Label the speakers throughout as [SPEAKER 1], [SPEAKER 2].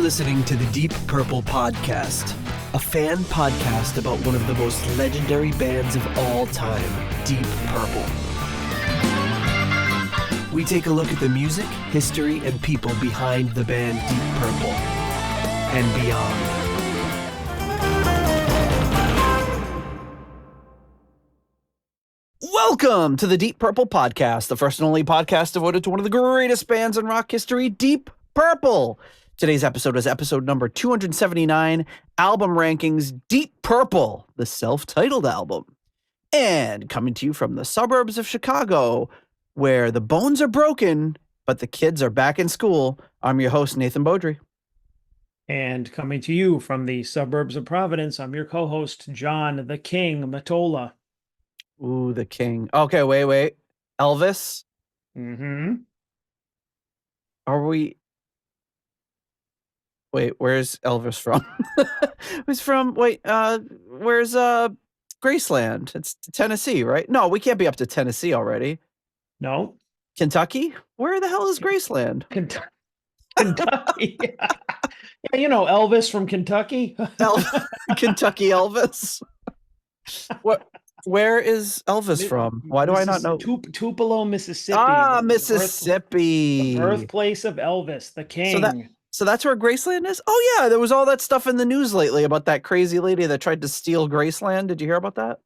[SPEAKER 1] listening to the Deep Purple Podcast, a fan podcast about one of the most legendary bands of all time, Deep Purple. We take a look at the music, history, and people behind the band Deep Purple and beyond. Welcome to the Deep Purple Podcast, the first and only podcast devoted to one of the greatest bands in rock history, Deep Purple. Today's episode is episode number 279, album rankings, Deep Purple, the self-titled album. And coming to you from the suburbs of Chicago, where the bones are broken, but the kids are back in school, I'm your host, Nathan Beaudry.
[SPEAKER 2] And coming to you from the suburbs of Providence, I'm your co-host, John the King Matola.
[SPEAKER 1] Ooh, the King. Okay, wait. Elvis?
[SPEAKER 2] Mm-hmm.
[SPEAKER 1] Are we... Wait, where's Elvis from? He's from, where's Graceland? It's Tennessee, right? No, we can't be up to Tennessee already.
[SPEAKER 2] No.
[SPEAKER 1] Kentucky? Where the hell is Graceland?
[SPEAKER 2] Kentucky. Yeah, you know Elvis from Kentucky.
[SPEAKER 1] Kentucky Elvis. Where is Elvis from? Why do I not know?
[SPEAKER 2] Tupelo, Mississippi.
[SPEAKER 1] Ah, Mississippi.
[SPEAKER 2] The birthplace of Elvis, the King.
[SPEAKER 1] So that's where Graceland is? Oh, yeah. There was all that stuff in the news lately about that crazy lady that tried to steal Graceland. Did you hear about that?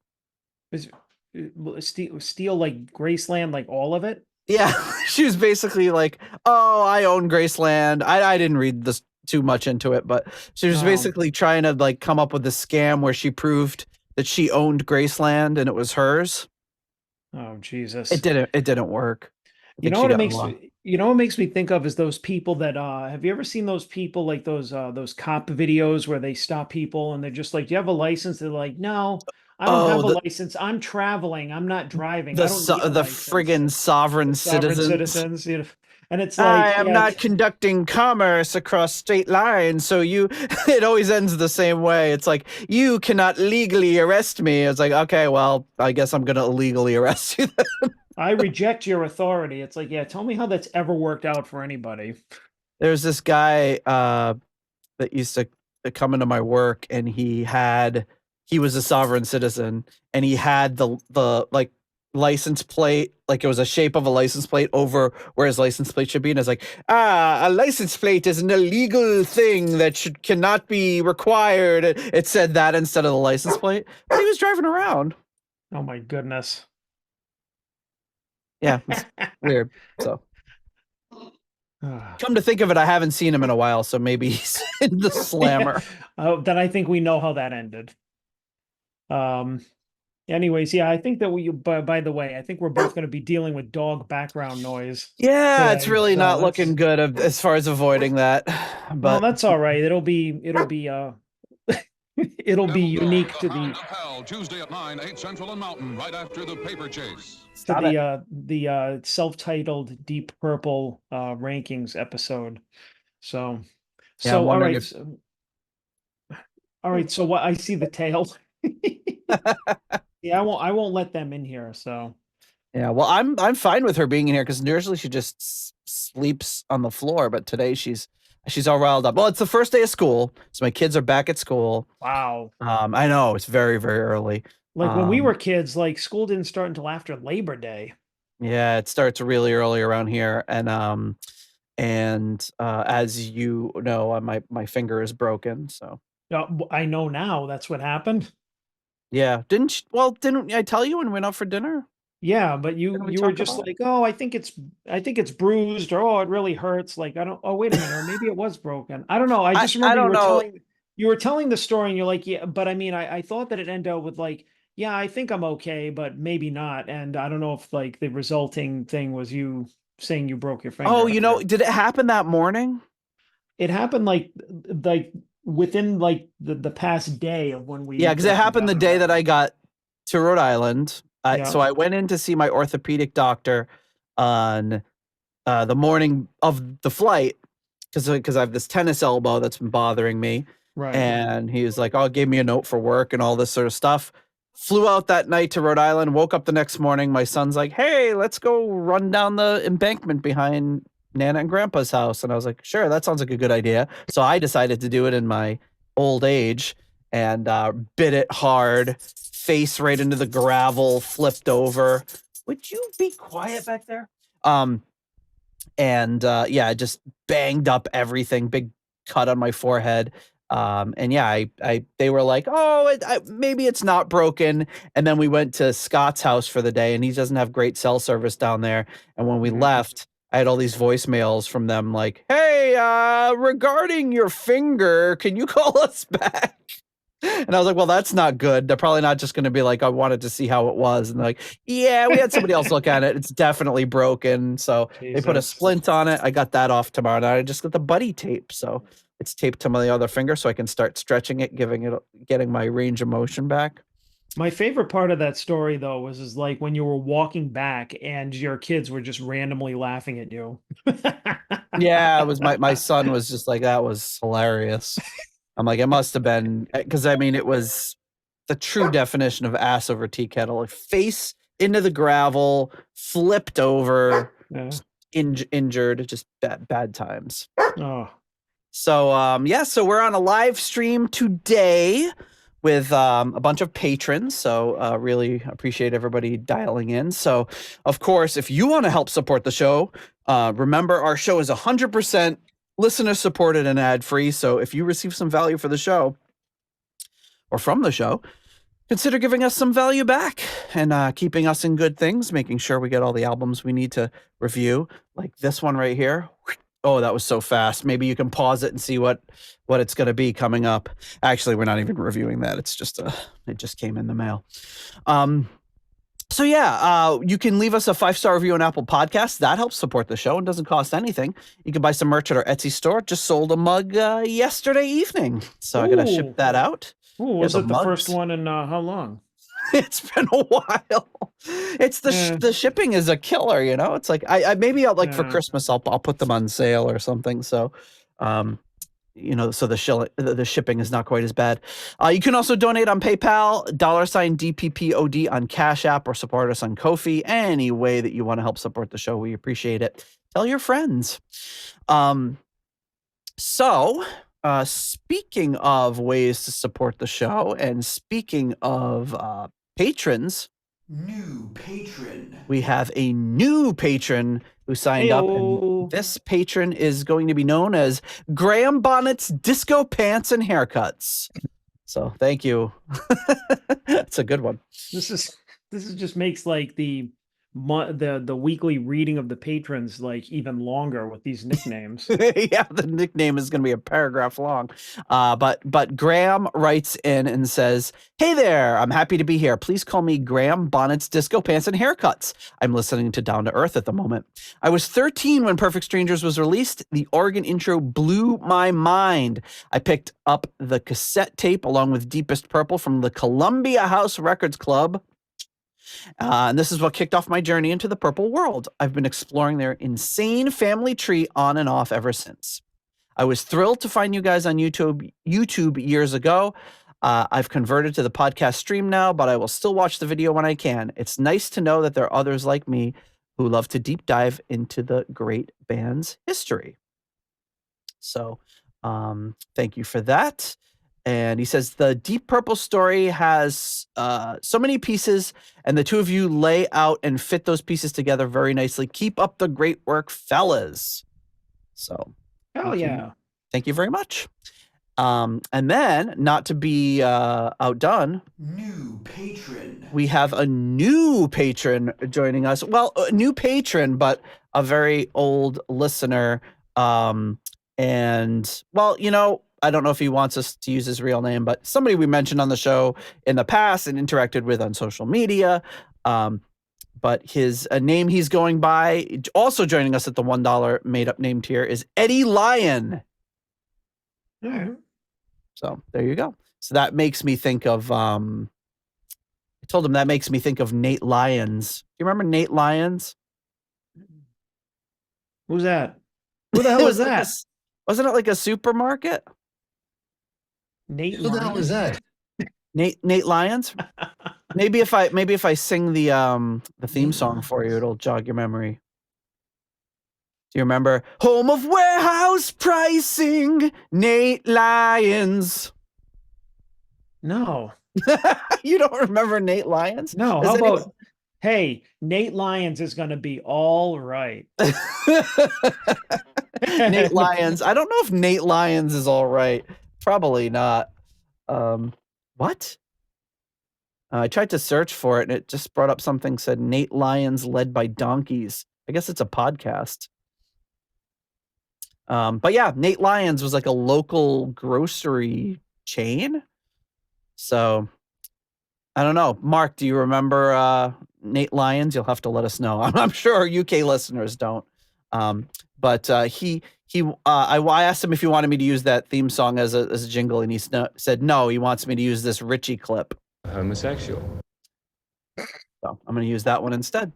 [SPEAKER 2] Steal like Graceland, like all of it?
[SPEAKER 1] Yeah. She was basically like, oh, I own Graceland. I didn't read this too much into it, but she was basically trying to like come up with a scam where she proved that she owned Graceland and it was hers.
[SPEAKER 2] Oh, Jesus.
[SPEAKER 1] It didn't work.
[SPEAKER 2] You know what it makes me think of is those people that have you ever seen those people like those cop videos where they stop people and they're just like, do you have a license? They're like, no, I don't have a license. I'm traveling. I'm not driving.
[SPEAKER 1] The friggin' sovereign citizens.
[SPEAKER 2] You know? And it's like,
[SPEAKER 1] I'm not conducting commerce across state lines. So it always ends the same way. It's like, you cannot legally arrest me. It's like, okay, well, I guess I'm going to illegally arrest you then.
[SPEAKER 2] I reject your authority. It's like, yeah, tell me how that's ever worked out for anybody.
[SPEAKER 1] There's this guy that used to come into my work, and he was a sovereign citizen, and he had the like license plate, like it was a shape of a license plate over where his license plate should be. And it's like, a license plate is an illegal thing that cannot be required. It said that instead of the license plate, but he was driving around.
[SPEAKER 2] Oh my goodness.
[SPEAKER 1] Yeah, it's weird. So, come to think of it, I haven't seen him in a while, so maybe he's in the slammer.
[SPEAKER 2] Then I think we know how that ended. Anyways, yeah, I think that by the way, I think we're both going to be dealing with dog background noise.
[SPEAKER 1] Yeah, today. It's really not looking good as far as avoiding that. But
[SPEAKER 2] well, that's all right. It'll be it'll be unique to the
[SPEAKER 3] Tuesday at 9, 8 Central and Mountain, right after the paper chase.
[SPEAKER 2] The self-titled Deep Purple rankings episode. So all right. So what I see the tail. Yeah, I won't let them in here. So
[SPEAKER 1] yeah, well, I'm fine with her being in here because usually she just sleeps on the floor, but today she's all riled up. Well, it's the first day of school, so my kids are back at school.
[SPEAKER 2] Wow. I
[SPEAKER 1] know it's very, very early.
[SPEAKER 2] Like when we were kids, like school didn't start until after Labor Day.
[SPEAKER 1] Yeah, it starts really early around here, and as you know, my finger is broken. So
[SPEAKER 2] I know now. That's what happened.
[SPEAKER 1] Yeah, didn't I tell you when we went out for dinner?
[SPEAKER 2] Yeah, but you were just like, oh, I think it's bruised, or oh, it really hurts. Like wait a minute, or maybe it was broken. I don't know. I just remember you were telling the story, and you're like, yeah, but I mean, I thought that it ended up with like, yeah, I think I'm okay, but maybe not. And I don't know if like the resulting thing was you saying you broke your finger.
[SPEAKER 1] Oh, did it happen that morning?
[SPEAKER 2] It happened like within like the past day of when we.
[SPEAKER 1] Yeah, because it happened the day that I got to Rhode Island. So I went in to see my orthopedic doctor on the morning of the flight because I have this tennis elbow that's been bothering me.
[SPEAKER 2] Right.
[SPEAKER 1] And he was like, gave me a note for work and all this sort of stuff. Flew out that night to Rhode Island, woke up the next morning. My son's like, hey, let's go run down the embankment behind Nana and Grandpa's house. And I was like, sure, that sounds like a good idea. So I decided to do it in my old age and bit it hard, face right into the gravel, flipped over. Would you be quiet back there? And yeah, I just banged up everything, big cut on my forehead. And yeah, they were like, oh, maybe it's not broken. And then we went to Scott's house for the day, and he doesn't have great cell service down there. And when we left, I had all these voicemails from them like, hey, regarding your finger, can you call us back? And I was like, well, that's not good. They're probably not just going to be like, I wanted to see how it was. And they're like, yeah, we had somebody else look at it. It's definitely broken. So they put a splint on it. I got that off tomorrow night. I just got the buddy tape. So it's taped to my other finger so I can start stretching it, getting my range of motion back.
[SPEAKER 2] My favorite part of that story, though, was like when you were walking back and your kids were just randomly laughing at you.
[SPEAKER 1] Yeah, it was my son was just like, that was hilarious. I'm like, it must have been, because I mean, it was the true definition of ass over tea kettle. Like, face into the gravel, flipped over, injured, just bad times.
[SPEAKER 2] Oh.
[SPEAKER 1] So yeah, so we're on a live stream today with a bunch of patrons. So really appreciate everybody dialing in. So of course, if you want to help support the show, remember our show is 100% listener supported and ad free. So if you receive some value for the show or from the show, consider giving us some value back and keeping us in good things, making sure we get all the albums we need to review, like this one right here. Oh, that was so fast. Maybe you can pause it and see what it's going to be coming up. Actually, we're not even reviewing that. It's just it just came in the mail. So yeah, you can leave us a 5-star review on Apple Podcasts. That helps support the show and doesn't cost anything. You can buy some merch at our Etsy store. Just sold a mug yesterday evening, so I gotta ship that out.
[SPEAKER 2] Ooh, was it the first one in how long?
[SPEAKER 1] It's been a while. It's the shipping is a killer, you know. It's like I maybe I'll for Christmas I'll put them on sale or something. So, you know, so the shipping is not quite as bad. You can also donate on PayPal, $DPPOD on Cash App, or support us on Ko-fi. Any way that you want to help support the show, we appreciate it. Tell your friends. So, speaking of ways to support the show, and speaking of patrons, new patron. We have a new patron who signed up, and this patron is going to be known as Graham Bonnet's Disco Pants and Haircuts. So thank you. It's a good one.
[SPEAKER 2] This is just makes like the weekly reading of the patrons like even longer with these nicknames.
[SPEAKER 1] Yeah, the nickname is going to be a paragraph long. But Graham writes in and says, hey there, I'm happy to be here. Please call me Graham Bonnet's Disco Pants and Haircuts. I'm listening to Down to Earth at the moment. I was 13 when Perfect Strangers was released. The organ intro blew my mind. I picked up the cassette tape along with Deepest Purple from the Columbia House Records Club. And this is what kicked off my journey into the Purple world. I've been exploring their insane family tree on and off ever since. I was thrilled to find you guys on YouTube years ago. I've converted to the podcast stream now, but I will still watch the video when I can. It's nice to know that there are others like me who love to deep dive into the great band's history. So thank you for that. And he says, the Deep Purple story has so many pieces, and the two of you lay out and fit those pieces together very nicely. Keep up the great work, fellas. So,
[SPEAKER 2] hell yeah.
[SPEAKER 1] Thank you very much. And then, not to be outdone, new patron. We have a new patron joining us. Well, a new patron, but a very old listener. And, well, you know, I don't know if he wants us to use his real name, but somebody we mentioned on the show in the past and interacted with on social media. But his name he's going by, also joining us at the $1 made-up name tier, is Eddie Lyon.
[SPEAKER 2] All right.
[SPEAKER 1] So there you go. So that makes me think of, I told him that makes me think of Nate Lyons. Do you remember Nate Lyons?
[SPEAKER 2] Who's that? Who the hell is that?
[SPEAKER 1] Wasn't it like a supermarket?
[SPEAKER 2] Nate
[SPEAKER 4] Who the hell is that?
[SPEAKER 1] Nate Lyons? Maybe if I sing the theme song for you, it'll jog your memory. Do you remember home of warehouse pricing, Nate Lyons?
[SPEAKER 2] No.
[SPEAKER 1] You don't remember Nate Lyons?
[SPEAKER 2] No. How about, hey, Nate Lyons is going to be all right.
[SPEAKER 1] Nate Lyons. I don't know if Nate Lyons is all right. Probably not. What? I tried to search for it and it just brought up something said Nate Lyons led by donkeys. I guess it's a podcast. But yeah, Nate Lyons was like a local grocery chain. So I don't know. Mark, do you remember Nate Lyons? You'll have to let us know. I'm sure our UK listeners don't. But I asked him if he wanted me to use that theme song as a jingle, and he said no. He wants me to use this Ritchie clip.
[SPEAKER 4] Homosexual.
[SPEAKER 1] So I'm going to use that one instead.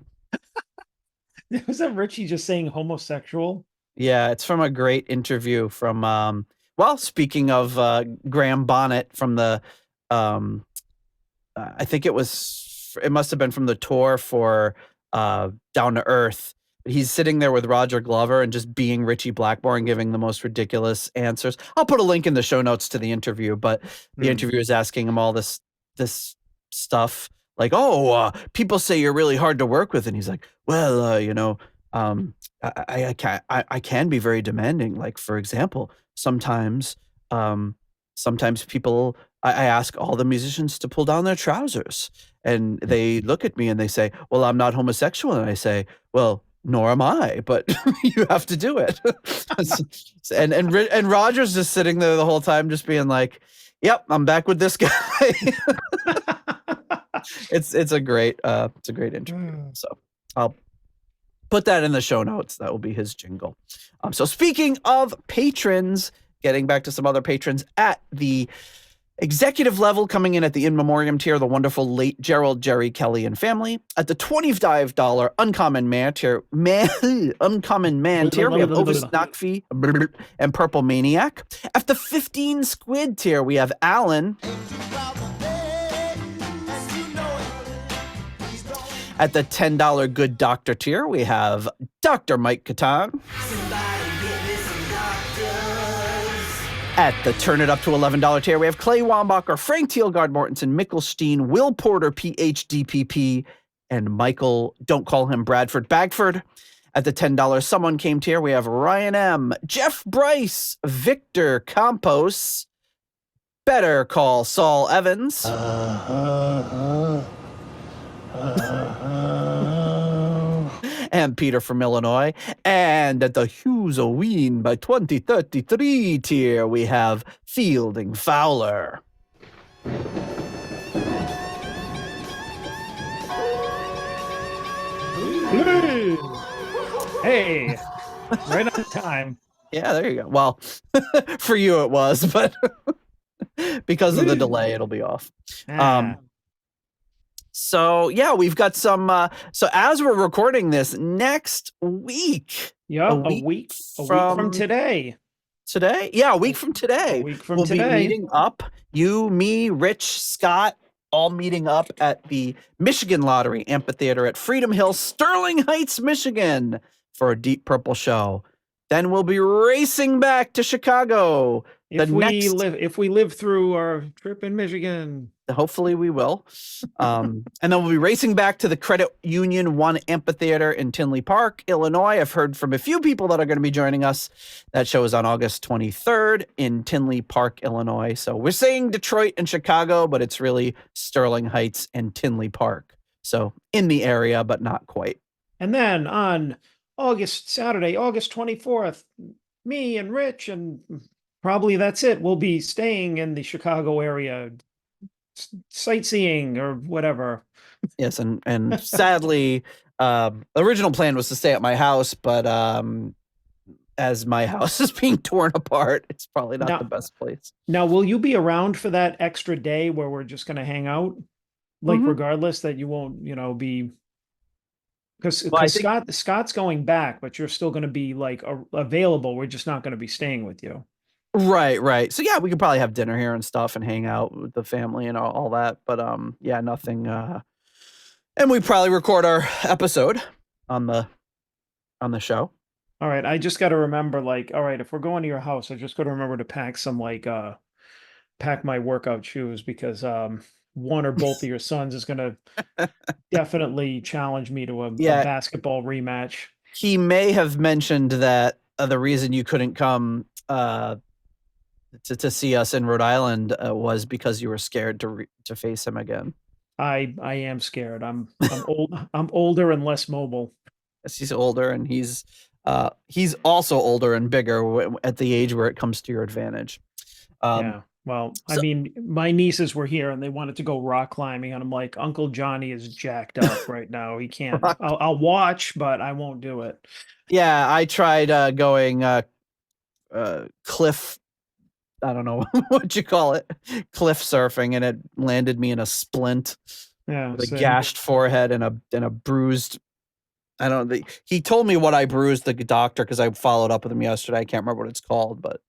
[SPEAKER 2] Was that Ritchie just saying homosexual?
[SPEAKER 1] Yeah, it's from a great interview from, speaking of Graham Bonnet from the, I think it must have been from the tour for Down to Earth. He's sitting there with Roger Glover and just being Ritchie Blackmore and giving the most ridiculous answers. I'll put a link in the show notes to the interview, but the interviewer is asking him all this stuff like, people say you're really hard to work with. And he's like, well, I can be very demanding. Like, for example, sometimes people, I ask all the musicians to pull down their trousers and they look at me and they say, well, I'm not homosexual. And I say, well, nor am I, but you have to do it. and Roger's just sitting there the whole time, just being like, yep, I'm back with this guy. It's a great interview. So I'll put that in the show notes. That will be his jingle. So speaking of patrons, getting back to some other patrons at the executive level, coming in at the in memoriam tier, the wonderful late Gerald, Jerry, Kelly, and family. At the $25 uncommon man tier, we have Ovis Nakfi and Purple Maniac. At the 15 squid tier, we have Alan. At the $10 good doctor tier, we have Dr. Mike Catan. At the turn it up to $11 tier, we have Clay Wambacher, Frank Thielgard Mortensen, Mickelstein, Will Porter, PhDPP, and Michael, don't call him Bradford Bagford. At the $10 someone came tier, we have Ryan M., Jeff Bryce, Victor Campos, Better Call Saul Evans. And Peter from Illinois. And at the Hughes Ween by 2033 tier, we have Fielding Fowler.
[SPEAKER 2] Hey, right on time.
[SPEAKER 1] Yeah, there you go. Well, for you it was, but because of the delay, it'll be off. So yeah, we've got some. So as we're recording this, next week,
[SPEAKER 2] a week from today.
[SPEAKER 1] Today, yeah, a week from today. We'll be meeting up. You, me, Rich, Scott, all meeting up at the Michigan Lottery Amphitheater at Freedom Hill, Sterling Heights, Michigan, for a Deep Purple show. Then we'll be racing back to Chicago.
[SPEAKER 2] If we live through our trip in Michigan.
[SPEAKER 1] Hopefully we will. And then we'll be racing back to the Credit Union One Amphitheater in Tinley Park, Illinois. I've heard from a few people that are going to be joining us. That show is on August 23rd in Tinley Park, Illinois. So we're saying Detroit and Chicago, but it's really Sterling Heights and Tinley Park. So in the area, but not quite.
[SPEAKER 2] And then on Saturday, August 24th, me and Rich, and probably that's it. We'll be staying in the Chicago area, sightseeing or whatever.
[SPEAKER 1] Yes, and sadly, the original plan was to stay at my house, but as my house is being torn apart, it's probably not the best place.
[SPEAKER 2] Now, will you be around for that extra day where we're just going to hang out? Like, regardless that you won't, be... Because Scott's going back, but you're still going to be like available. We're just not going to be staying with you.
[SPEAKER 1] Right. So yeah, we could probably have dinner here and stuff and hang out with the family and all that. But yeah, nothing. And we probably record our episode on the show.
[SPEAKER 2] All right, I just got to remember, like, all right, if we're going to your house, I just got to remember to pack some, like, pack my workout shoes because one or both of your sons is going to definitely challenge me to a
[SPEAKER 1] Yeah,
[SPEAKER 2] basketball rematch.
[SPEAKER 1] he may have mentioned that the reason you couldn't come to see us in Rhode Island was because you were scared to face him again.
[SPEAKER 2] I am scared. I'm old. I'm older and less mobile.
[SPEAKER 1] Yes, he's older, and he's also older and bigger at the age where it comes to your advantage.
[SPEAKER 2] Yeah. Well, I
[SPEAKER 1] So
[SPEAKER 2] mean, my nieces were here and they wanted to go rock climbing, and I'm like, Uncle Johnny is jacked up right now. He can't. I'll watch, but I won't do it.
[SPEAKER 1] yeah, I tried going cliff. I don't know what you call it, cliff surfing, and it landed me in a splint
[SPEAKER 2] Yeah.
[SPEAKER 1] with a
[SPEAKER 2] See.
[SPEAKER 1] gashed forehead and a bruised. I don't know. He told me what I bruised, the doctor, because I followed up with him yesterday. I can't remember what it's called, but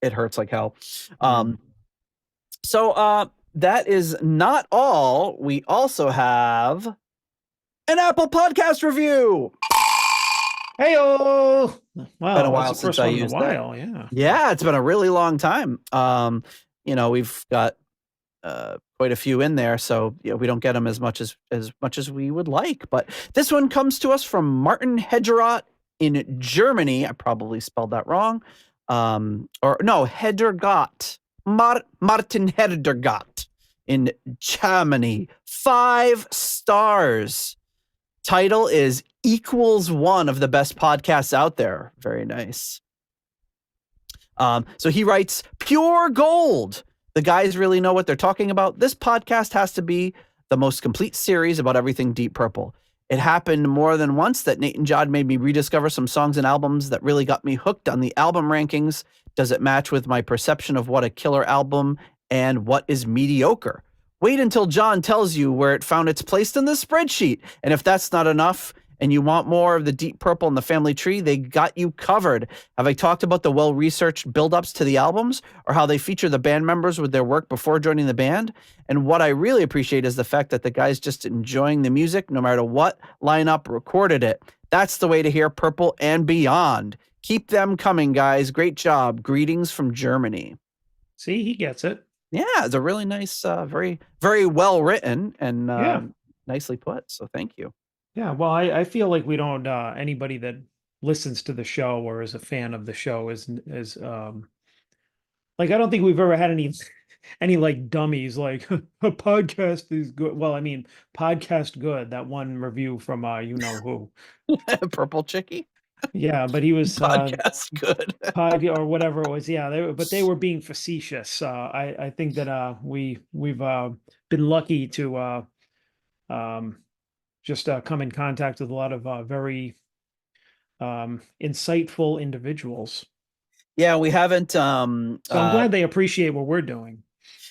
[SPEAKER 1] it hurts like hell. So that is not all. We also have an Apple Podcast review.
[SPEAKER 2] Hey-oh! Wow,
[SPEAKER 1] Been a
[SPEAKER 2] that's
[SPEAKER 1] while
[SPEAKER 2] the
[SPEAKER 1] since
[SPEAKER 2] first
[SPEAKER 1] I
[SPEAKER 2] one in a
[SPEAKER 1] used that.
[SPEAKER 2] while. Yeah.
[SPEAKER 1] Yeah, it's been a really long time. We've got quite a few in there, so we don't get them as much as we would like. But this one comes to us from Martin Hedgerot in Germany. I probably spelled that wrong. Or no, Hedergott. Martin Hedergott in Germany. 5 stars. Title is equals one of the best podcasts out there. Very nice. So he writes, pure gold. The guys really know what they're talking about. This podcast has to be the most complete series about everything Deep Purple. It happened more than once that Nate and Jod made me rediscover some songs and albums that really got me hooked on the album rankings. Does it match with my perception of what a killer album and what is mediocre? Wait until John tells you where it found its place in the spreadsheet. And if that's not enough, and you want more of the Deep Purple and the family tree, they got you covered. Have I talked about the well-researched build-ups to the albums, or how they feature the band members with their work before joining the band? And what I really appreciate is the fact that the guys just enjoying the music no matter what lineup recorded it. That's the way to hear Purple and beyond. Keep them coming, guys. Great job. Greetings from Germany.
[SPEAKER 2] See, he gets it.
[SPEAKER 1] Yeah, it's a really nice, very, very well written and nicely put. So thank you.
[SPEAKER 2] Yeah, well, I feel like we don't anybody that listens to the show or is a fan of the show is like, I don't think we've ever had any like dummies like a podcast is good. Well, I mean, podcast good. That one review from you know who.
[SPEAKER 1] Purple Chickie.
[SPEAKER 2] Yeah, but he was
[SPEAKER 1] Podcast good.
[SPEAKER 2] or whatever it was. Yeah, but they were being facetious. I think that we've been lucky to just come in contact with a lot of very insightful individuals.
[SPEAKER 1] Yeah, we haven't.
[SPEAKER 2] So I'm glad they appreciate what we're doing.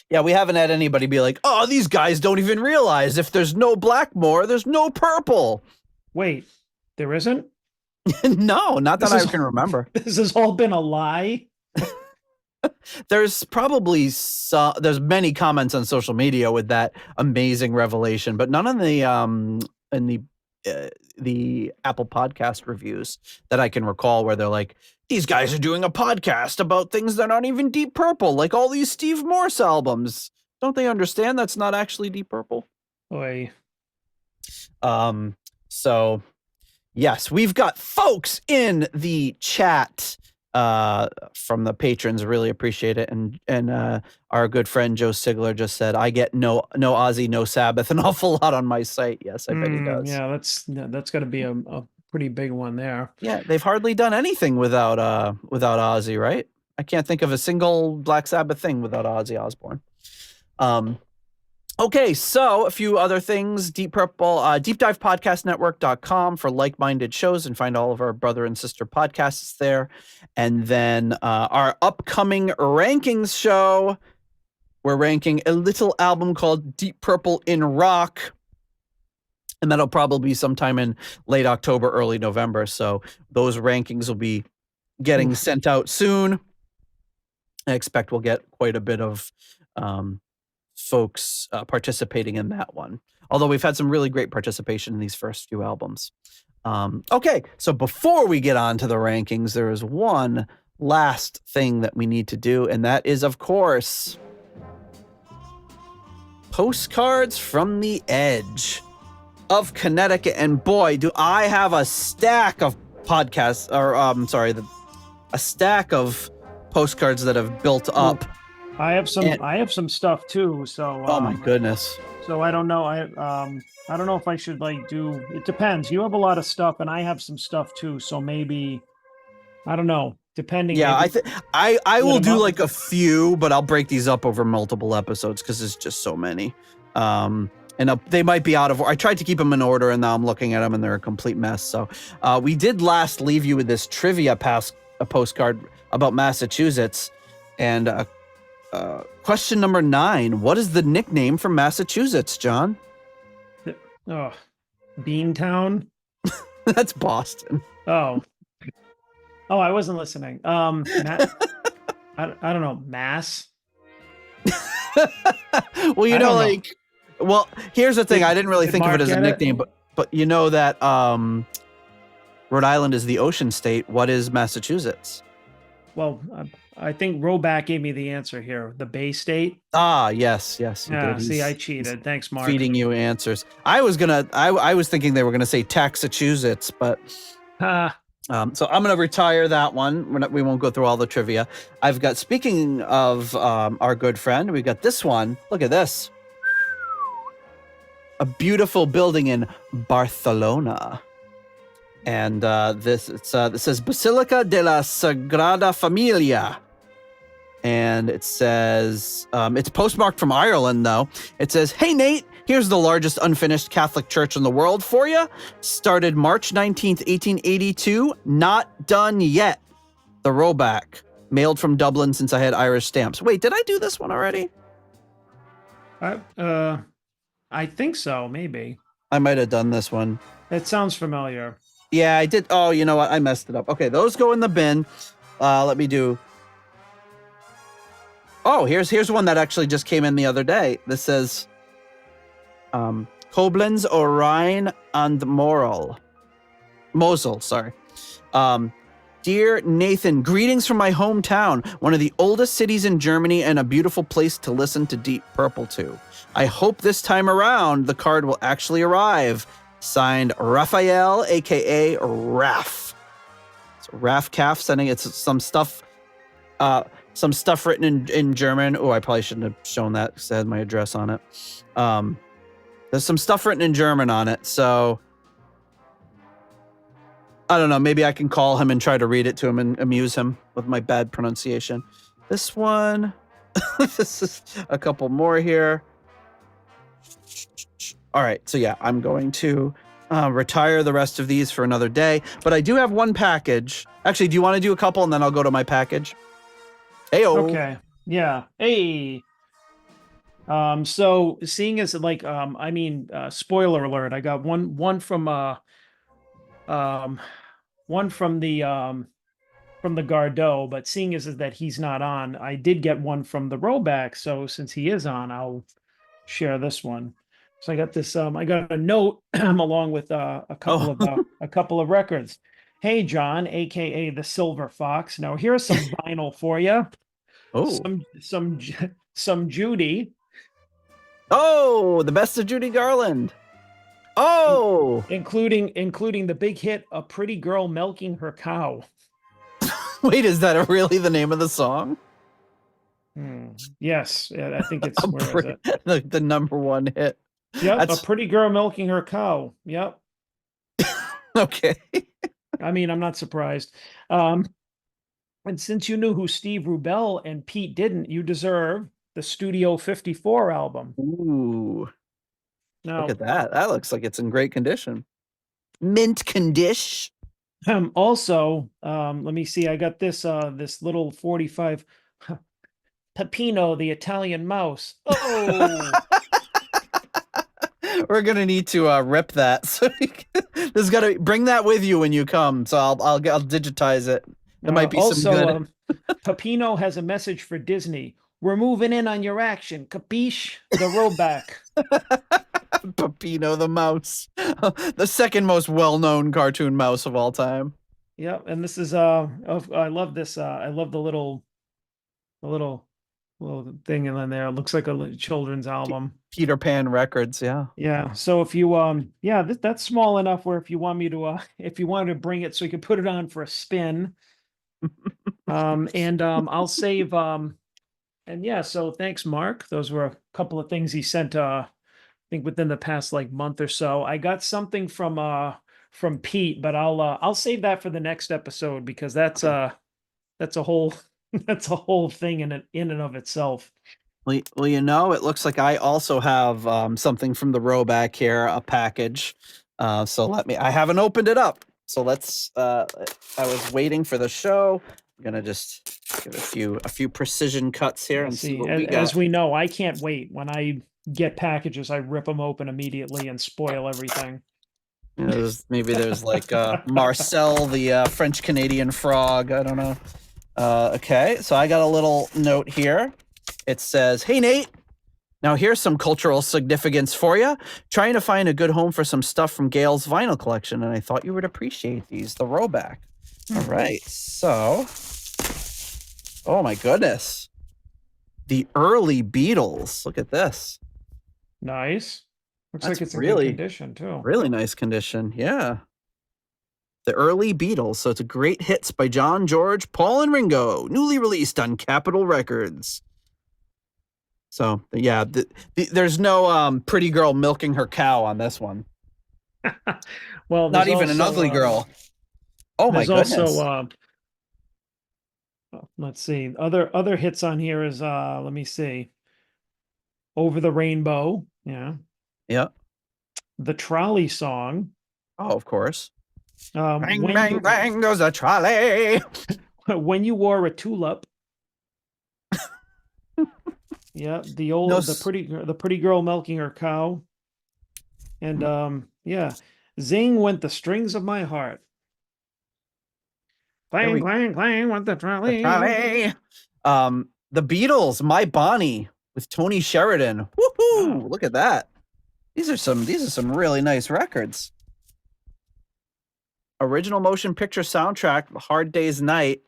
[SPEAKER 1] Yeah, we haven't had anybody be like, "Oh, these guys don't even realize if there's no Blackmore, there's no Purple."
[SPEAKER 2] Wait, there isn't?
[SPEAKER 1] No, not that I can remember.
[SPEAKER 2] This has all been a lie.
[SPEAKER 1] There's probably there's many comments on social media with that amazing revelation, but none in the Apple Podcast reviews that I can recall where they're like, these guys are doing a podcast about things that aren't even Deep Purple, like all these Steve Morse albums. Don't they understand that's not actually Deep Purple?
[SPEAKER 2] Oy.
[SPEAKER 1] So yes, we've got folks in the chat from the patrons. Really appreciate it. And our good friend Joe Sigler just said, I get no Ozzy, no Sabbath, an awful lot on my site. Yes, I bet he does.
[SPEAKER 2] Yeah, that's got to be a pretty big one there.
[SPEAKER 1] Yeah, they've hardly done anything without Ozzy, right? I can't think of a single Black Sabbath thing without Ozzy Osbourne. Okay, so a few other things. Deep Purple, deepdivepodcastnetwork.com for like-minded shows, and find all of our brother and sister podcasts there. And then our upcoming rankings show, we're ranking a little album called Deep Purple in Rock. And that'll probably be sometime in late October, early November. So those rankings will be getting sent out soon. I expect we'll get quite a bit of folks participating in that one. Although we've had some really great participation in these first few albums. Okay, so before we get on to the rankings, there is one last thing that we need to do, and that is, of course, Postcards from the Edge of Connecticut. And boy, do I have a stack of podcasts, or a stack of postcards that have built up.
[SPEAKER 2] I have some stuff too. So
[SPEAKER 1] oh my goodness.
[SPEAKER 2] So I don't know. I don't know if I should do. It depends. You have a lot of stuff, and I have some stuff too. So maybe I don't know. Depending.
[SPEAKER 1] Yeah, I will do like a few, but I'll break these up over multiple episodes because there's just so many. And they might be out of order. I tried to keep them in order, and now I'm looking at them, and they're a complete mess. So we did last leave you with this trivia postcard about Massachusetts, and question number 9: what is the nickname for Massachusetts, John?
[SPEAKER 2] Oh, Beantown.
[SPEAKER 1] That's Boston.
[SPEAKER 2] Oh, I wasn't listening. I don't know. Mass.
[SPEAKER 1] Well, well, here's the thing. I didn't really think of it as a nickname, but you know that Rhode Island is the ocean state. What is Massachusetts?
[SPEAKER 2] Well, I think Roback gave me the answer here. The Bay State.
[SPEAKER 1] Ah, yes.
[SPEAKER 2] Yeah, see, I cheated. Thanks, Mark.
[SPEAKER 1] Feeding you answers. I was thinking they were gonna say Taxachusetts, but so I'm gonna retire that one. We won't go through all the trivia. I've got, speaking of our good friend, we got this one. Look at this. A beautiful building in Barcelona. And this says Basilica de la Sagrada Familia. And it says, it's postmarked from Ireland, though. It says, "Hey, Nate, here's the largest unfinished Catholic church in the world for you. Started March 19th, 1882. Not done yet. The Roback. Mailed from Dublin since I had Irish stamps." Wait, did I do this one already?
[SPEAKER 2] I think so, maybe.
[SPEAKER 1] I might have done this one.
[SPEAKER 2] It sounds familiar.
[SPEAKER 1] Yeah, I did. Oh, you know what? I messed it up. Okay, those go in the bin. Let me do. Oh, here's one that actually just came in the other day. This says Koblenz, Rhine and Mosel, sorry. "Dear Nathan, greetings from my hometown, one of the oldest cities in Germany and a beautiful place to listen to Deep Purple to. I hope this time around the card will actually arrive. Signed, Raphael, aka Raff." So Raff Calf sending it some stuff written in German. Oh, I probably shouldn't have shown that because it had my address on it. There's some stuff written in German on it, so I don't know. Maybe I can call him and try to read it to him and amuse him with my bad pronunciation. This one, this is a couple more here. All right, so yeah, I'm going to retire the rest of these for another day, but I do have one package. Actually, do you want to do a couple and then I'll go to my package? Hey-o.
[SPEAKER 2] Okay. Yeah. Hey. So seeing as spoiler alert, I got one from the Gardot, but seeing as that he's not on, I did get one from the Roback. So since he is on, I'll share this one. So I got this. I got a note along with a couple of records. "Hey, John, aka the Silver Fox. Now here's some vinyl for you.
[SPEAKER 1] Oh,
[SPEAKER 2] some Judy.
[SPEAKER 1] Oh, the best of Judy Garland. Oh,
[SPEAKER 2] including the big hit, A Pretty Girl Milking Her Cow."
[SPEAKER 1] Wait, is that really the name of the song?
[SPEAKER 2] Yes, I think it's where is it?
[SPEAKER 1] The number one hit.
[SPEAKER 2] Yep, A Pretty Girl Milking Her Cow. Yep.
[SPEAKER 1] Okay.
[SPEAKER 2] I mean, I'm not surprised. And since you knew who Steve Rubell and Pete didn't, you deserve the Studio 54 album.
[SPEAKER 1] Ooh.
[SPEAKER 2] Now,
[SPEAKER 1] look at that. That looks like it's in great condition. Mint condition.
[SPEAKER 2] Also, let me see. I got this this little 45 Peppino, the Italian mouse. Oh.
[SPEAKER 1] We're gonna need to rip that. So there's gotta bring that with you when you come. So I'll digitize it. There might be
[SPEAKER 2] also,
[SPEAKER 1] some good.
[SPEAKER 2] Peppino has a message for Disney. We're moving in on your action. Capiche? The roback.
[SPEAKER 1] Peppino the mouse, the second most well-known cartoon mouse of all time.
[SPEAKER 2] Yep, and this is I love this. I love the little thing in there. It looks like a children's album.
[SPEAKER 1] Peter Pan Records, yeah.
[SPEAKER 2] Yeah. So if you yeah, that's small enough where if you want me to if you wanted to bring it so you could put it on for a spin. And I'll save and yeah, so thanks, Mark. Those were a couple of things he sent I think within the past like month or so. I got something from Pete, but I'll save that for the next episode because that's a whole that's a whole thing in and of itself.
[SPEAKER 1] Well, you know, it looks like I also have something from the Roback here, a package. So I haven't opened it up. So I was waiting for the show. I'm gonna just give a few precision cuts here and see what we got.
[SPEAKER 2] As we know, I can't wait. When I get packages, I rip them open immediately and spoil everything.
[SPEAKER 1] Maybe there's like Marcel, the French Canadian frog. I don't know. Okay, so I got a little note here. It says, "Hey Nate, now here's some cultural significance for you. Trying to find a good home for some stuff from Gail's vinyl collection, and I thought you would appreciate these. The Roback." All right, so, oh my goodness, the early Beatles. Look at this.
[SPEAKER 2] Nice. Looks
[SPEAKER 1] That's
[SPEAKER 2] like it's
[SPEAKER 1] really
[SPEAKER 2] in good condition too.
[SPEAKER 1] Really nice condition. Yeah. The early Beatles. So it's a great hits by John, George, Paul, and Ringo, newly released on Capitol Records. So yeah, there's no pretty girl milking her cow on this one.
[SPEAKER 2] Well,
[SPEAKER 1] not even an ugly girl. Oh my goodness.
[SPEAKER 2] Also, let's see. Other hits on here is let me see. Over the Rainbow. Yeah.
[SPEAKER 1] Yeah.
[SPEAKER 2] The Trolley Song.
[SPEAKER 1] Oh, of course.
[SPEAKER 2] Bang,
[SPEAKER 1] bang, bang goes a trolley.
[SPEAKER 2] When You Wore a Tulip. Yeah, the pretty girl milking her cow. And yeah, Zing Went the Strings of My Heart. Clang, clang, clang with the trolley.
[SPEAKER 1] The Beatles, My Bonnie with Tony Sheridan. Woohoo! Wow. Look at that. These are some really nice records. Original motion picture soundtrack, Hard Day's Night.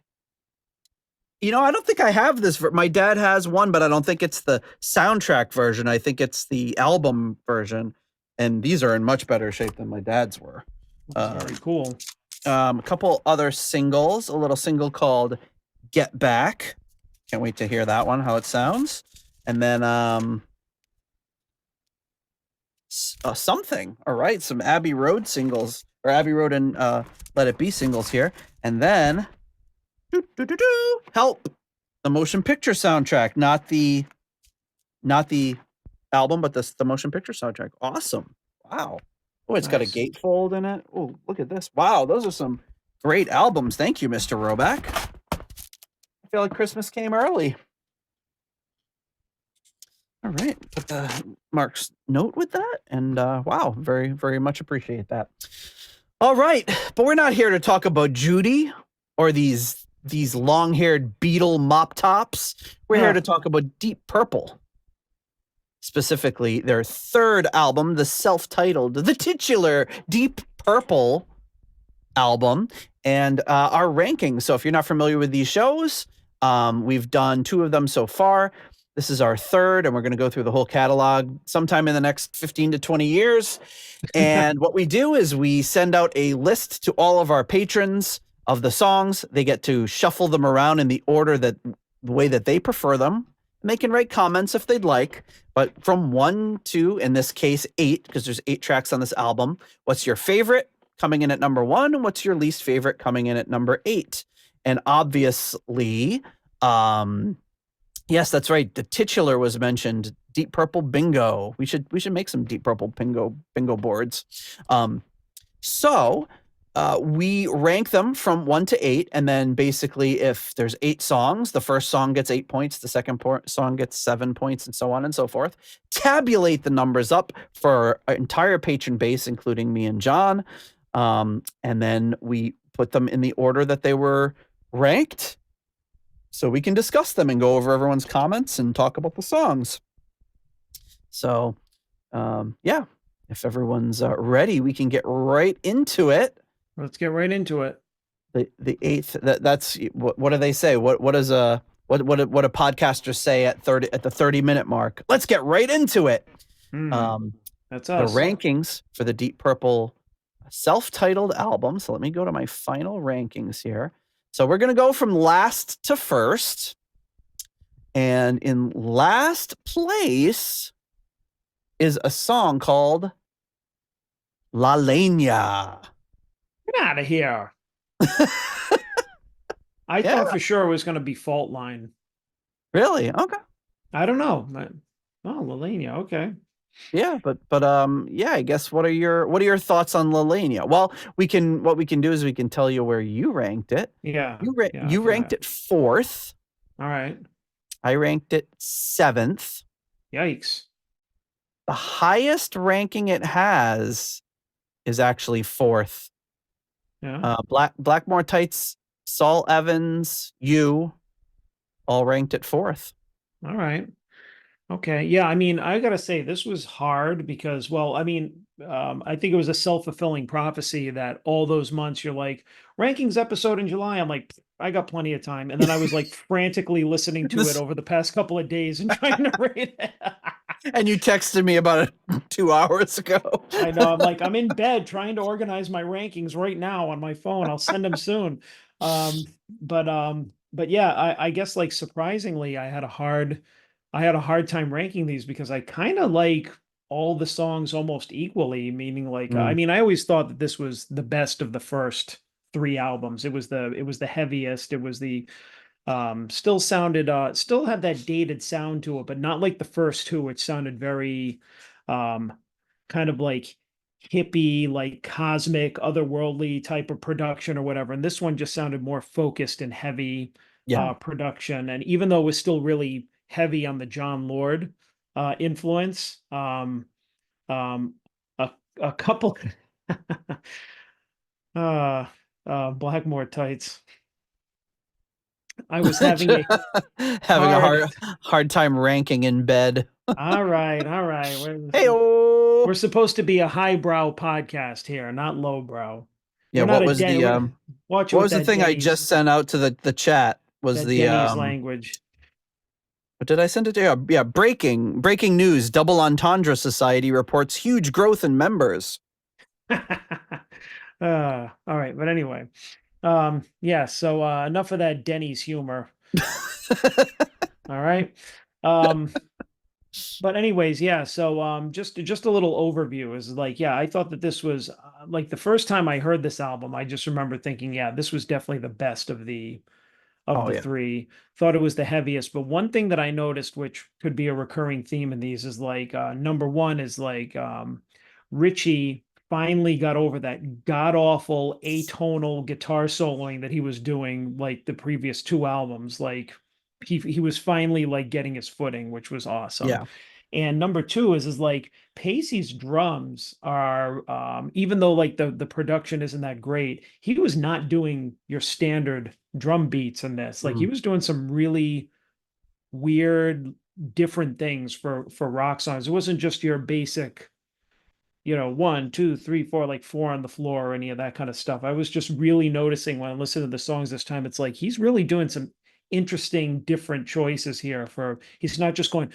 [SPEAKER 1] You know, I don't think I have this. My dad has one, but I don't think it's the soundtrack version. I think it's the album version. And these are in much better shape than my dad's were.
[SPEAKER 2] Very cool.
[SPEAKER 1] A couple other singles. A little single called Get Back. Can't wait to hear that one, how it sounds. And then Something. All right, some Abbey Road singles. Or Abbey Road and Let It Be singles here. And then Help, the motion picture soundtrack, not the album, but the motion picture soundtrack. Awesome. Wow. Oh, it's got a gatefold in it. Oh, look at this. Wow, those are some great albums. Thank you, Mr. Roback. I feel like Christmas came early. All right, put the Mark's note with that, and wow, very, very much appreciate that. All right, but we're not here to talk about Judy or these long-haired Beatle mop tops. We're here to talk about Deep Purple. Specifically, their third album, the self-titled, the titular Deep Purple album, and our ranking. So if you're not familiar with these shows, we've done 2 of them so far. This is our third, and we're going to go through the whole catalog sometime in the next 15 to 20 years. And what we do is we send out a list to all of our patrons of the songs. They get to shuffle them around in the order the way that they prefer them. And they can write comments if they'd like, but from 1 to, in this case, 8, because there's 8 tracks on this album. What's your favorite coming in at number 1? And what's your least favorite coming in at number 8? And obviously, yes, that's right. The titular was mentioned. Deep Purple Bingo. We should make some Deep Purple bingo boards. So we rank them from 1 to 8, and then basically if there's 8 songs, the first song gets 8 points, the second song gets 7 points, and so on and so forth. Tabulate the numbers up for our entire patron base, including me and John, and then we put them in the order that they were ranked. so we can discuss them and go over everyone's comments and talk about the songs. So, yeah, if everyone's ready, we can get right into it.
[SPEAKER 2] Let's get right into it.
[SPEAKER 1] The eighth. That's what do they say? What does what do podcasters say at the 30-minute mark? Let's get right into it.
[SPEAKER 2] That's us.
[SPEAKER 1] The rankings for the Deep Purple self-titled album. So let me go to my final rankings here. So we're gonna go from last to first, and in last place is a song called La Leña.
[SPEAKER 2] Get out of here. I thought for sure it was going to be Fault Line.
[SPEAKER 1] Really? Okay.
[SPEAKER 2] I don't know. Oh, La Leña. Okay.
[SPEAKER 1] Yeah, but yeah, I guess what are your thoughts on La Leña? Well, what we can do is we can tell you where you ranked it.
[SPEAKER 2] Yeah.
[SPEAKER 1] You ranked it 4th.
[SPEAKER 2] All right.
[SPEAKER 1] I ranked it 7th.
[SPEAKER 2] Yikes.
[SPEAKER 1] The highest ranking it has is actually 4th.
[SPEAKER 2] Yeah.
[SPEAKER 1] Blackmore Tights, Saul Evans, you all ranked at 4th.
[SPEAKER 2] All right. Okay. Yeah. I mean, I got to say, this was hard because, well, I mean, I think it was a self-fulfilling prophecy that all those months you're like, rankings episode in July. I'm like, I got plenty of time. And then I was like frantically listening to it over the past couple of days and trying to rate it.
[SPEAKER 1] And you texted me about it 2 hours ago.
[SPEAKER 2] I know. I'm like, I'm in bed trying to organize my rankings right now on my phone. I'll send them soon. But yeah, I guess like surprisingly, I had a hard time ranking these because I kind of like all the songs almost equally, meaning like, I mean, I always thought that this was the best of the first 3 albums. It was the heaviest. It was the, still had that dated sound to it, but not like the first 2, which sounded very, kind of like hippie, like cosmic, otherworldly type of production or whatever. And this one just sounded more focused and heavy, production. And even though it was still really heavy on the John Lord influence, a couple Blackmore Tights. I was having
[SPEAKER 1] a hard time ranking in bed.
[SPEAKER 2] All right. We're supposed to be a highbrow podcast here, not lowbrow.
[SPEAKER 1] Yeah, what was the thing I just sent out to the chat? Was the
[SPEAKER 2] Denny's language.
[SPEAKER 1] What did I send it to? Yeah, breaking news. Double Entendre Society reports huge growth in members.
[SPEAKER 2] All right, but anyway, yeah. So enough of that Denny's humor. All right. But anyways, yeah. So just a little overview is like, yeah, I thought that this was like the first time I heard this album, I just remember thinking, yeah, this was definitely the best of the 3. Thought it was the heaviest. But one thing that I noticed, which could be a recurring theme in these, is like number 1 is like Ritchie finally got over that god awful atonal guitar soloing that he was doing like the previous 2 albums. Like he was finally like getting his footing, which was awesome.
[SPEAKER 1] Yeah.
[SPEAKER 2] And number 2 is like Paice's drums are, even though like the production isn't that great, he was not doing your standard drum beats in this. Like he was doing some really weird, different things for rock songs. It wasn't just your basic, 1, 2, 3, 4, like 4 on the floor or any of that kind of stuff. I was just really noticing when I listened to the songs this time, it's like he's really doing some interesting different choices here. He's not just going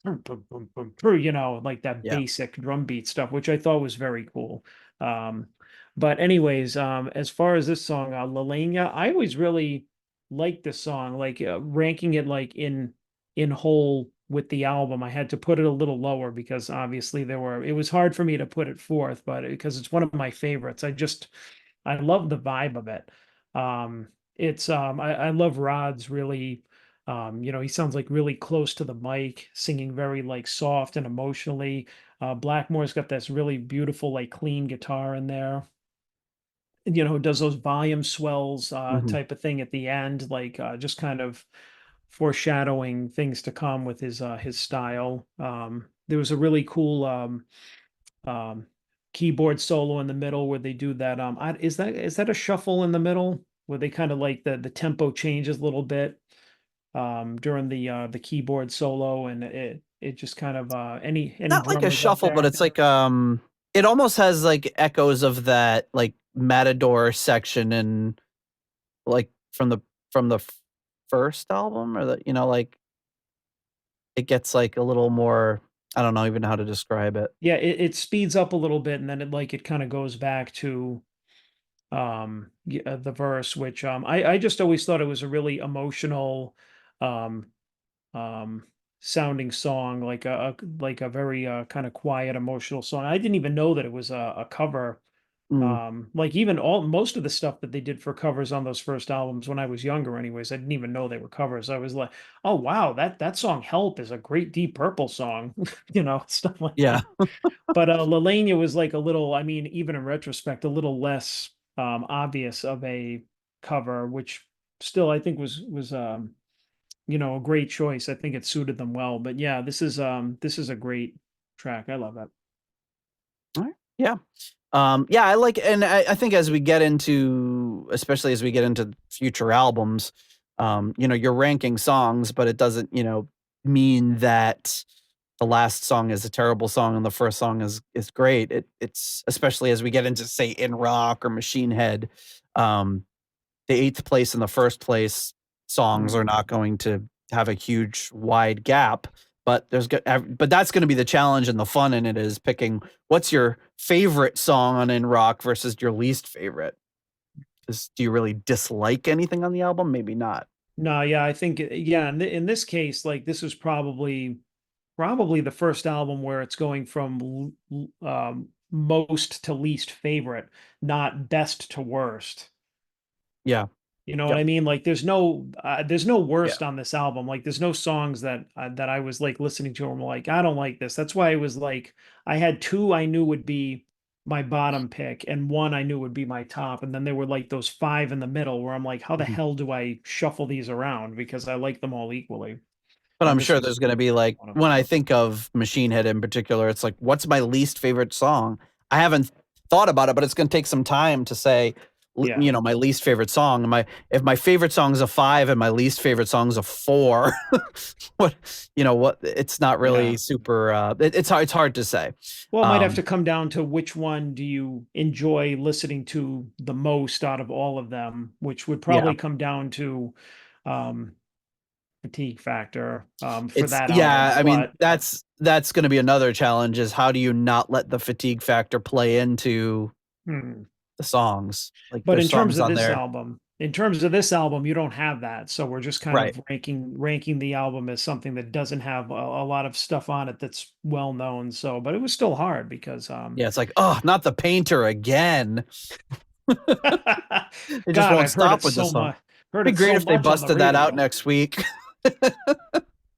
[SPEAKER 2] like that basic drum beat stuff, which I thought was very cool. But anyways, as far as this song, La Leña, I always really liked this song. Like ranking it like in whole with the album, I had to put it a little lower because obviously it was hard for me to put it 4th, but because it's one of my favorites. I love the vibe of it. I love Rod's really, he sounds like really close to the mic, singing very like soft and emotionally. Blackmore's got this really beautiful, like clean guitar in there. Does those volume swells type of thing at the end, like just kind of foreshadowing things to come with his style. There was a really cool keyboard solo in the middle where they do that. Is that a shuffle in the middle where they kind of like the tempo changes a little bit? during the keyboard solo, and it just kind of any
[SPEAKER 1] Not like a
[SPEAKER 2] drummers out
[SPEAKER 1] shuffle, but
[SPEAKER 2] there.
[SPEAKER 1] it's like it almost has like echoes of that like Matador section and like from the first album, or the, you know, like it gets like a little more, I don't know even how to describe it.
[SPEAKER 2] Yeah, it speeds up a little bit, and then it kind of goes back to the verse, which I just always thought it was a really emotional um um sounding song, like a very kind of quiet emotional song. I didn't even know that it was a cover.
[SPEAKER 1] Mm,
[SPEAKER 2] Like even all most of the stuff that they did for covers on those first albums when I was younger anyways, I didn't even know they were covers. I was like, oh wow, that song Help is a great Deep Purple song, stuff like
[SPEAKER 1] yeah.
[SPEAKER 2] that. But Lelania was like a little, I mean, even in retrospect, a little less obvious of a cover, which still I think was a great choice. I think it suited them well. But yeah, this is a great track. I love that.
[SPEAKER 1] All right. Yeah. Yeah, I like, and I think as we get into, especially as we get into future albums, you know, you're ranking songs, but it doesn't, you know, mean that the last song is a terrible song and the first song is great. It's especially as we get into, say, In Rock or Machine Head, um, the eighth place and the first place songs
[SPEAKER 2] Mm.
[SPEAKER 1] are not going to have a huge wide gap. But but that's going to be the challenge, and the fun in it is picking what's your favorite song on In Rock versus your least favorite. Do you really dislike anything on the album? Maybe not.
[SPEAKER 2] No, yeah, I think yeah, in this case, like this was probably the first album where it's going from most to least favorite, not best to worst.
[SPEAKER 1] Yeah.
[SPEAKER 2] You know what
[SPEAKER 1] Yep.
[SPEAKER 2] I mean? Like there's no
[SPEAKER 1] Yeah.
[SPEAKER 2] worst on this album. Like there's no songs that I was like listening to and like I don't like this. That's why I was like I had two I knew would be my bottom pick and one I knew would be my top, and then there were like those five in the middle where I'm like, how the
[SPEAKER 1] Mhm.
[SPEAKER 2] hell do I shuffle these around because I like them all equally?
[SPEAKER 1] But
[SPEAKER 2] And
[SPEAKER 1] I'm
[SPEAKER 2] this
[SPEAKER 1] sure
[SPEAKER 2] was
[SPEAKER 1] there's gonna be, like,
[SPEAKER 2] one of
[SPEAKER 1] when
[SPEAKER 2] them.
[SPEAKER 1] I think of Machine Head in particular, it's like, what's my least favorite song? I haven't thought about it, but it's gonna take some time to say,
[SPEAKER 2] Yeah.
[SPEAKER 1] you know, my least favorite song. If my favorite song's a 5 and my least favorite song's a 4, what, you know, what, it's not really
[SPEAKER 2] Yeah.
[SPEAKER 1] super, it's hard to say.
[SPEAKER 2] Well, it might have
[SPEAKER 1] Um,
[SPEAKER 2] to come down to which one do you enjoy listening to the most out of all of them, which would
[SPEAKER 1] yeah.
[SPEAKER 2] probably come down to um, fatigue factor for
[SPEAKER 1] It's
[SPEAKER 2] that
[SPEAKER 1] yeah,
[SPEAKER 2] album.
[SPEAKER 1] I mean,
[SPEAKER 2] But
[SPEAKER 1] that's gonna be another challenge, is how do you not let the fatigue factor play into
[SPEAKER 2] hmm.
[SPEAKER 1] the songs? Like,
[SPEAKER 2] But
[SPEAKER 1] there's songs on there.
[SPEAKER 2] in terms of this album, you don't have that. So we're just kind
[SPEAKER 1] Right.
[SPEAKER 2] of ranking the album as something that doesn't have a lot of stuff on it that's well known. So, but it was still hard because
[SPEAKER 1] Yeah, it's like, "Oh, not the painter again." They just
[SPEAKER 2] God,
[SPEAKER 1] won't
[SPEAKER 2] I've heard it
[SPEAKER 1] stop with the
[SPEAKER 2] so
[SPEAKER 1] song.
[SPEAKER 2] much. Heard
[SPEAKER 1] Be
[SPEAKER 2] it
[SPEAKER 1] great
[SPEAKER 2] so
[SPEAKER 1] if they
[SPEAKER 2] much on the
[SPEAKER 1] busted that out
[SPEAKER 2] radio.
[SPEAKER 1] next week.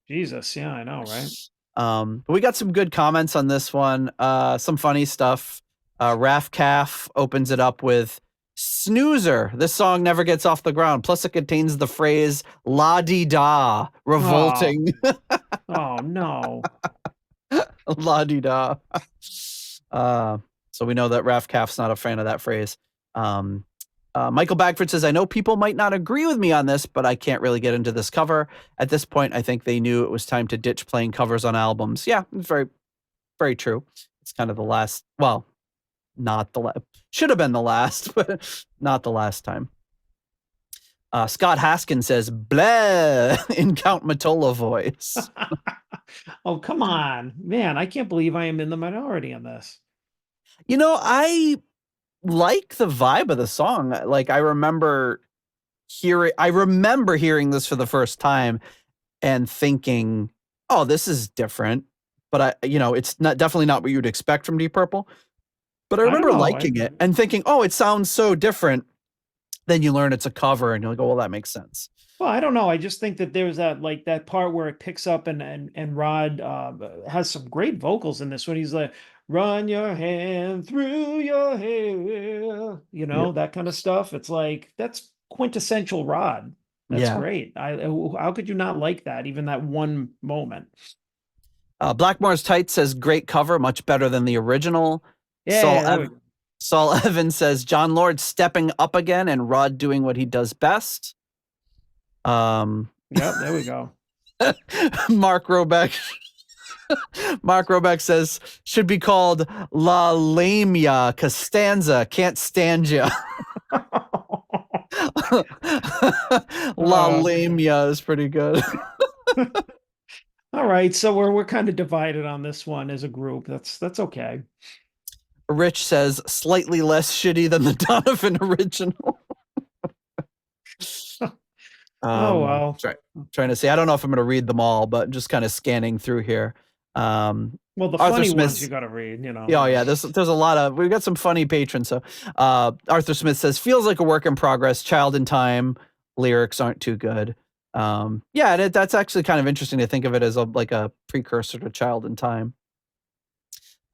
[SPEAKER 2] Jesus, yeah, I know, right?
[SPEAKER 1] But we got some good comments on this one, some funny stuff. Raf Calf opens it up with, "Snoozer, this song never gets off the ground, plus it contains the phrase la-di-da,
[SPEAKER 2] Oh,
[SPEAKER 1] revolting."
[SPEAKER 2] oh no.
[SPEAKER 1] La-di-da. Uh, so we know that Raf Calf's not a fan of that phrase. Um, Michael Bagford says, "I know people might not agree with me on this, but I can't really get into this cover. At this point, I think they knew it was time to ditch playing covers on albums." Yeah, it's very, very true. It's kind of the last, well, not the last, should have been the last, but not the last time. Scott Haskin says, "Blah," in Count Matola voice.
[SPEAKER 2] Oh, come on. Man, I can't believe I am in the minority on this.
[SPEAKER 1] You know, I like the vibe of the song. Like, I remember hearing this for the first time and thinking, "Oh, this is different." But you know, it's not, definitely not what you'd expect from Deep Purple. But I
[SPEAKER 2] I don't
[SPEAKER 1] remember
[SPEAKER 2] know.
[SPEAKER 1] liking it and thinking, "Oh, it sounds so different." Then you learn it's a cover and you're like, "Oh, well, that makes sense."
[SPEAKER 2] Well, I don't know. I just think that there's that part where it picks up and Rod has some great vocals in this one. He's like, run your hand through your hair,
[SPEAKER 1] Yep.
[SPEAKER 2] that kind of stuff. It's like that's quintessential Rod. That's
[SPEAKER 1] Yeah.
[SPEAKER 2] great. How could you not like that? Even that one moment.
[SPEAKER 1] Blackmore's Tight says, "Great cover, much better than the original."
[SPEAKER 2] Yeah, there we go.
[SPEAKER 1] Saul Evans says, "John Lord stepping up again and Rod doing what he does best."
[SPEAKER 2] Yep, there we go.
[SPEAKER 1] Mark Robeck. Mark Robeck says should be called La Lamia Costanza. Can't stand ya. La Lamia is pretty good.
[SPEAKER 2] All right, so we're kind of divided on this one as a group. That's okay.
[SPEAKER 1] Rich says slightly less shitty than the Donovan original.
[SPEAKER 2] Oh well.
[SPEAKER 1] Trying to see. I don't know if I'm going to read them all, but just kind of scanning through here.
[SPEAKER 2] Well, the
[SPEAKER 1] Arthur
[SPEAKER 2] funny
[SPEAKER 1] Smith,
[SPEAKER 2] ones you got to read, you know.
[SPEAKER 1] Oh yeah, there's a lot of, we've got some funny patrons. So Arthur Smith says feels like a work in progress. Child in Time lyrics aren't too good. Yeah, that's actually kind of interesting to think of it as like a precursor to Child in Time.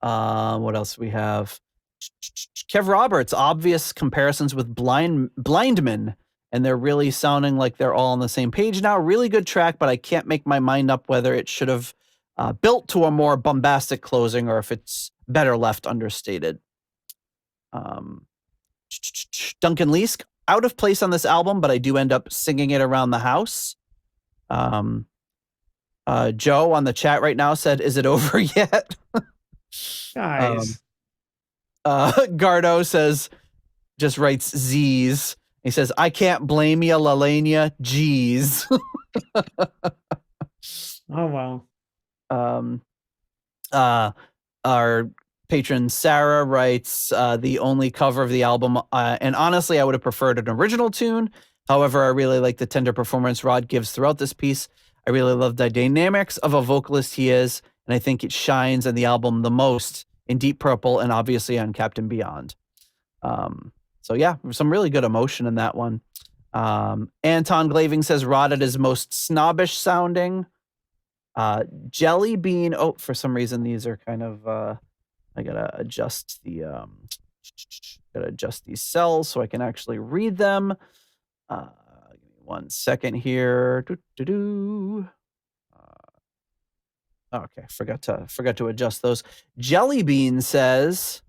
[SPEAKER 1] What else do we have? Kev Roberts, obvious comparisons with Blindman, and they're really sounding like they're all on the same page now. Really good track, but I can't make my mind up whether it should have built to a more bombastic closing or if it's better left understated. Duncan Leask, out of place on this album, but I do end up singing it around the house. Joe on the chat right now said, "Is it over yet?"
[SPEAKER 2] Guys.
[SPEAKER 1] Gardo says, just writes Z's. He says, "I can't blame ya, Lalania. G's."
[SPEAKER 2] Oh wow.
[SPEAKER 1] Our patron Sarah writes, the only cover of the album, and honestly, I would have preferred an original tune. However, I really like the tender performance Rod gives throughout this piece. I really love the dynamics of a vocalist he is, and I think it shines in the album the most in Deep Purple and obviously on Captain Beyond. So yeah, some really good emotion in that one. Anton Glaving says Rod at his most snobbish sounding. Jelly Bean. Oh, for some reason these are kind of I gotta adjust these cells so I can actually read them. Give me 1 second here. Okay, forgot to adjust those. Jelly Bean says,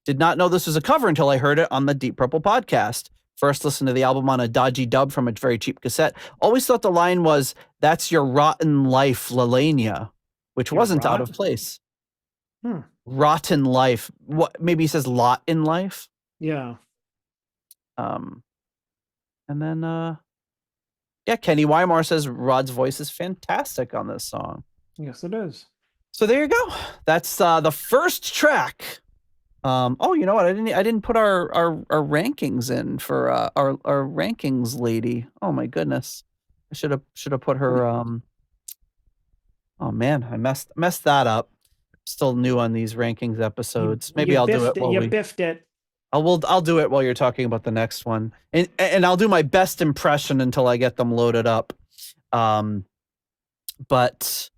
[SPEAKER 1] did not know this was a cover until I heard it on the Deep Purple podcast. First listened to the album on a dodgy dub from a very cheap cassette. Always thought the line was, "That's your rotten life, Lalania," which wasn't out of place. Rotten life. What? Maybe he says lot in life.
[SPEAKER 2] Yeah.
[SPEAKER 1] And then, yeah, Kenny Wymore says Rod's voice is fantastic on this song.
[SPEAKER 2] Yes, it is.
[SPEAKER 1] So there you go. That's the first track. Oh, you know what? I didn't put our rankings in for our rankings lady. Oh my goodness. I should have put her oh man, I messed that up. Still new on these rankings episodes. Maybe I'll do it while
[SPEAKER 2] you biffed it.
[SPEAKER 1] I'll do it while you're talking about the next one. And I'll do my best impression until I get them loaded up. But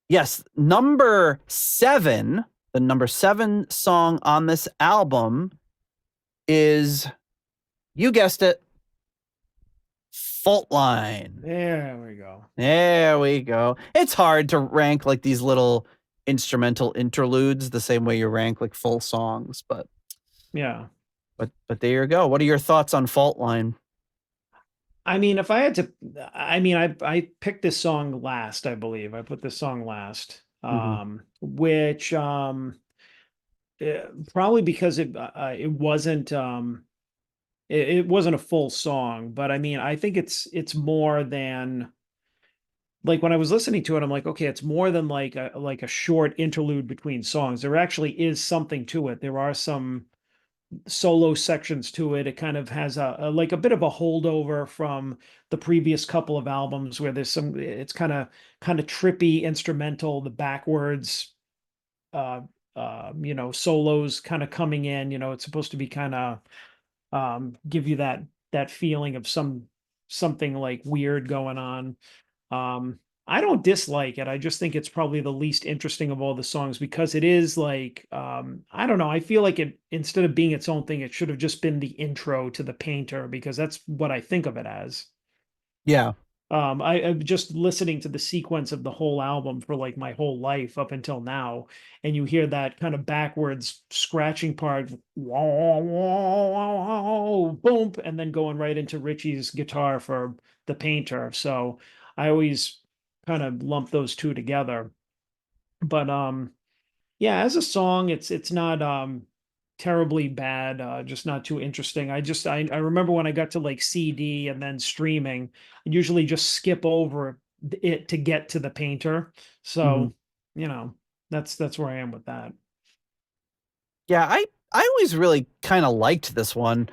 [SPEAKER 1] yes, number 7, the number 7 song on this album is, you guessed it, Fault Line.
[SPEAKER 2] There we go.
[SPEAKER 1] There we go. It's hard to rank like these little instrumental interludes the same way you rank like full songs, but
[SPEAKER 2] yeah.
[SPEAKER 1] But there you go. What are your thoughts on Fault Line?
[SPEAKER 2] I mean, if I had to, I picked this song last, I believe. I put this song last, which probably because it wasn't it wasn't a full song, but I mean, I think it's more than, like, when I was listening to it, I'm like, okay, it's more than like a short interlude between songs. There actually is something to it. There are some solo sections to it. It kind of has a like a bit of a holdover from the previous couple of albums where there's some, it's kind of trippy instrumental, the backwards solos kind of coming in, it's supposed to be kind of give you that feeling of something like weird going on. I don't dislike it. I just think it's probably the least interesting of all the songs because it is like, I don't know. I feel like it, instead of being its own thing, it should have just been the intro to the Painter, because that's what I think of it as.
[SPEAKER 1] Yeah.
[SPEAKER 2] I'm just listening to the sequence of the whole album for like my whole life up until now. And you hear that kind of backwards scratching part, boom, and then going right into Ritchie's guitar for the Painter. So I always kind of lump those two together. But yeah, as a song, it's not terribly bad, just not too interesting. I remember when I got to like CD and then streaming, I usually just skip over it to get to the Painter. So, you know, that's where I am with that.
[SPEAKER 1] Yeah, I always really kind of liked this one.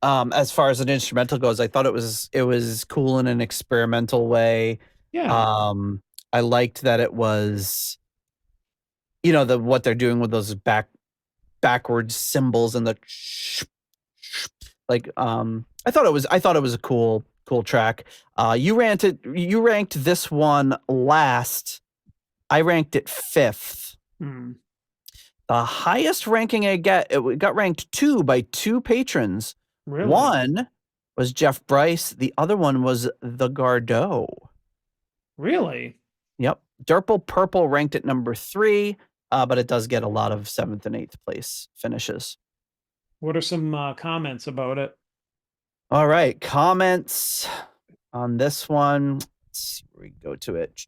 [SPEAKER 1] As far as an instrumental goes, I thought it was cool in an experimental way.
[SPEAKER 2] Yeah.
[SPEAKER 1] I liked that it was, what they're doing with those backwards cymbals and the like. I thought it was a cool track. You ranked this one last. I ranked it 5th. The highest ranking it got ranked 2 by 2 patrons.
[SPEAKER 2] Really?
[SPEAKER 1] One was Jeff Bryce. The other one was the Gardeau.
[SPEAKER 2] Really?
[SPEAKER 1] Yep. Durple Purple ranked at number 3, but it does get a lot of 7th and 8th place finishes.
[SPEAKER 2] What are some comments about it?
[SPEAKER 1] All right. Comments on this one. Let's see where we go to it.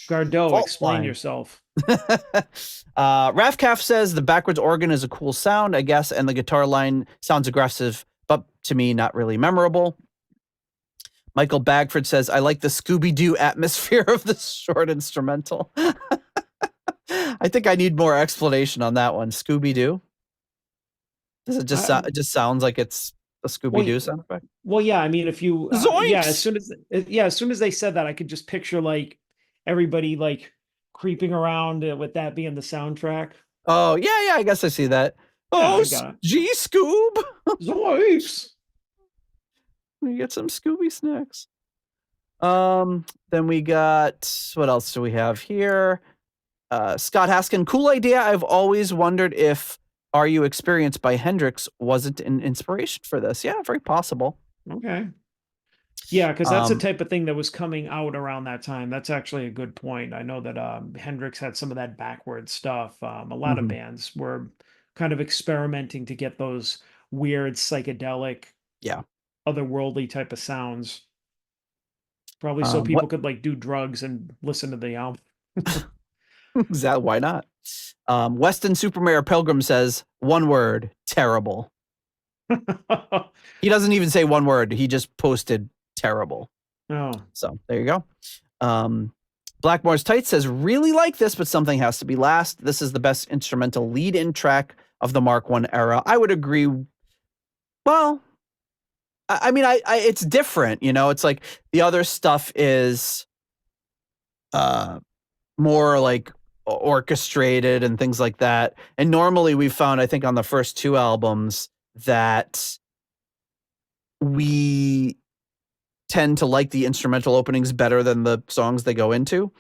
[SPEAKER 2] Gardeau, explain yourself.
[SPEAKER 1] Rafcaf says the backwards organ is a cool sound, I guess, and the guitar line sounds aggressive, but to me, not really memorable. Michael Bagford says, I like the Scooby-Doo atmosphere of the short instrumental. I think I need more explanation on that one. Scooby-Doo? Does it just it just sounds like it's a Scooby-Doo sound effect?
[SPEAKER 2] Well, yeah, I mean, if you as soon as they said that, I could just picture like everybody like creeping around with that being the soundtrack.
[SPEAKER 1] Oh, yeah, I guess I see that.
[SPEAKER 2] Yeah,
[SPEAKER 1] Gee, Scoob!
[SPEAKER 2] Zoinks!
[SPEAKER 1] We get some Scooby snacks. Then we got, what else do we have here? Scott Haskin, cool idea. I've always wondered if Are You Experienced by Hendrix wasn't an inspiration for this. Yeah, very possible.
[SPEAKER 2] Okay. Yeah, because that's the type of thing that was coming out around that time. That's actually a good point. I know that Hendrix had some of that backward stuff. A lot of bands were kind of experimenting to get those weird psychedelic, otherworldly type of sounds. Probably so people could like do drugs and listen to the album.
[SPEAKER 1] Why not? Weston Supermare Pilgrim says, one word, terrible. He doesn't even say one word. He just posted terrible.
[SPEAKER 2] Oh.
[SPEAKER 1] So there you go. Blackmore's Tight says, really like this, but something has to be last. This is the best instrumental lead-in track of the Mark I era. I would agree. Well, I mean, it's different, it's like the other stuff is more like orchestrated and things like that. And normally we've found, I think on the first 2 albums, that we tend to like the instrumental openings better than the songs they go into.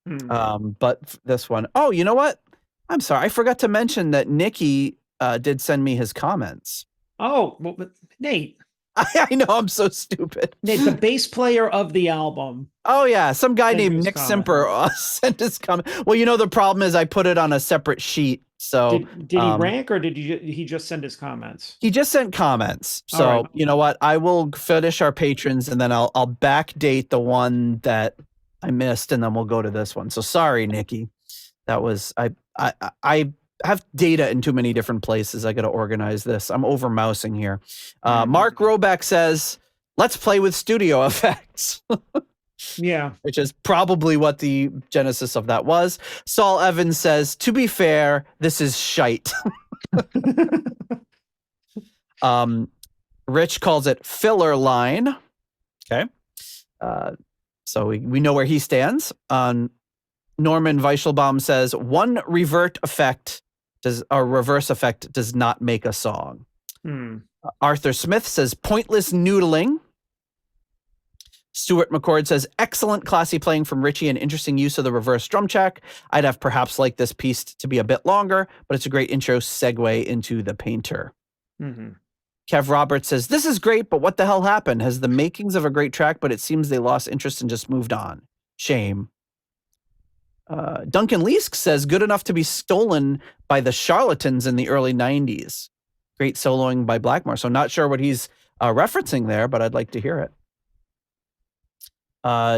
[SPEAKER 1] But this one, oh, you know what? I'm sorry. I forgot to mention that Nikki did send me his comments.
[SPEAKER 2] Oh, well, Nate.
[SPEAKER 1] I know, I'm so stupid.
[SPEAKER 2] Nate, the bass player of the album.
[SPEAKER 1] Oh, yeah. Some guy named Nick Simper sent his comment. Well, the problem is I put it on a separate sheet. So
[SPEAKER 2] did he rank or did he just send his comments?
[SPEAKER 1] He just sent comments. So right. You know what? I will finish our patrons and then I'll backdate the one that I missed and then we'll go to this one. So sorry, Nikki. That was I have data in too many different places. I got to organize this. I'm over mousing here. Mark Roback says, let's play with studio effects.
[SPEAKER 2] Yeah.
[SPEAKER 1] Which is probably what the genesis of that was. Saul Evans says, to be fair, this is shite. Rich calls it filler line. Okay. So we know where he stands. Norman Weichelbaum says, one reverse effect does not make a song. Arthur Smith says, pointless noodling. Stuart McCord says, excellent classy playing from Ritchie and interesting use of the reverse drum check. I'd have perhaps liked this piece to be a bit longer, but it's a great intro segue into the Painter. Kev Roberts says, this is great, but what the hell happened? Has the makings of a great track, but it seems they lost interest and just moved on. Shame. Duncan Leask says, good enough to be stolen by the charlatans in the early 90s. great soloing by Blackmore. So not sure what he's referencing there, but I'd like to hear it.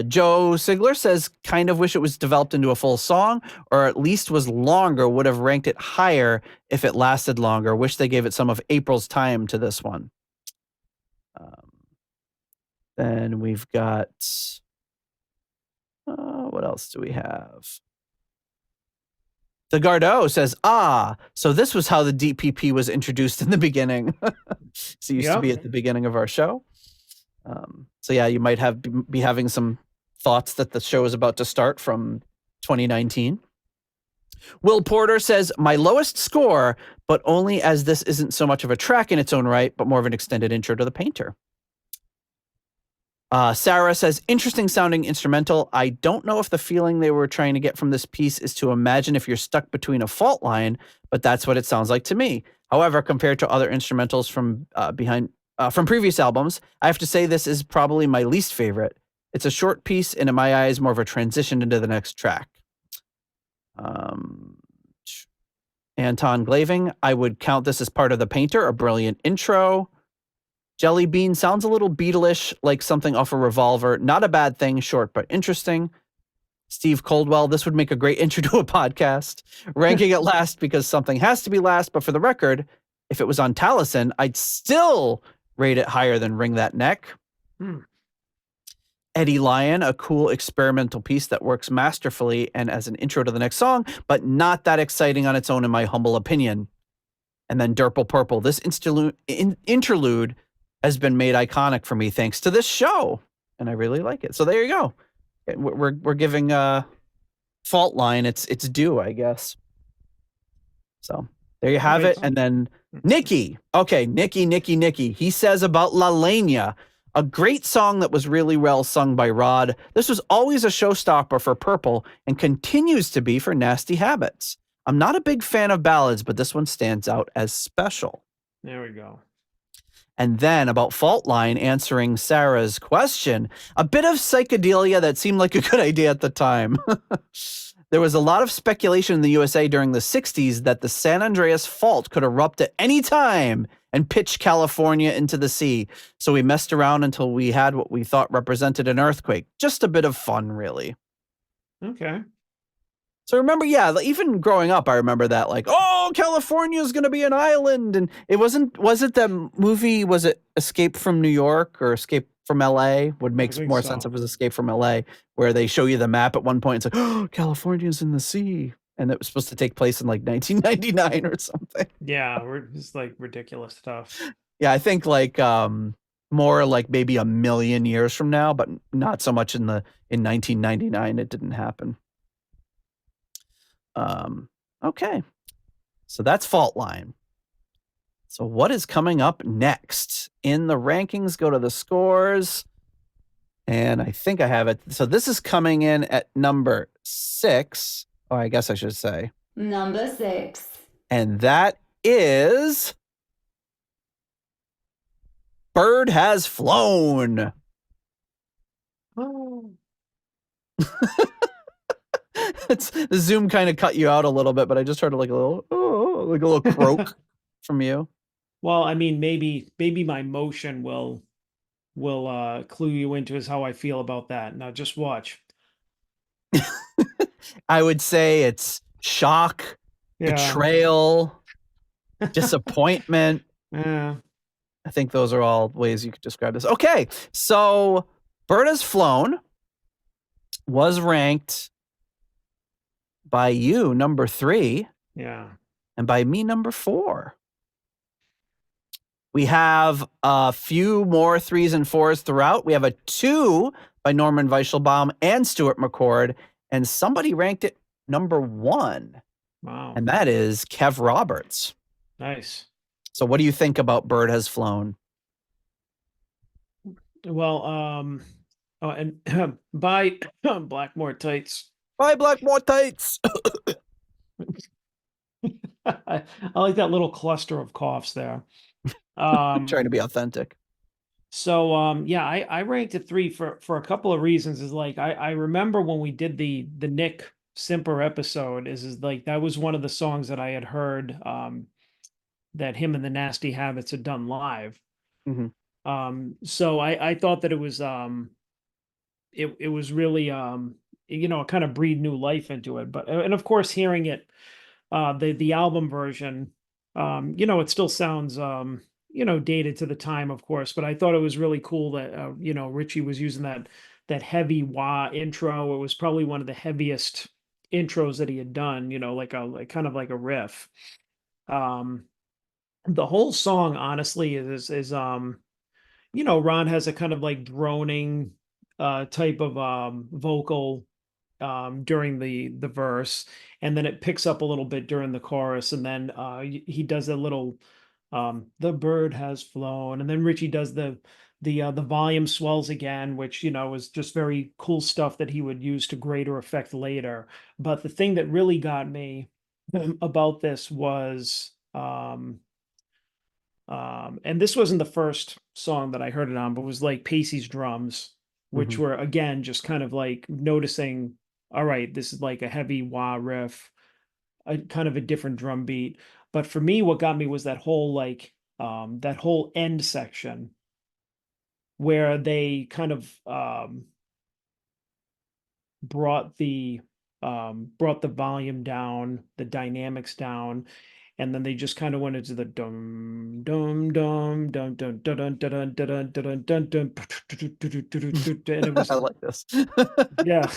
[SPEAKER 1] Joe Sigler says, kind of wish it was developed into a full song, or at least was longer, would have ranked it higher if it lasted longer. Wish they gave it some of April's time to this one. Then we've got, what else do we have? The Gardeau says, so this was how the DPP was introduced in the beginning. So it used to be at the beginning of our show. So yeah, you might be having some thoughts that the show is about to start from 2019. Will Porter says, my lowest score, but only as this isn't so much of a track in its own right, but more of an extended intro to the painter. Sarah says, interesting sounding instrumental. I don't know if the feeling they were trying to get from this piece is to imagine if you're stuck between a fault line, but that's what it sounds like to me. However, compared to other instrumentals from previous albums, I have to say this is probably my least favorite. It's a short piece and in my eyes, more of a transition into the next track. Anton Glaving, I would count this as part of the painter, a brilliant intro. Jelly Bean sounds a little Beatlish, like something off a Revolver. Not a bad thing, short but interesting. Steve Coldwell, this would make a great intro to a podcast. Ranking it last because something has to be last, but for the record, if it was on Taliesin, I'd still rate it higher than Wring That Neck. Eddie Lyon, a cool experimental piece that works masterfully and as an intro to the next song, but not that exciting on its own, in my humble opinion. And then Durple Purple, this interlude has been made iconic for me thanks to this show, and I really like it. So there you go. We're giving Fault Line its due, I guess. So there you have it. And then Nikki. Okay, Nikki. He says about La Leña, a great song that was really well sung by Rod. This was always a showstopper for Purple and continues to be for Nasty Habits. I'm not a big fan of ballads, but this one stands out as special.
[SPEAKER 2] There we go.
[SPEAKER 1] And then about Fault Line, answering Sarah's question, a bit of psychedelia that seemed like a good idea at the time. There was a lot of speculation in the USA during the 60s that the San Andreas Fault could erupt at any time and pitch California into the sea. So we messed around until we had what we thought represented an earthquake. Just a bit of fun, really.
[SPEAKER 2] Okay.
[SPEAKER 1] So remember, even growing up, I remember that, like, oh, California is going to be an island. And it was it the movie, was it Escape from New York or Escape from LA? Would make more sense if it was Escape from LA, where they show you the map at one point. It's like, oh, California's in the sea. And it was supposed to take place in like 1999 or something.
[SPEAKER 2] Yeah, we're just like ridiculous stuff.
[SPEAKER 1] Yeah, I think like more like maybe a million years from now, but not so much in 1999. It didn't happen. Okay, so that's Fault Line. So what is coming up next in the rankings? Go to the scores, and I think I have it. So this is coming in at number 6. Oh, I guess I should say
[SPEAKER 4] number 6,
[SPEAKER 1] and that is Bird Has Flown.
[SPEAKER 2] Oh.
[SPEAKER 1] The Zoom kind of cut you out a little bit, but I just heard like a little croak from you.
[SPEAKER 2] Well, I mean, maybe my motion will clue you into is how I feel about that. Now just watch.
[SPEAKER 1] I would say it's shock, betrayal, disappointment.
[SPEAKER 2] Yeah.
[SPEAKER 1] I think those are all ways you could describe this. Okay, so Bird Has Flown was ranked by you number 3.
[SPEAKER 2] Yeah.
[SPEAKER 1] And by me number 4. We have a few more 3s and 4s throughout. We have a 2 by Norman Weisselbaum and Stuart McCord, and somebody ranked it number 1.
[SPEAKER 2] Wow.
[SPEAKER 1] And that is Kev Roberts.
[SPEAKER 2] Nice.
[SPEAKER 1] So what do you think about Bird Has Flown?
[SPEAKER 2] Well, and by Blackmore Tights.
[SPEAKER 1] By Blackmore Tights.
[SPEAKER 2] I like that little cluster of coughs there.
[SPEAKER 1] Trying to be authentic.
[SPEAKER 2] So I ranked it 3 for a couple of reasons. Is like I remember when we did the Nick Simper episode, is like that was one of the songs that I had heard that him and the Nasty Habits had done live.
[SPEAKER 1] Mm-hmm.
[SPEAKER 2] So I thought that it was it was really it kind of breathed new life into it. But and of course hearing it the album version, it still sounds dated to the time, of course, but I thought it was really cool that Ritchie was using that heavy wah intro. It was probably one of the heaviest intros that he had done, like kind of like a riff. The whole song honestly is Ron has a kind of like droning type of vocal during the verse, and then it picks up a little bit during the chorus, and then he does a little the bird has flown, and then Ritchie does the volume swells again, which is just very cool stuff that he would use to greater effect later. But the thing that really got me about this was and this wasn't the first song that I heard it on, but was like Pacey's drums, which
[SPEAKER 1] Mm-hmm.
[SPEAKER 2] were again just kind of like noticing, all right, this is like a heavy wah riff, a kind of a different drum beat. But for me, what got me was that whole end section where they kind of brought the volume down, the dynamics down, and then they just kind of went into the dum dum dum dum dum dum dum dum dum dum dum dum, and it was
[SPEAKER 1] I like this.
[SPEAKER 2] yeah.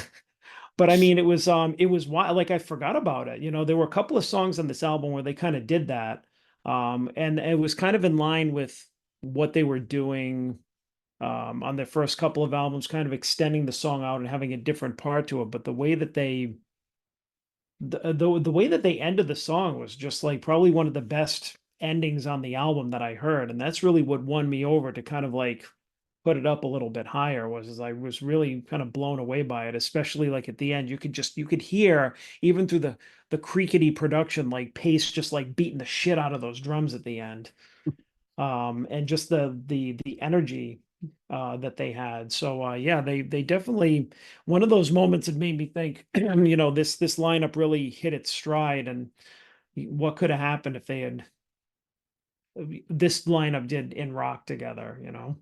[SPEAKER 2] But I mean, it was wild. Like I forgot about it. There were a couple of songs on this album where they kind of did that, and it was kind of in line with what they were doing on their first couple of albums, kind of extending the song out and having a different part to it. But the way that the way that they ended the song was just like probably one of the best endings on the album that I heard, and that's really what won me over to kind of like put it up a little bit higher. Was I was really kind of blown away by it, especially like at the end. You could hear even through the creakety production, like Pace just like beating the shit out of those drums at the end, and just the energy that they had. So yeah, they definitely, one of those moments that made me think, this lineup really hit its stride, and what could have happened if they had this lineup did in rock together.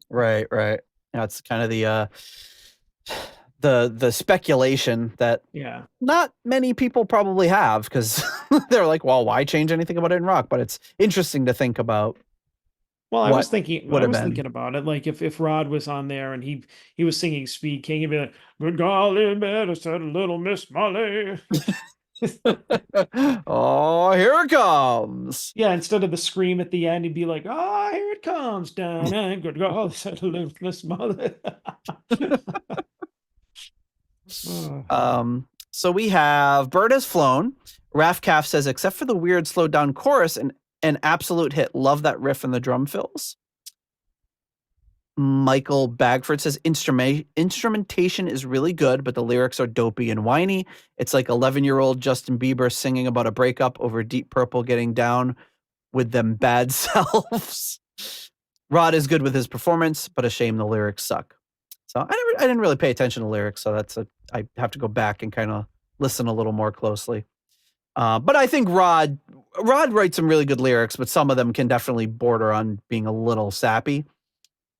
[SPEAKER 1] Right. It's kind of the speculation that
[SPEAKER 2] Yeah.
[SPEAKER 1] not many people probably have, because they're like, well, why change anything about it in rock? But it's interesting to think about
[SPEAKER 2] Well, I
[SPEAKER 1] what
[SPEAKER 2] was thinking,
[SPEAKER 1] would
[SPEAKER 2] I
[SPEAKER 1] have
[SPEAKER 2] was
[SPEAKER 1] been.
[SPEAKER 2] thinking about it. Like if Rod was on there and he was singing Speed King, he'd be like, "Good golly, better said little Miss Molly."
[SPEAKER 1] Oh, here it comes.
[SPEAKER 2] Yeah, instead of the scream at the end, he'd be like, "Oh, here it comes, down and good golly, said little Miss Molly."
[SPEAKER 1] So we have Bird Has Flown. Raf Calf says, except for the weird slowed down chorus, an absolute hit. Love that riff and the drum fills. Michael Bagford says, instrumentation is really good, but the lyrics are dopey and whiny. It's like 11-year-old Justin Bieber singing about a breakup over Deep Purple getting down with them bad selves. Rod is good with his performance, but a shame the lyrics suck. So I didn't really pay attention to lyrics, so I have to go back and kind of listen a little more closely. But I think Rod writes some really good lyrics, but some of them can definitely border on being a little sappy.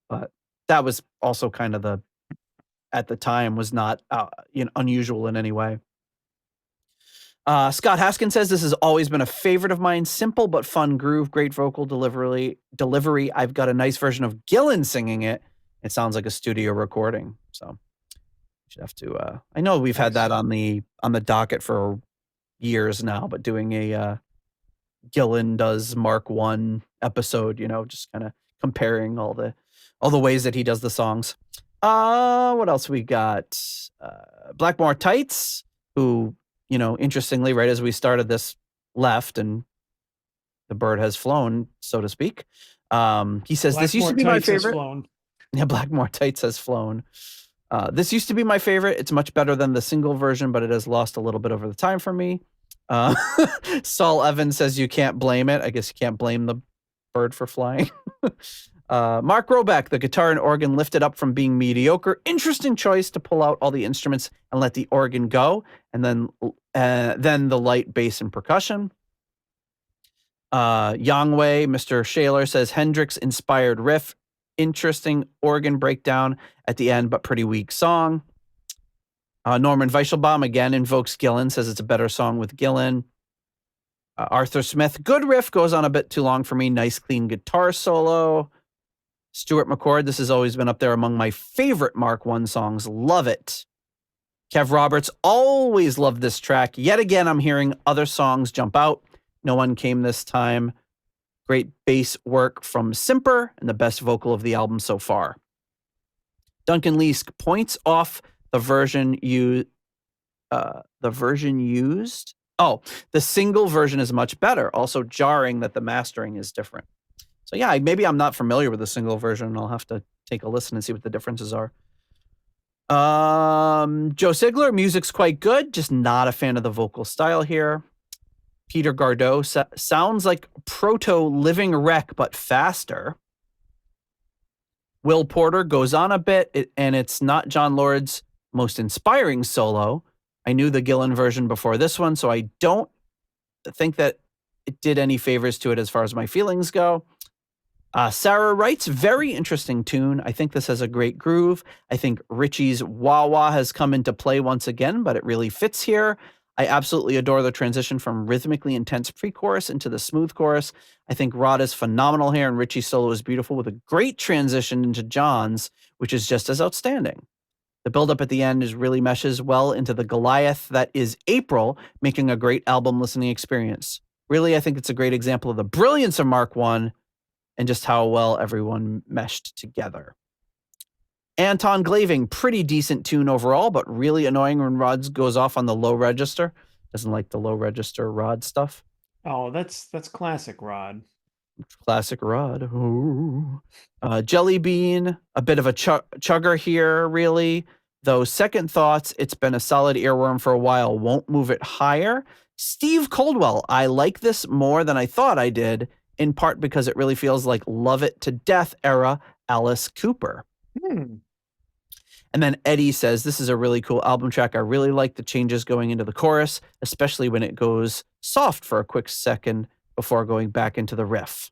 [SPEAKER 1] But that was also kind of at the time was not unusual in any way. Scott Haskin says, this has always been a favorite of mine. Simple but fun groove, great vocal delivery. I've got a nice version of Gillan singing it. It sounds like a studio recording. So should have to. I know we've had that on the docket for years now, but doing a Gillan does Mark I episode, just kind of comparing all the ways that he does the songs. What else we got? Blackmore Tights, who, interestingly, right as we started this, left and the bird has flown, so to speak. He says, this used to be my favorite. Yeah, Blackmore Tights has flown. This used to be my favorite. It's much better than the single version, but it has lost a little bit over the time for me. Saul Evans says you can't blame it. I guess you can't blame the bird for flying. Mark Roback, the guitar and organ lifted up from being mediocre. Interesting choice to pull out all the instruments and let the organ go, and then the light bass and percussion. Yangwei, Mr. Shaler says Hendrix inspired riff, interesting organ breakdown at the end, but pretty weak song. Norman Weichelbaum again invokes Gillan, says it's a better song with Gillan. Arthur Smith, good riff, goes on a bit too long for me. Nice clean guitar solo. Stuart McCord, this has always been up there among my favorite Mark I songs. Love it. Kev Roberts, always loved this track. Yet again, I'm hearing other songs jump out. No one came this time. Great bass work from Simper and the best vocal of the album so far. Duncan Leask points off the version used. Oh, the single version is much better. Also jarring that the mastering is different. So yeah, maybe I'm not familiar with the single version. I'll have to take a listen and see what the differences are. Joe Sigler, music's quite good, just not a fan of the vocal style here. Peter Gardot sounds like proto Living Wreck, but faster. Will Porter goes on a bit, and it's not John Lord's most inspiring solo. I knew the Gillan version before this one, so I don't think that it did any favors to it as far as my feelings go. Sarah writes, very interesting tune. I think this has a great groove. I think Ritchie's wah-wah has come into play once again, but it really fits here. I absolutely adore the transition from rhythmically intense pre-chorus into the smooth chorus. I think Rod is phenomenal here, and Ritchie's solo is beautiful with a great transition into John's, which is just as outstanding. The buildup at the end really meshes well into the Goliath that is April, making a great album listening experience. Really, I think it's a great example of the brilliance of Mark I and just how well everyone meshed together. Anton Glaving, pretty decent tune overall, but really annoying when Rod goes off on the low register. Doesn't like the low register Rod stuff.
[SPEAKER 2] Oh, that's classic Rod.
[SPEAKER 1] Classic Rod. Ooh. Jelly Bean, a bit of a chugger here, really. Though second thoughts, it's been a solid earworm for a while. Won't move it higher. Steve Coldwell, I like this more than I thought I did, in part because it really feels like Love It to Death era Alice Cooper. And then Eddie says, this is a really cool album track. I really like the changes going into the chorus, especially when it goes soft for a quick second before going back into the riff.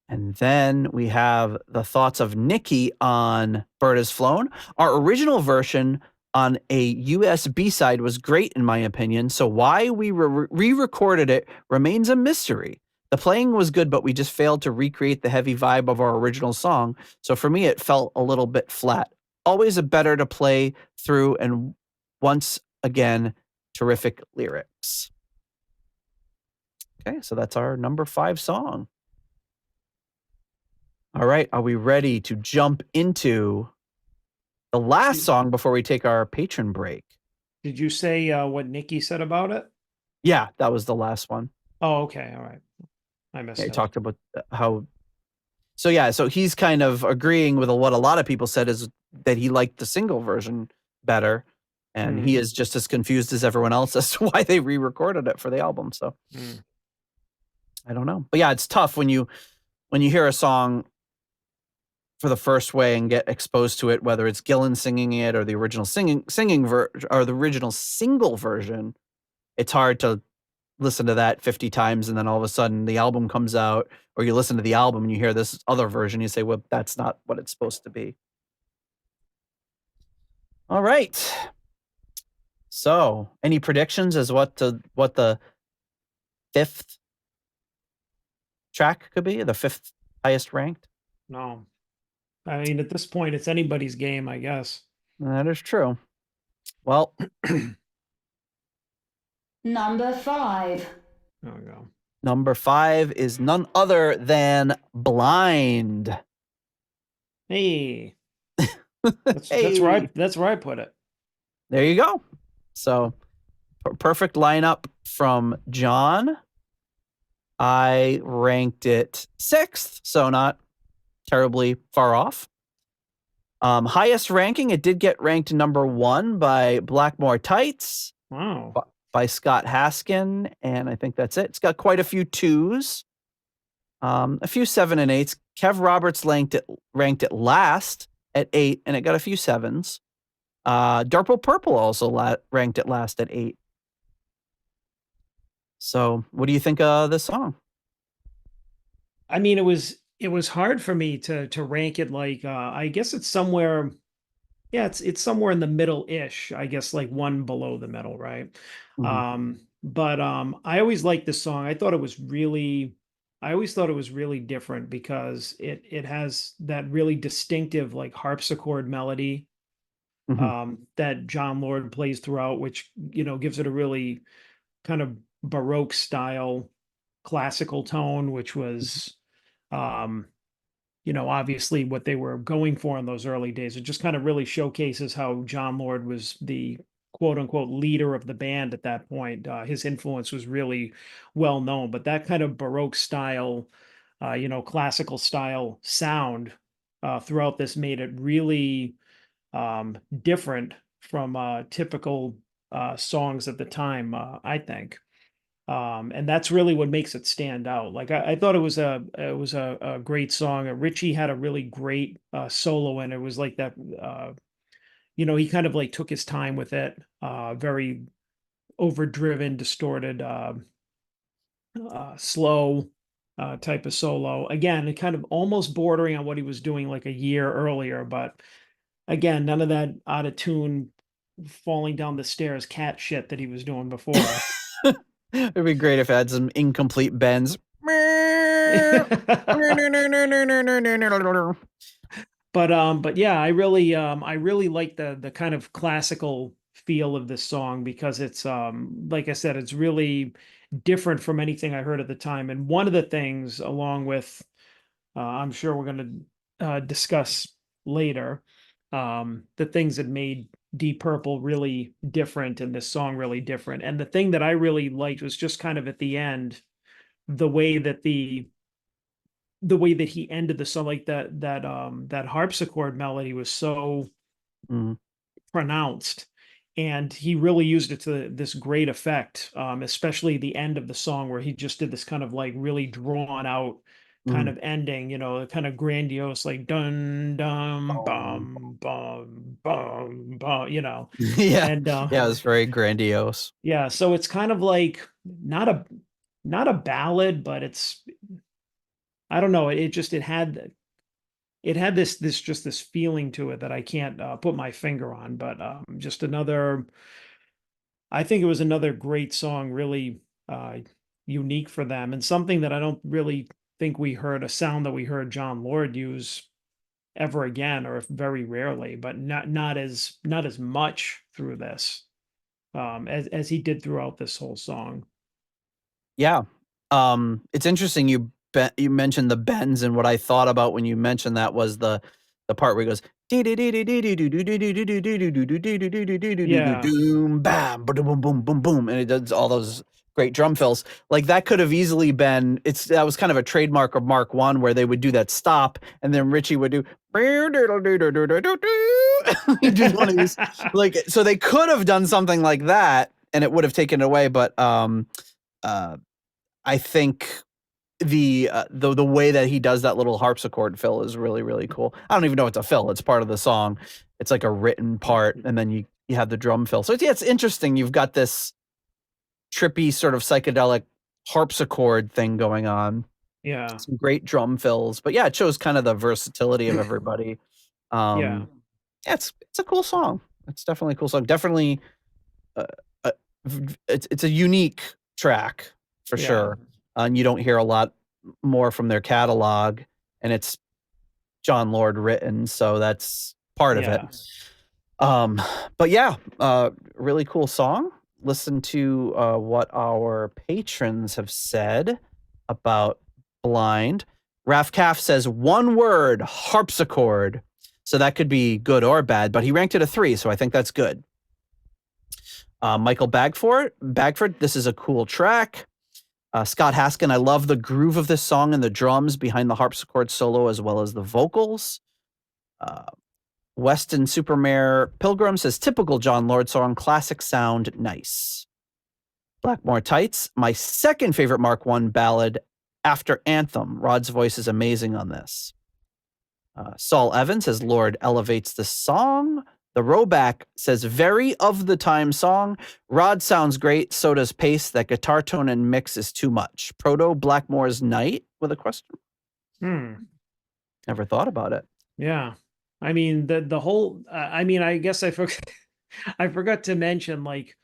[SPEAKER 1] And then we have the thoughts of Nikki on Bird Has Flown. Our original version on a US B-side was great, in my opinion, so why we re-recorded it remains a mystery. The playing was good, but we just failed to recreate the heavy vibe of our original song, so for me it felt a little bit flat. Always a better to play through, and once again, terrific lyrics. Okay, so that's our number 5 song. All right, are we ready to jump into the last song before we take our patron break?
[SPEAKER 2] Did you say what Nikki said about it?
[SPEAKER 1] Yeah, that was the last one.
[SPEAKER 2] Oh, okay, all right. I missed it.
[SPEAKER 1] He talked about how... So yeah, so he's kind of agreeing with what a lot of people said, is that he liked the single version better, and he is just as confused as everyone else as to why they re-recorded it for the album. So I don't know, but yeah, it's tough when you hear a song for the first way and get exposed to it, whether it's Gillan singing it or the original or the original single version. It's hard to listen to that 50 times and then all of a sudden the album comes out, or you listen to the album and you hear this other version, you say, well, that's not what it's supposed to be. All right. So, any predictions as what the 5th track could be? The 5th highest ranked?
[SPEAKER 2] No. I mean, at this point, it's anybody's game, I guess.
[SPEAKER 1] That is true. Well,
[SPEAKER 4] number 5.
[SPEAKER 2] There we go.
[SPEAKER 1] Number 5 is none other than Blind.
[SPEAKER 2] Hey. That's where I put it.
[SPEAKER 1] There you go. So, perfect lineup from John. I ranked it 6th, so not terribly far off. Highest ranking, it did get ranked number 1 by Blackmore Tights.
[SPEAKER 2] Wow.
[SPEAKER 1] By Scott Haskin, and I think that's it. It's got quite a few 2s, a few 7 and 8s. Kev Roberts ranked it last at 8, and it got a few 7s. Darple Purple also ranked it last at 8. So, what do you think of this song?
[SPEAKER 2] I mean, it was hard for me to rank it like I guess it's somewhere. Yeah, it's somewhere in the middle-ish, I guess, like one below the middle, right?
[SPEAKER 1] Mhm.
[SPEAKER 2] But I always liked this song. I always thought it was really different because it has that really distinctive like harpsichord melody
[SPEAKER 1] Mhm.
[SPEAKER 2] that John Lord plays throughout, which gives it a really kind of Baroque style classical tone, which was um obviously what they were going for in those early days. It just kind of really showcases how John Lord was the quote unquote leader of the band at that point. His influence was really well known, but that kind of Baroque style, classical style sound throughout this made it really different from typical songs at the time, I think. And that's really what makes it stand out. Like I thought it was a great song. Ritchie had a really great solo, and it was like that. He kind of like took his time with it. Very overdriven, distorted, slow type of solo. Again, it kind of almost bordering on what he was doing like a year earlier, but again, none of that out of tune, falling down the stairs cat shit that he was doing before.
[SPEAKER 1] It'd be great if it had some incomplete bends.
[SPEAKER 2] But yeah, I really like the kind of classical feel of this song because it's like I said, it's really different from anything I heard at the time. And one of the things, along with I'm sure we're going to discuss later, the things that made Deep Purple really different and this song really different. And the thing that I really liked was just kind of at the end, the way that he ended the song, like that harpsichord melody was so
[SPEAKER 1] Mhm.
[SPEAKER 2] pronounced, and he really used it to this great effect, especially the end of the song where he just did this kind of like really drawn out kind
[SPEAKER 1] Mhm.
[SPEAKER 2] of ending, kind of grandiose, like dun dun
[SPEAKER 1] Boom.
[SPEAKER 2] bum bum bum bum,
[SPEAKER 1] Yeah.
[SPEAKER 2] and
[SPEAKER 1] Yeah, it's very grandiose.
[SPEAKER 2] yeah, so it's kind of like not a ballad, but it's, I don't know, it had this feeling to it that I can't put my finger on, but just another. I think it was another great song, really uh, unique for them, and something that I don't really think we heard a sound that we heard John Lord use ever again, or if very rarely, but not as much through this as he did throughout this whole song.
[SPEAKER 1] Yeah. It's interesting you mentioned the bends, and what I thought about when you mentioned that was the part where he goes
[SPEAKER 2] Yeah,
[SPEAKER 1] doom bam boom boom boom boom boom, and it does all those great drum fills. Like that could have easily been that was kind of a trademark of Mark One where they would do that stop and then Richie would do he did one of these like so they could have done something like that and it would have taken it away, but uh I think the way that he does that little harpsichord fill is really, really cool. I don't even know it's a fill, it's part of the song. It's like a written part, and then you have the drum fill. So it's interesting. You've got this trippy sort of psychedelic harpsichord thing going on.
[SPEAKER 2] yeah,
[SPEAKER 1] Some great drum fills. But yeah, it shows kind of the versatility of everybody.
[SPEAKER 2] yeah,
[SPEAKER 1] Yeah, it's a cool song. It's definitely a cool song. Definitely uh, uh, it's a unique track for
[SPEAKER 2] yeah,
[SPEAKER 1] sure, and you don't hear a lot more from their catalog, and it's John Lord written, so that's part of it.
[SPEAKER 2] yeah,
[SPEAKER 1] Um, but yeah, really cool song. Listen to what our patrons have said about Blind. Raf Kaff says one word, harpsichord. So that could be good or bad, but he ranked it a 3, so I think that's good. Michael Bagford, this is a cool track. Scott Haskin, I love the groove of this song and the drums behind the harpsichord solo as well as the vocals. Uh, Weston Supermare Pilgrim says typical John Lord song, classic sound, nice. Blackmore Tights, my second favorite Mark One ballad after Anthem. Rod's voice is amazing on this. Saul Evans says Lord elevates the song. The Roback says, very of the time song. Rod sounds great. So does Pace. That guitar tone and mix is too much. Proto Blackmore's Night with a question. Never thought about it.
[SPEAKER 2] Yeah. I mean, the whole, I mean, I guess I forgot, I forgot to mention, like,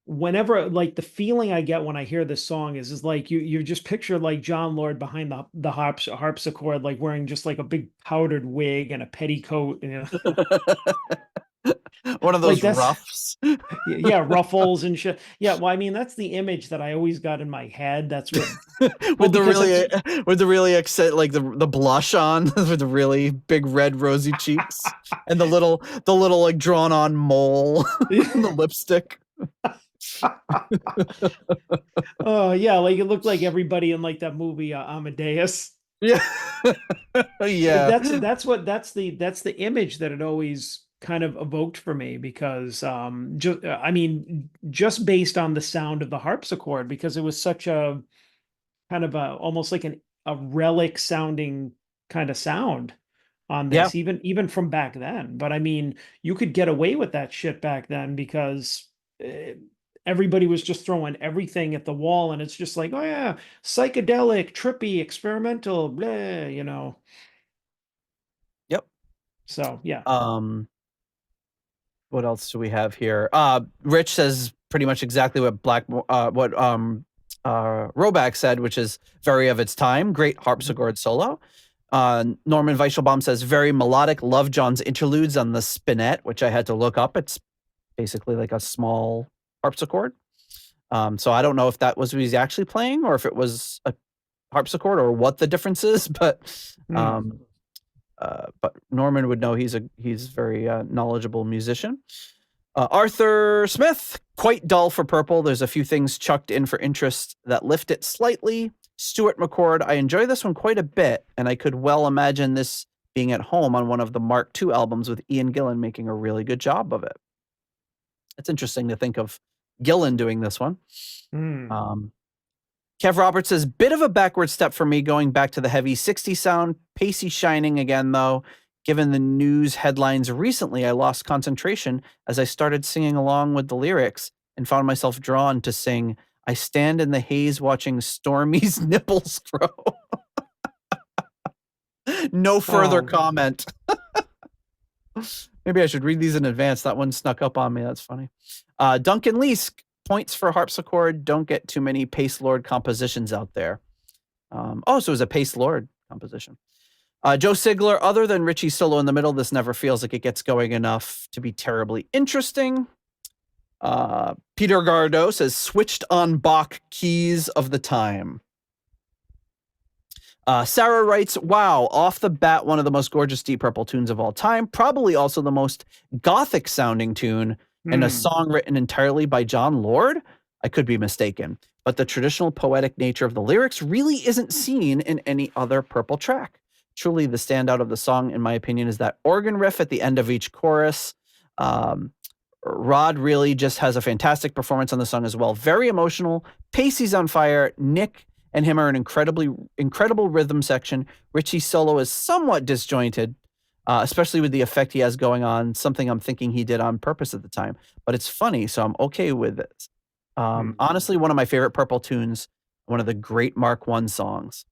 [SPEAKER 2] whenever, like, the feeling I get when I hear this song is like you just picture like John Lord behind the harpsichord, like wearing just like a big powdered wig and a petticoat, and
[SPEAKER 1] One of those
[SPEAKER 2] like
[SPEAKER 1] ruffs.
[SPEAKER 2] Yeah, ruffles and shit. Yeah, well, I mean, that's the image that I always got in my head. That's what
[SPEAKER 1] with the really like the blush on with the really big red rosy cheeks and the little like drawn on mole in the lipstick.
[SPEAKER 2] Oh yeah, like it looked like everybody in like that movie Amadeus.
[SPEAKER 1] Yeah. Yeah.
[SPEAKER 2] But that's the image that it always kind of evoked for me, because I mean, just based on the sound of the harpsichord, because it was such a kind of almost like a relic sounding kind of sound on this, even from back then. But I mean, you could get away with that shit back then because everybody was just throwing everything at the wall, and it's just like, oh yeah, psychedelic, trippy, experimental, blah, you know.
[SPEAKER 1] Yep.
[SPEAKER 2] So yeah.
[SPEAKER 1] What else do we have here? Rich says pretty much exactly what Roback said, which is very of its time. Great harpsichord solo. Norman Weichelbaum says very melodic. Love John's interludes on the spinet, which I had to look up. It's basically like a small harpsichord. So I don't know if that was what he's actually playing or if it was a harpsichord or what the difference is, but Norman would know. He's a very knowledgeable musician. Arthur Smith, quite dull for purple. There's a few things chucked in for interest that lift it slightly. Stuart McCord, I enjoy this one quite a bit, and I could well imagine this being at home on one of the Mark II albums with Ian Gillan making a really good job of it. It's interesting to think of Gillan doing this one. Kev Roberts says, bit of a backward step for me going back to the heavy 60s sound. Pacey shining again, though. Given the news headlines recently, I lost concentration as I started singing along with the lyrics and found myself drawn to sing, I stand in the haze watching Stormy's nipples grow. No further comment. Maybe I should read these in advance. That one snuck up on me. That's funny. Duncan Leask, points for harpsichord. Don't get too many Pace Lord compositions out there. So it was a Pace Lord composition. Joe Sigler, other than Ritchie's solo in the middle, this never feels like it gets going enough to be terribly interesting. Peter Gardo says, switched on Bach keys of the time. Sarah writes, wow, off the bat, one of the most gorgeous Deep Purple tunes of all time. Probably also the most gothic sounding tune and a song written entirely by John Lord. I could be mistaken, but the traditional poetic nature of the lyrics really isn't seen in any other Purple track. Truly the standout of the song, in my opinion, is that organ riff at the end of each chorus. Rod really just has a fantastic performance on the song as well. Very emotional. Pacey's on fire. Nick and him are an incredible rhythm section. Ritchie's solo is somewhat disjointed, especially with the effect he has going on, something I'm thinking he did on purpose at the time. But it's funny, so I'm okay with it. Honestly, one of my favorite Purple tunes, one of the great Mark I songs.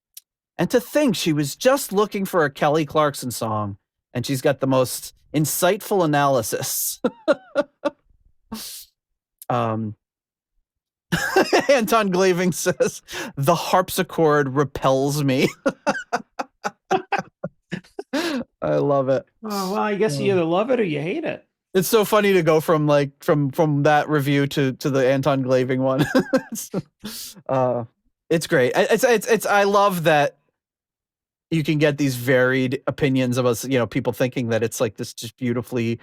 [SPEAKER 1] And to think she was just looking for a Kelly Clarkson song, and she's got the most insightful analysis. Anton Glaving says, the harpsichord repels me. I love it.
[SPEAKER 2] Oh, well, I guess you either love it or you hate it.
[SPEAKER 1] It's so funny to go from like from that review to the Anton Glaving one. It's great. It's I love that you can get these varied opinions of us, people thinking that it's like this just beautifully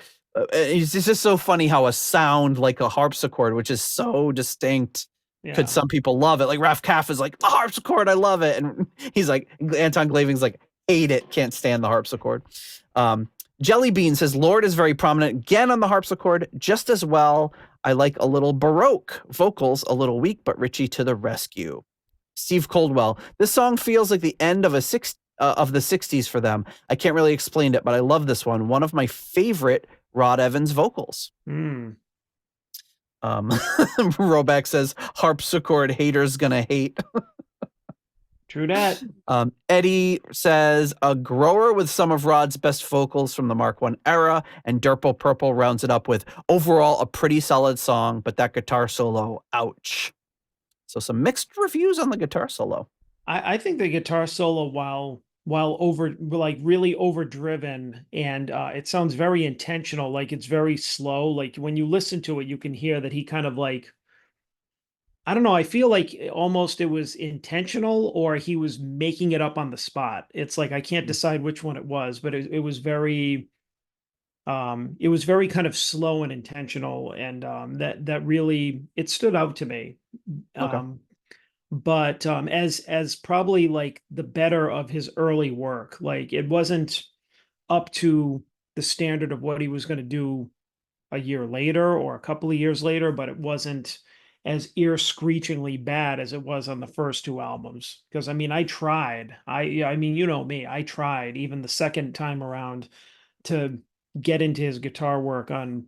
[SPEAKER 1] it's just so funny how a sound like a harpsichord, which is so distinct, could some people love it. Like Raf Kaff is like, the harpsichord, I love it. And he's like, Anton Glaving's like, hate it, can't stand the harpsichord. Jelly Bean says, Lord is very prominent again on the harpsichord, just as well. I like a little Baroque. Vocals a little weak, but Ritchie to the rescue. Steve Coldwell, this song feels like the end of the 60s for them. I can't really explain it, but I love this one. One of my favorite Rod Evans vocals. Roback says harpsichord haters gonna hate.
[SPEAKER 2] True that.
[SPEAKER 1] Eddie says a grower with some of Rod's best vocals from the Mark I era, and Durple Purple rounds it up with overall a pretty solid song, but that guitar solo, ouch. So some mixed reviews on the guitar solo.
[SPEAKER 2] I think the guitar solo, while really overdriven, and it sounds very intentional, like it's very slow. Like when you listen to it, you can hear that he kind of like, I don't know. I feel like almost it was intentional or he was making it up on the spot. It's like I can't decide which one it was, but it was very kind of slow and intentional, and that really it stood out to me.
[SPEAKER 1] Okay.
[SPEAKER 2] But as probably like the better of his early work, like it wasn't up to the standard of what he was going to do a year later or a couple of years later, but it wasn't as ear screechingly bad as it was on the first two albums. Because I mean, I tried. I mean, you know me, I tried even the second time around to get into his guitar work on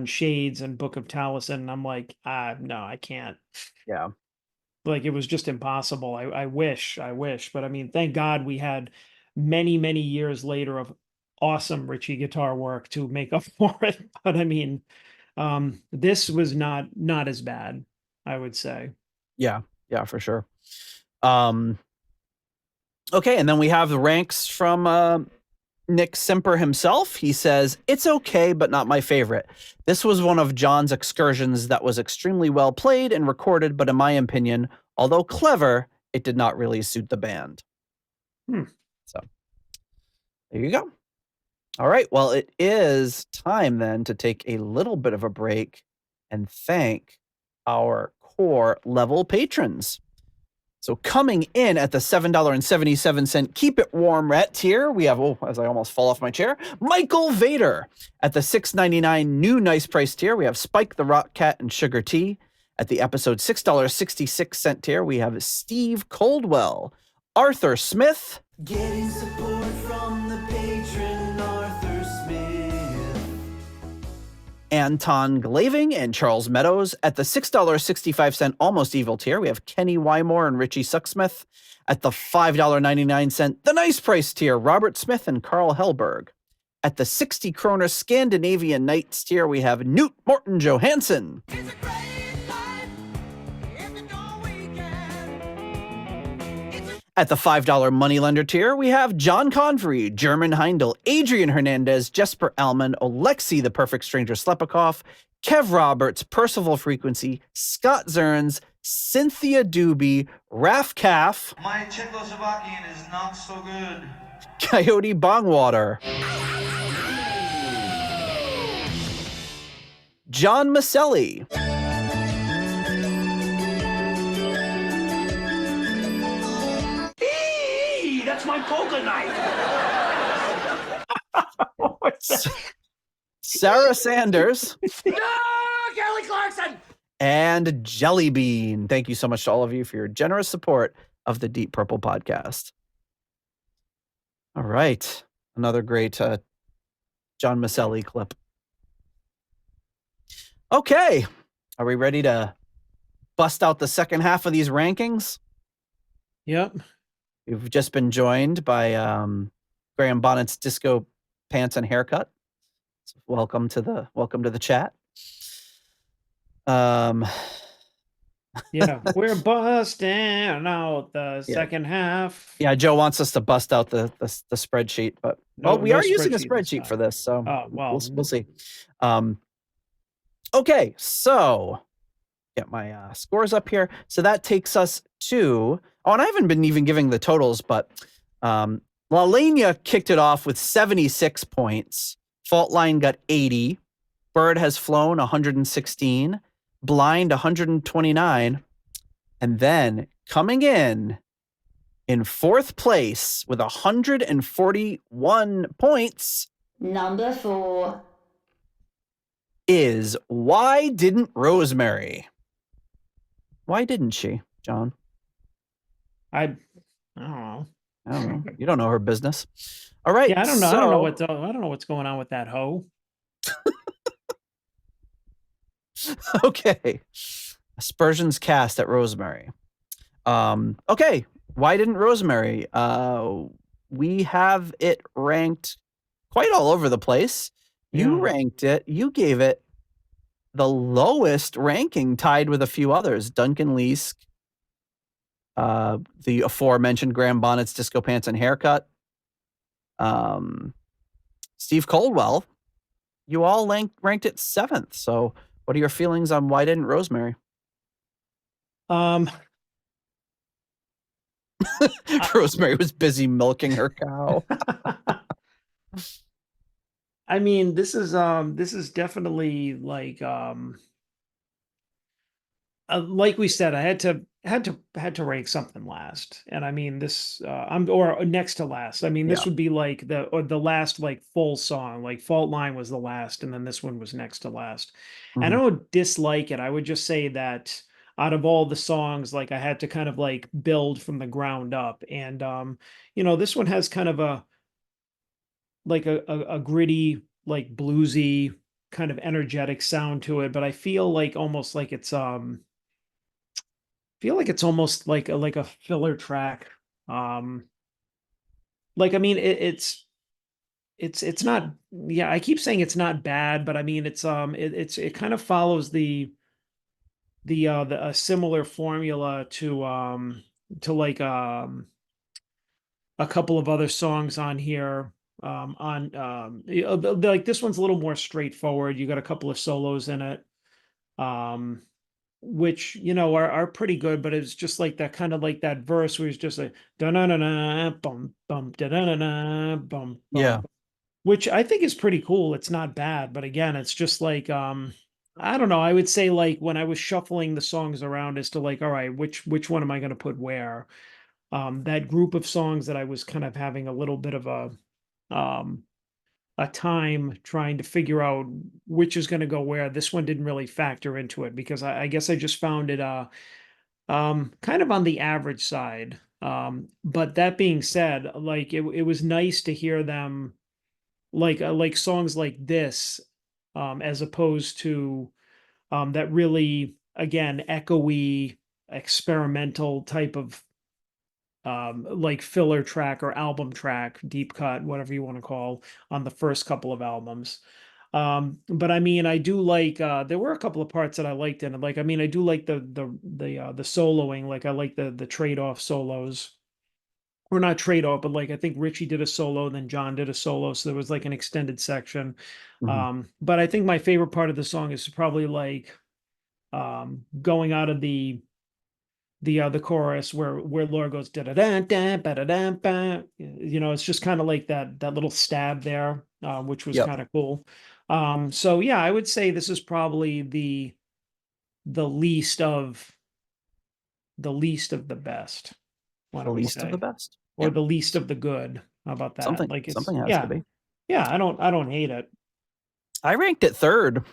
[SPEAKER 2] Shades and Book of Taliesin. And I'm like, no, I can't.
[SPEAKER 1] Yeah.
[SPEAKER 2] Like it was just impossible. I wish, but I mean, thank God we had many, many years later of awesome Ritchie guitar work to make up for it. But I mean, this was not as bad, I would say.
[SPEAKER 1] Yeah, for sure. Okay, and then we have the ranks from Nick Simper himself. He says, it's okay, but not my favorite. This was one of John's excursions that was extremely well played and recorded, but in my opinion, although clever, it did not really suit the band. So there you go. All right, well, it is time then to take a little bit of a break and thank our core level patrons. So coming in at the $7.77 Keep It Warm Rat tier, we have, as I almost fall off my chair, Michael Vader. At the $6.99 new nice price tier, we have Spike the Rock Cat and Sugar Tea. At the episode $6.66 tier, we have Steve Coldwell, Arthur Smith,
[SPEAKER 5] getting support from the patron Arthur Smith,
[SPEAKER 1] Anton Glaving, and Charles Meadows. At the $6.65 Almost Evil tier, we have Kenny Wymore and Richie Sucksmith. At the $5.99 The Nice Price tier, Robert Smith and Carl Hellberg. At the 60 kroner Scandinavian Nights tier, we have Newt Morton Johansson. At the $5 Moneylender tier, we have John Convery, German Heindel, Adrian Hernandez, Jesper Alman, Alexei the Perfect Stranger Slepikoff, Kev Roberts, Percival Frequency, Scott Zerns, Cynthia Doobie, Raf Caff.
[SPEAKER 5] My Czechoslovakian is not so good.
[SPEAKER 1] Coyote Bongwater. John Maselli.
[SPEAKER 5] That's my poker knife.
[SPEAKER 1] Sarah Sanders.
[SPEAKER 5] No, Kelly Clarkson.
[SPEAKER 1] And Jellybean. Thank you so much to all of you for your generous support of the Deep Purple podcast. All right. Another great John Maselli clip. Okay. Are we ready to bust out the second half of these rankings?
[SPEAKER 2] Yep.
[SPEAKER 1] We've just been joined by Graham Bonnet's Disco Pants and Haircut. So welcome to the chat.
[SPEAKER 2] Yeah, we're busting out the second half.
[SPEAKER 1] Yeah, Joe wants us to bust out the spreadsheet, but we are using a spreadsheet for this, so we'll see. Okay, so get my scores up here. So that takes us to, and I haven't been even giving the totals, but Lalania kicked it off with 76 points. Faultline got 80. Bird Has Flown 116. Blind 129. And then coming in fourth place with 141 points.
[SPEAKER 4] Number 4.
[SPEAKER 1] Is Why Didn't Rosemary? Why didn't she, John?
[SPEAKER 2] I don't know.
[SPEAKER 1] I don't know. You don't know her business. All right.
[SPEAKER 2] Yeah, I don't know. I don't know what's going on with that hoe.
[SPEAKER 1] Okay. Aspersions cast at Rosemary. Okay. Why didn't Rosemary? We have it ranked quite all over the place. You ranked it. You gave it the lowest ranking, tied with a few others. Duncan Leask, the aforementioned Graham Bonnet's Disco Pants and Haircut, Steve Coldwell. You all ranked it 7th. So what are your feelings on why didn't Rosemary? Rosemary was busy milking her cow.
[SPEAKER 2] I mean, this is definitely like we said, I had to rank something last, and I mean this or next to last. I mean, this would be like the last like full song. Like Fault Line was the last, and then this one was next to last. And I don't dislike it. I would just say that out of all the songs, like I had to kind of like build from the ground up, and this one has kind of a gritty, like bluesy kind of energetic sound to it, but I feel like almost like it's almost like a filler track. Like I mean it's not, yeah, I keep saying it's not bad, but I mean it kind of follows the a similar formula to like a couple of other songs on here. Like this one's a little more straightforward. You got a couple of solos in it, which are pretty good, but it's just like that kind of like that verse where it's just like da na na na bum bum da na na na bum,
[SPEAKER 1] Yeah,
[SPEAKER 2] which I think is pretty cool. It's not bad, but again, it's just like I don't know. I would say like when I was shuffling the songs around as to like, all right, which one am I going to put where? That group of songs that I was kind of having a little bit of a time trying to figure out which is going to go where. This one didn't really factor into it because I guess I just found it kind of on the average side. But that being said, like it was nice to hear them like songs like this, as opposed to that really again echoey experimental type of like filler track or album track, deep cut, whatever you want to call, on the first couple of albums. But I mean, I do like there were a couple of parts that I liked in it. Like I mean, I do like the soloing. Like I like the trade-off solos. Or not trade-off, but like I think Ritchie did a solo, then John did a solo, so there was like an extended section. But I think my favorite part of the song is probably like going out of the chorus where Laura goes da da da da ba da da ba. It's just kind of like that little stab there, which was kind of cool. So yeah, I would say this is probably the least of the best. Why don't we
[SPEAKER 1] least of
[SPEAKER 2] say?
[SPEAKER 1] the best,
[SPEAKER 2] Or the least of the good? How about that?
[SPEAKER 1] something
[SPEAKER 2] Like it's
[SPEAKER 1] something has
[SPEAKER 2] yeah,
[SPEAKER 1] to be.
[SPEAKER 2] yeah. I don't hate it.
[SPEAKER 1] I ranked it 3rd.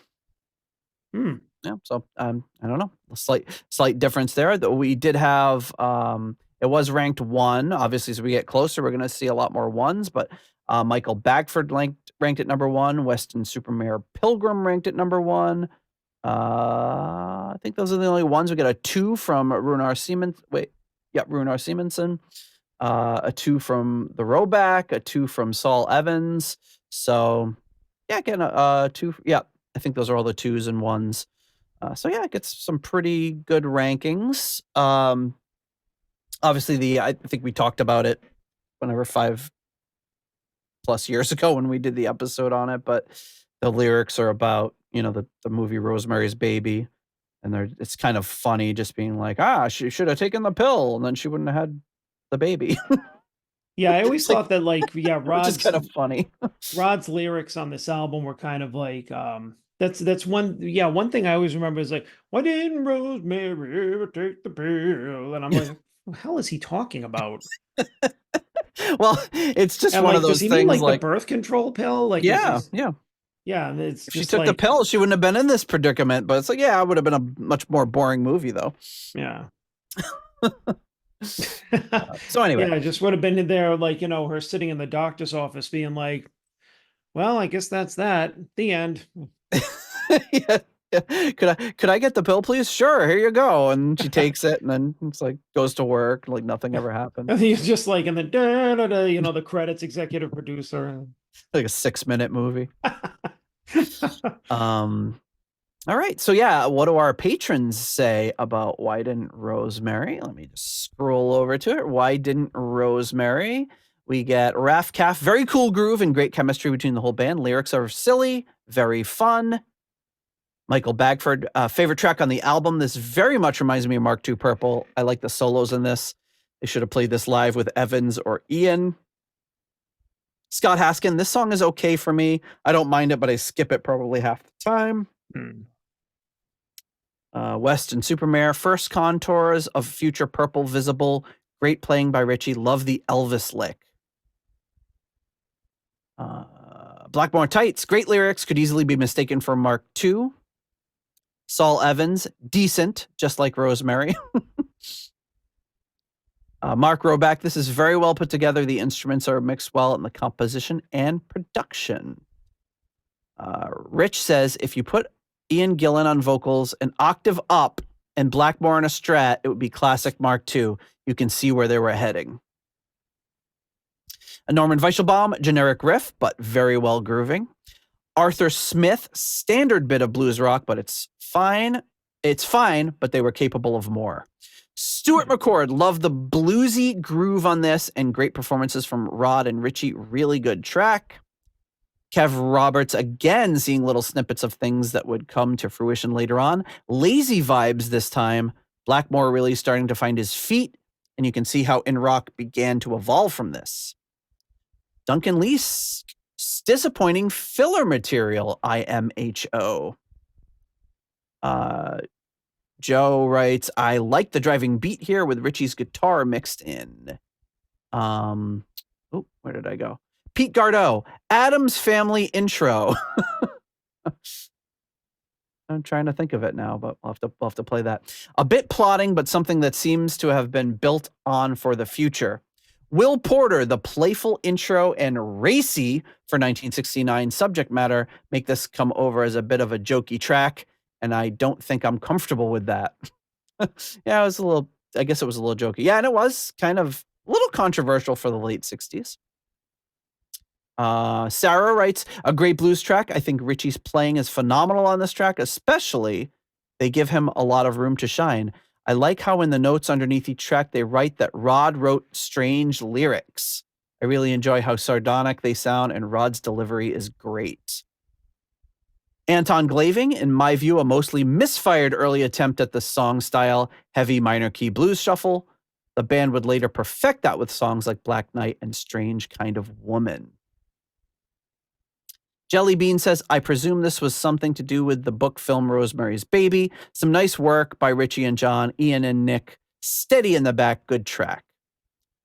[SPEAKER 2] Hmm.
[SPEAKER 1] Yeah, so I don't know, a slight difference there. That we did have it was ranked 1. Obviously, as we get closer, we're going to see a lot more ones. But Michael Bagford ranked at number 1. Weston Supermare Pilgrim ranked at number 1. I think those are the only ones. We got a 2 from Runar Siemens. Runar Simonson. A 2 from the Roback. A 2 from Saul Evans. So yeah, again, 2. Yeah, I think those are all the 2s and 1s. So yeah, it gets some pretty good rankings. Obviously, I think we talked about it whenever 5+ years ago when we did the episode on it, but the lyrics are about the movie Rosemary's Baby, and it's kind of funny just being like, she should have taken the pill, and then she wouldn't have had the baby.
[SPEAKER 2] Yeah, I always thought that like
[SPEAKER 1] which is kind of funny.
[SPEAKER 2] Rod's lyrics on this album were kind of like that's one thing I always remember is like, why didn't Rosemary ever take the pill? And I'm like, what the hell is he talking about?
[SPEAKER 1] Well, it's just
[SPEAKER 2] And
[SPEAKER 1] one
[SPEAKER 2] like,
[SPEAKER 1] of those
[SPEAKER 2] does he
[SPEAKER 1] things
[SPEAKER 2] mean like
[SPEAKER 1] like
[SPEAKER 2] the birth control pill? Like
[SPEAKER 1] yeah.
[SPEAKER 2] yeah, and it's
[SPEAKER 1] If she
[SPEAKER 2] just
[SPEAKER 1] took the
[SPEAKER 2] like,
[SPEAKER 1] pill, she wouldn't have been in this predicament. But it's like, yeah, it would have been a much more boring movie, though.
[SPEAKER 2] yeah.
[SPEAKER 1] So anyway,
[SPEAKER 2] Yeah, I just would have been in there like, her sitting in the doctor's office being like, well, I guess that's that. The end.
[SPEAKER 1] yeah, Could I get the pill, please? Sure, here you go. And she takes it, and then it's like goes to work, like nothing ever happened.
[SPEAKER 2] And he's just like in the the credits, executive producer.
[SPEAKER 1] Like a 6-minute movie. All right. So yeah, what do our patrons say about Why Didn't Rosemary? Let me just scroll over to it. Why Didn't Rosemary? We get Raf Calf, very cool groove and great chemistry between the whole band. Lyrics are silly, very fun. Michael Bagford, favorite track on the album. This very much reminds me of Mark II Purple. I like the solos in this. They should have played this live with Evans or Ian. Scott Haskin, this song is okay for me. I don't mind it, but I skip it probably half the time. West and Supermare, first contours of Future Purple visible. Great playing by Ritchie. Love the Elvis lick. Blackmore Tights, great lyrics, could easily be mistaken for Mark II. Saul Evans, decent, just like Rosemary. Mark Roback, this is very well put together. The instruments are mixed well in the composition and production. Rich says, if you put Ian Gillan on vocals an octave up and Blackmore on a strat, it would be classic Mark II. You can see where they were heading. A Norman Weichelbaum, generic riff, but very well grooving. Arthur Smith, standard bit of blues rock, but it's fine. It's fine, but they were capable of more. Stuart McCord, love the bluesy groove on this and great performances from Rod and Ritchie. Really good track. Kev Roberts, again, seeing little snippets of things that would come to fruition later on. Lazy vibes this time. Blackmore really starting to find his feet, and you can see how In Rock began to evolve from this. Duncan Leese, disappointing filler material, IMHO. Joe writes, I like the driving beat here with Ritchie's guitar mixed in. Where did I go? Pete Gardeau, Addams Family intro. I'm trying to think of it now, but I'll have to play that. A bit plotting, but something that seems to have been built on for the future. Will Porter, the playful intro and racy for 1969 subject matter, make this come over as a bit of a jokey track, and I don't think I'm comfortable with that. Yeah, I guess it was a little jokey. Yeah, and it was kind of a little controversial for the late 60s. Sarah writes, a great blues track. I think Ritchie's playing is phenomenal on this track, especially they give him a lot of room to shine. I like how in the notes underneath each track, they write that Rod wrote strange lyrics. I really enjoy how sardonic they sound, and Rod's delivery is great. Anton Glaving, in my view, a mostly misfired early attempt at the song style, heavy minor key blues shuffle. The band would later perfect that with songs like Black Knight and Strange Kind of Woman. Jelly Bean says, I presume this was something to do with the book film Rosemary's Baby. Some nice work by Ritchie and John, Ian and Nick. Steady in the back, good track.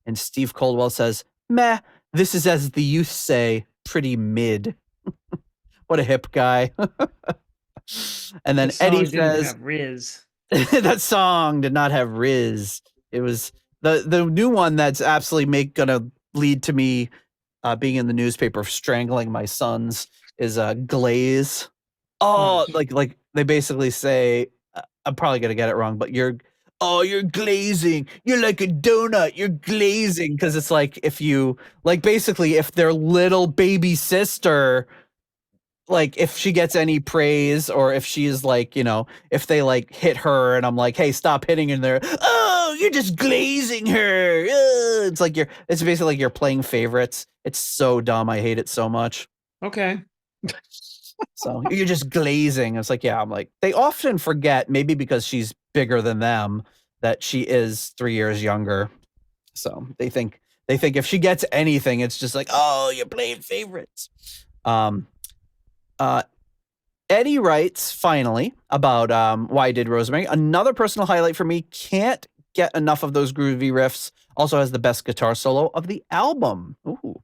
[SPEAKER 1] And Steve Coldwell says, meh, this is, as the youth say, pretty mid. What a hip guy. And then Eddie says,
[SPEAKER 2] have Riz.
[SPEAKER 1] that song did not have Riz. It was the new one that's absolutely gonna lead to me being in the newspaper strangling my sons is glaze. Oh, like they basically say, I'm probably gonna get it wrong, but you're glazing. You're like a donut. You're glazing. Cause it's like if their little baby sister, like if she gets any praise or if she is like, if they like hit her and I'm like, hey, stop hitting her, and they're, oh, you're just glazing her. It's basically like you're playing favorites. It's so dumb. I hate it so much.
[SPEAKER 2] Okay.
[SPEAKER 1] So you're just glazing. It's like, yeah, I'm like, they often forget, maybe because she's bigger than them, that she is 3 years younger. So they think if she gets anything, it's just like, oh, you're playing favorites. Eddie writes, finally, about Why Did Rosemary. Another personal highlight for me. Can't get enough of those groovy riffs. Also has the best guitar solo of the album. Ooh,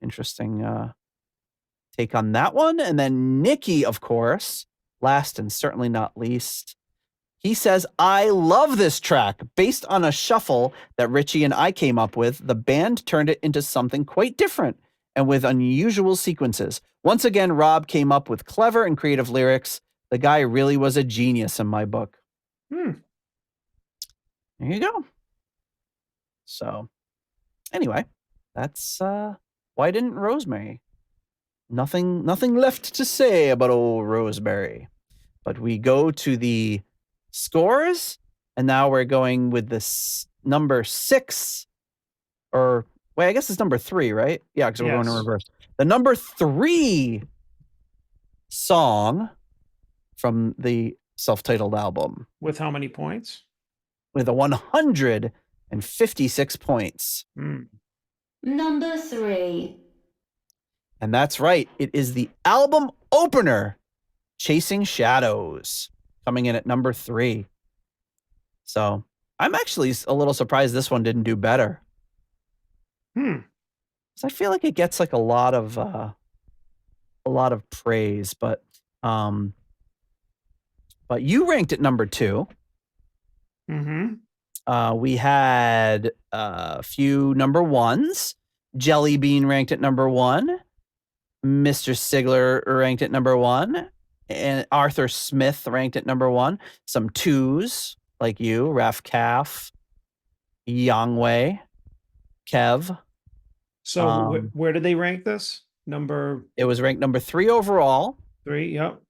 [SPEAKER 1] interesting take on that one. And then Nikki, of course, last and certainly not least. He says, I love this track. Based on a shuffle that Ritchie and I came up with, the band turned it into something quite different and with unusual sequences. Once again, Rob came up with clever and creative lyrics The guy really was a genius in my book.
[SPEAKER 2] Hmm.
[SPEAKER 1] There you go. So, anyway, that's why didn't Rosemary? Nothing left to say about old Rosemary. But we go to the scores, and now we're going with this number 6, or wait, I guess it's number 3, right? Yeah, because we're going in
[SPEAKER 2] Yes.
[SPEAKER 1] reverse. The number 3 song from the self-titled album
[SPEAKER 2] With how many points?
[SPEAKER 1] with a 156 points.
[SPEAKER 2] Hmm.
[SPEAKER 4] Number 3.
[SPEAKER 1] And that's right. It is the album opener, Chasing Shadows, coming in at number 3. So I'm actually a little surprised this one didn't do better.
[SPEAKER 2] Hmm.
[SPEAKER 1] 'Cause I feel like it gets like a lot of praise, but you ranked it number 2.
[SPEAKER 2] Mm-hmm.
[SPEAKER 1] We had a few number 1s. Jelly Bean ranked at number 1. Mr. Sigler ranked at number 1. And Arthur Smith ranked at number 1. Some 2s like you, Raf Calf, Yangwei, Kev.
[SPEAKER 2] So where did they rank this? Number
[SPEAKER 1] It was ranked number 3 overall.
[SPEAKER 2] 3. Yep.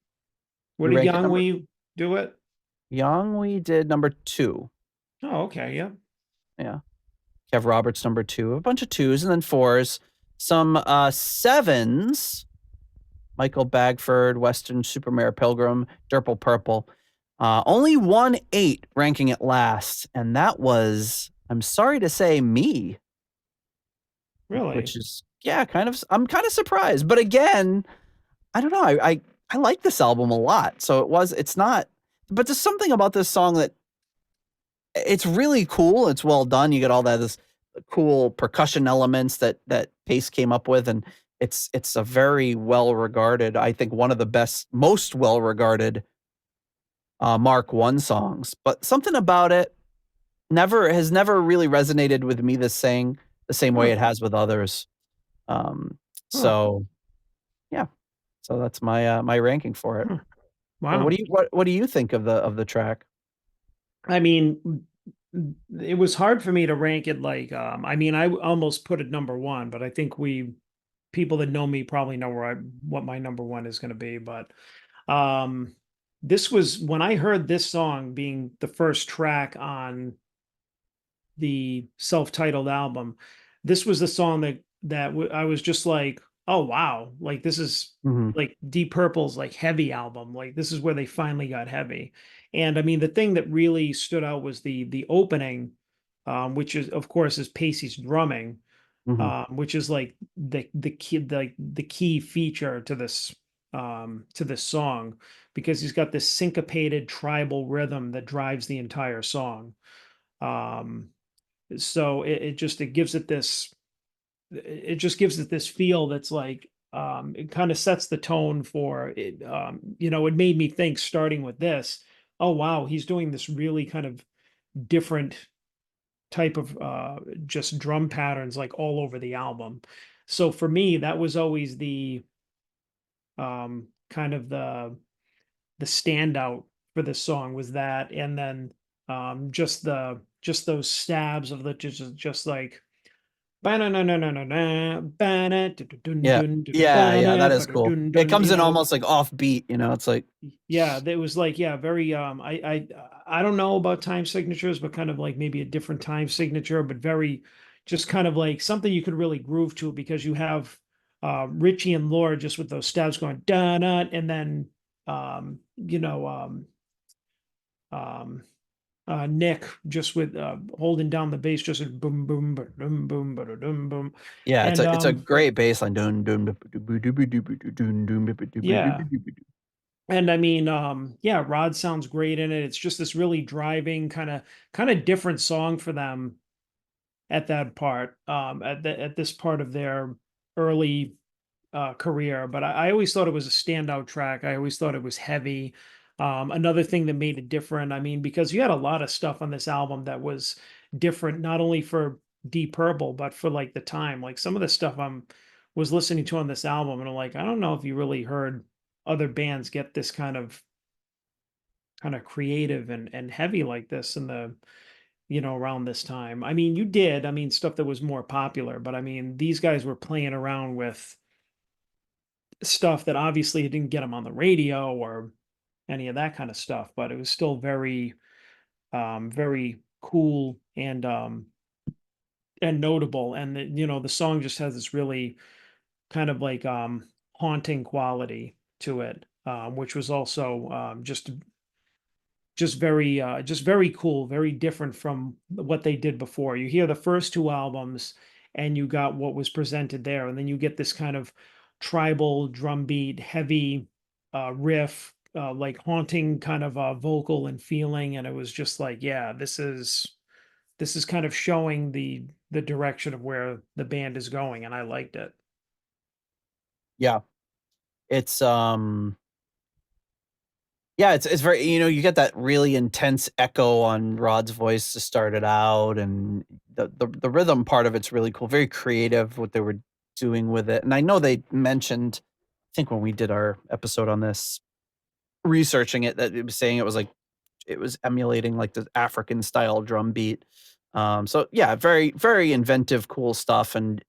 [SPEAKER 2] What
[SPEAKER 1] You
[SPEAKER 2] did
[SPEAKER 1] ranked it number-
[SPEAKER 2] Yangwei do it?
[SPEAKER 1] Yangwei did number 2.
[SPEAKER 2] Oh, okay. Yep.
[SPEAKER 1] Yeah. Kev Roberts number 2. A bunch of 2s and then 4s. Some 7s. Michael Bagford, Western Supermare Pilgrim, Durple Purple. Only 1 8 ranking it last, and that was, I'm sorry to say, me.
[SPEAKER 2] Really?
[SPEAKER 1] Which is, yeah, I'm kind of surprised. But again, I don't know. I like this album a lot. So it's not, but there's something about this song that it's really cool. It's well done. You get all this cool percussion elements that Paice came up with, and it's a very well regarded, I think one of the most well regarded Mark I songs. But something about it has never really resonated with me the same way it has with others. So yeah, so that's my ranking for it.
[SPEAKER 2] Wow.
[SPEAKER 1] What do you think of the track?
[SPEAKER 2] I mean, it was hard for me to rank it like, I mean, I almost put it number 1, but I think people that know me probably know what my number 1 is going to be. But this was when I heard this song being the first track on the self-titled album. This was the song that I was just like, oh wow, like this is like Deep Purple's like heavy album. Like this is where they finally got heavy. And I mean, the thing that really stood out was the opening, which is of course is Paice's drumming, which is like the key feature to this song, because he's got this syncopated tribal rhythm that drives the entire song. So it gives it this feel that's like, it kind of sets the tone for it. It made me think, starting with this, oh wow, he's doing this really kind of different type of just drum patterns like all over the album. So for me, that was always the kind of the standout for this song, was that. And then just those stabs of the just like yeah,
[SPEAKER 1] that is cool. It comes in almost like offbeat, it's like,
[SPEAKER 2] yeah, that was like, yeah, very I don't know about time signatures, but kind of like maybe a different time signature, but very just kind of like something you could really groove to, because you have Ritchie and Laura just with those stabs going da da, and then Nick just with holding down the bass, just boom boom boom boom boom boom.
[SPEAKER 1] Yeah,
[SPEAKER 2] and,
[SPEAKER 1] it's a great bass line.
[SPEAKER 2] Yeah. And I mean, yeah, Rod sounds great in it. It's just this really driving kind of different song for them at that part, at this part of their early career. But I always thought it was a standout track. I always thought it was heavy. Another thing that made it different, I mean, because you had a lot of stuff on this album that was different, not only for Deep Purple, but for like the time. Like some of the stuff was listening to on this album, and I'm like, I don't know if you really heard other bands get this kind of kind of creative and heavy like this in the, around this time. I mean, you did, I mean, stuff that was more popular, but I mean, these guys were playing around with stuff that obviously didn't get them on the radio or any of that kind of stuff, but it was still very cool and notable. And the song just has this really kind of like haunting quality to it, which was also just very cool, very different from what they did before. You hear the first two albums and you got what was presented there, and then you get this kind of tribal drum beat, heavy riff, like haunting kind of vocal and feeling, and it was just like, yeah, this is kind of showing the direction of where the band is going, and I liked it.
[SPEAKER 1] Yeah. It's yeah, it's very, you get that really intense echo on Rod's voice to start it out, and the rhythm part of it's really cool, very creative what they were doing with it. And I know they mentioned, I think when we did our episode on this, researching it, that it was saying it was emulating like the African style drum beat. So yeah, very, very inventive, cool stuff, and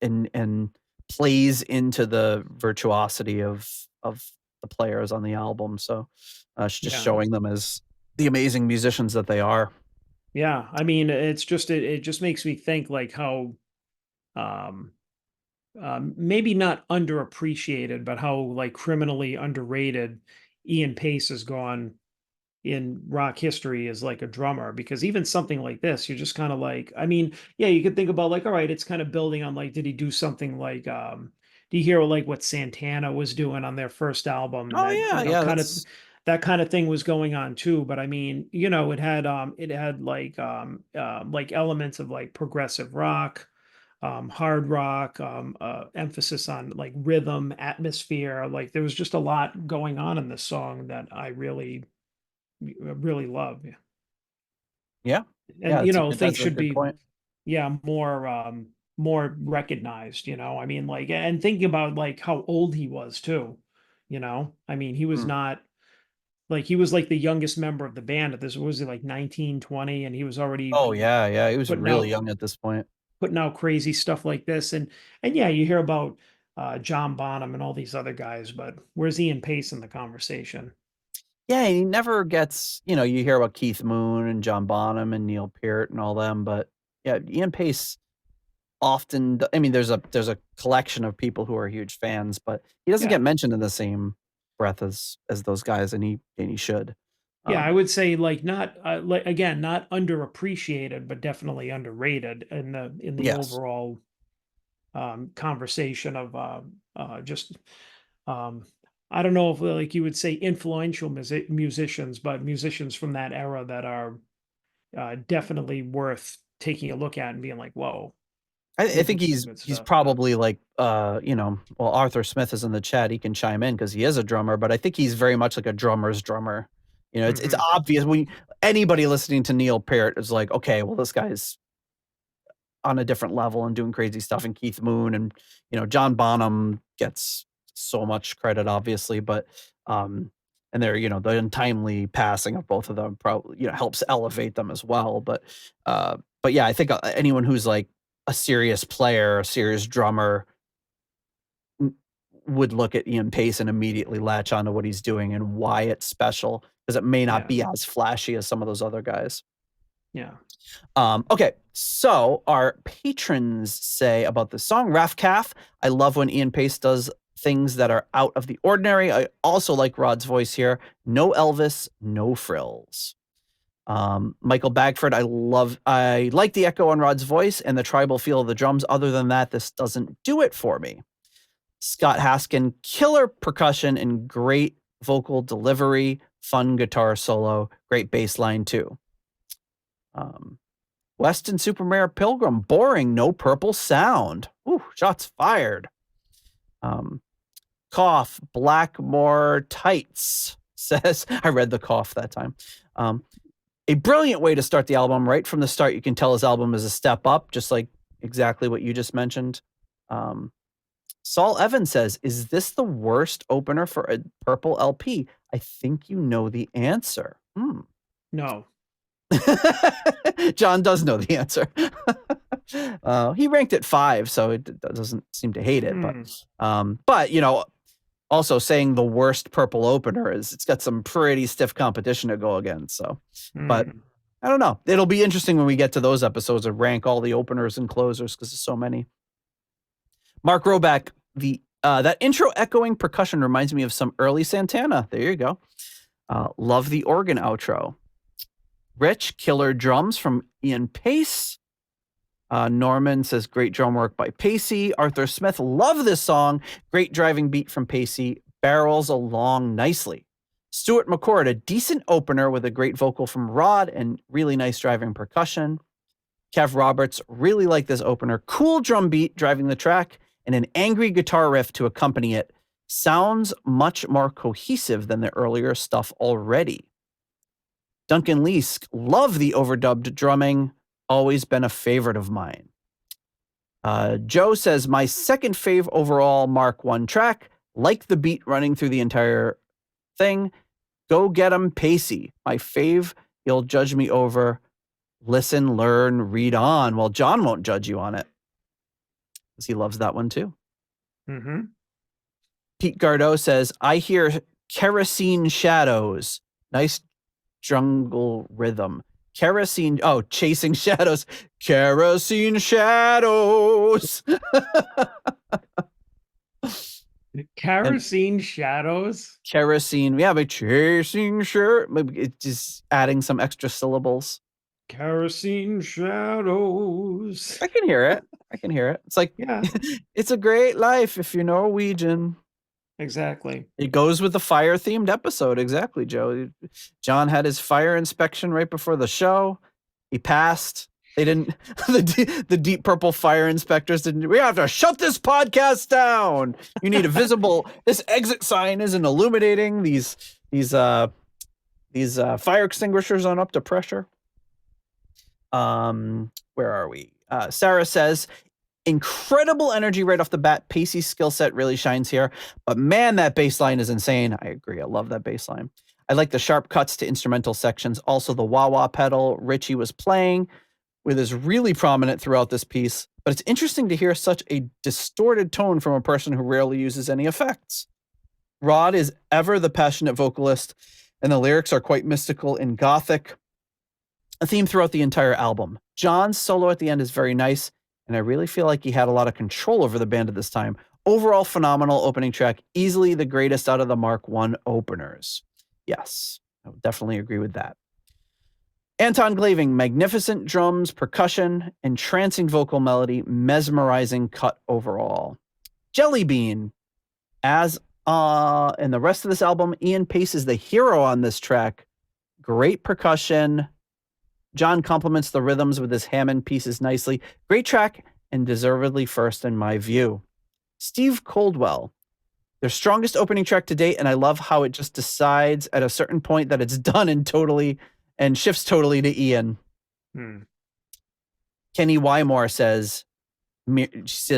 [SPEAKER 1] plays into the virtuosity of the players on the album. So it's just
[SPEAKER 2] Yeah.
[SPEAKER 1] showing them as the amazing musicians that they are.
[SPEAKER 2] Yeah, I mean, it's just it just makes me think like how um maybe not underappreciated, but how like criminally underrated Ian Pace has gone in rock history as like a drummer, because even something like this, you're just kind of like, I mean, yeah, you could think about like, all right, it's kind of building on like, did he do something like do you hear like what Santana was doing on their first album, and
[SPEAKER 1] Oh
[SPEAKER 2] that,
[SPEAKER 1] yeah, yeah,
[SPEAKER 2] kind of
[SPEAKER 1] that's
[SPEAKER 2] that kind of thing was going on too. But I mean, it had like elements of like progressive rock, hard rock, emphasis on like rhythm, atmosphere. Like there was just a lot going on in this song that I really love. Yeah.
[SPEAKER 1] yeah, yeah.
[SPEAKER 2] And things
[SPEAKER 1] That's a
[SPEAKER 2] should
[SPEAKER 1] good
[SPEAKER 2] be,
[SPEAKER 1] point.
[SPEAKER 2] yeah, more recognized. I mean, like, and thinking about like how old he was too. I mean, he was
[SPEAKER 1] Mm.
[SPEAKER 2] not like, he was like the youngest member of the band at this, was he like 19, 20, and he was already
[SPEAKER 1] Oh yeah, yeah. He was
[SPEAKER 2] putting
[SPEAKER 1] really
[SPEAKER 2] out
[SPEAKER 1] young at this point.
[SPEAKER 2] crazy stuff like this. And yeah, you hear about John Bonham and all these other guys, but where's Ian Pace in the conversation?
[SPEAKER 1] Yeah, he never gets, you hear about Keith Moon and John Bonham and Neil Peart and all them, but yeah, Ian Pace often, I mean, there's a collection of people who are huge fans, but he doesn't
[SPEAKER 2] Yeah.
[SPEAKER 1] get mentioned in the same breath as those guys, and he should.
[SPEAKER 2] Yeah, I
[SPEAKER 1] Um,
[SPEAKER 2] would say like not like, again, not underappreciated, but definitely underrated in the
[SPEAKER 1] yes.
[SPEAKER 2] overall conversation of just um, I don't know if like you would say influential musicians, but musicians from that era that are definitely worth taking a look at and being like, whoa,
[SPEAKER 1] I
[SPEAKER 2] they did
[SPEAKER 1] think
[SPEAKER 2] some
[SPEAKER 1] he's
[SPEAKER 2] good
[SPEAKER 1] he's
[SPEAKER 2] stuff.
[SPEAKER 1] probably like, well, Arthur Smith is in the chat, he can chime in because he is a drummer, but I think he's very much like a drummer's drummer. It's
[SPEAKER 2] Hmm.
[SPEAKER 1] obvious when anybody listening to Neil Peart is like, okay, well, this guy's on a different level and doing crazy stuff, and Keith Moon and, John Bonham gets so much credit, obviously, but, and they're, the untimely passing of both of them probably, helps elevate them as well. But yeah, I think anyone who's like a serious player, a serious drummer n- would look at Ian Pace and immediately latch onto what he's doing and why it's special, because it may not
[SPEAKER 2] Yeah,
[SPEAKER 1] be as flashy as some of those other guys.
[SPEAKER 2] yeah,
[SPEAKER 1] Okay, so our patrons say about the song Raf Calf. I love when Ian Pace does things that are out of the ordinary. I also like Rod's voice here. No Elvis, no frills. Michael Bagford, I like the echo on Rod's voice and the tribal feel of the drums. Other than that, this doesn't do it for me. Scott Haskin, killer percussion and great vocal delivery, fun guitar solo, great bass line too. Weston Supermare Pilgrim, boring, no purple sound. Ooh, shots fired. Cough, Blackmore Tights says, I read the cough that time. A brilliant way to start the album. Right from the start, you can tell his album is a step up, just like exactly what you just mentioned. Saul Evans says, is this the worst opener for a purple LP? I think you know the answer.
[SPEAKER 2] No.
[SPEAKER 1] John does know the answer. He ranked it 5, so it doesn't seem to hate it. But you know, also saying the worst purple opener is it's got some pretty stiff competition to go against. So, but I don't know. It'll be interesting when we get to those episodes and rank all the openers and closers because there's so many. Mark Roback, that intro echoing percussion reminds me of some early Santana. There you go. Love the organ outro. Rich, killer drums from Ian Pace. Norman says, great drum work by Pacey. Arthur Smith, love this song. Great driving beat from Pacey. Barrels along nicely. Stuart McCord, a decent opener with a great vocal from Rod and really nice driving percussion. Kev Roberts, really like this opener. Cool drum beat driving the track and an angry guitar riff to accompany it. Sounds much more cohesive than the earlier stuff already. Duncan Leask, love the overdubbed drumming. Always been a favorite of mine. Joe says, my second fave overall Mark 1 track. Like the beat running through the entire thing. Go get 'em Pacey. My fave, you'll judge me over. Listen, learn, read on. Well, John won't judge you on it. Because he loves that one too. Pete Gardeau says, I hear kerosene shadows. Nice jungle rhythm. Kerosene, chasing shadows. Kerosene shadows.
[SPEAKER 2] Kerosene shadows?
[SPEAKER 1] Kerosene, yeah, but chasing shirt. Maybe it's just adding some extra syllables.
[SPEAKER 2] Kerosene shadows.
[SPEAKER 1] I can hear it. It's like,
[SPEAKER 2] yeah,
[SPEAKER 1] it's a great life if you're Norwegian.
[SPEAKER 2] Exactly.
[SPEAKER 1] It goes with the fire-themed episode. Exactly, Joe. John had his fire inspection right before the show. He passed. They didn't. The Deep Purple fire inspectors didn't. We have to shut this podcast down. You need a visible. This exit sign isn't illuminating. These fire extinguishers aren't up to pressure. Where are we? Sarah says, incredible energy right off the bat. Pacey's skill set really shines here. But man, that bass line is insane. I agree. I love that bass line. I like the sharp cuts to instrumental sections. Also, the wah-wah pedal Ritchie was playing with is really prominent throughout this piece. But it's interesting to hear such a distorted tone from a person who rarely uses any effects. Rod is ever the passionate vocalist, and the lyrics are quite mystical and gothic. A theme throughout the entire album. John's solo at the end is very nice, and I really feel like he had a lot of control over the band at this time. Overall, phenomenal opening track. Easily the greatest out of the Mark 1 openers. Yes, I would definitely agree with that. Anton Glaving, magnificent drums, percussion, entrancing vocal melody, mesmerizing cut overall. Jelly Bean, as in the rest of this album, Ian Pace is the hero on this track. Great percussion. John complements the rhythms with his Hammond pieces nicely. Great track and deservedly first in my view. Steve Coldwell, their strongest opening track to date, and I love how it just decides at a certain point that it's done and shifts totally to Ian. Kenny Wymore says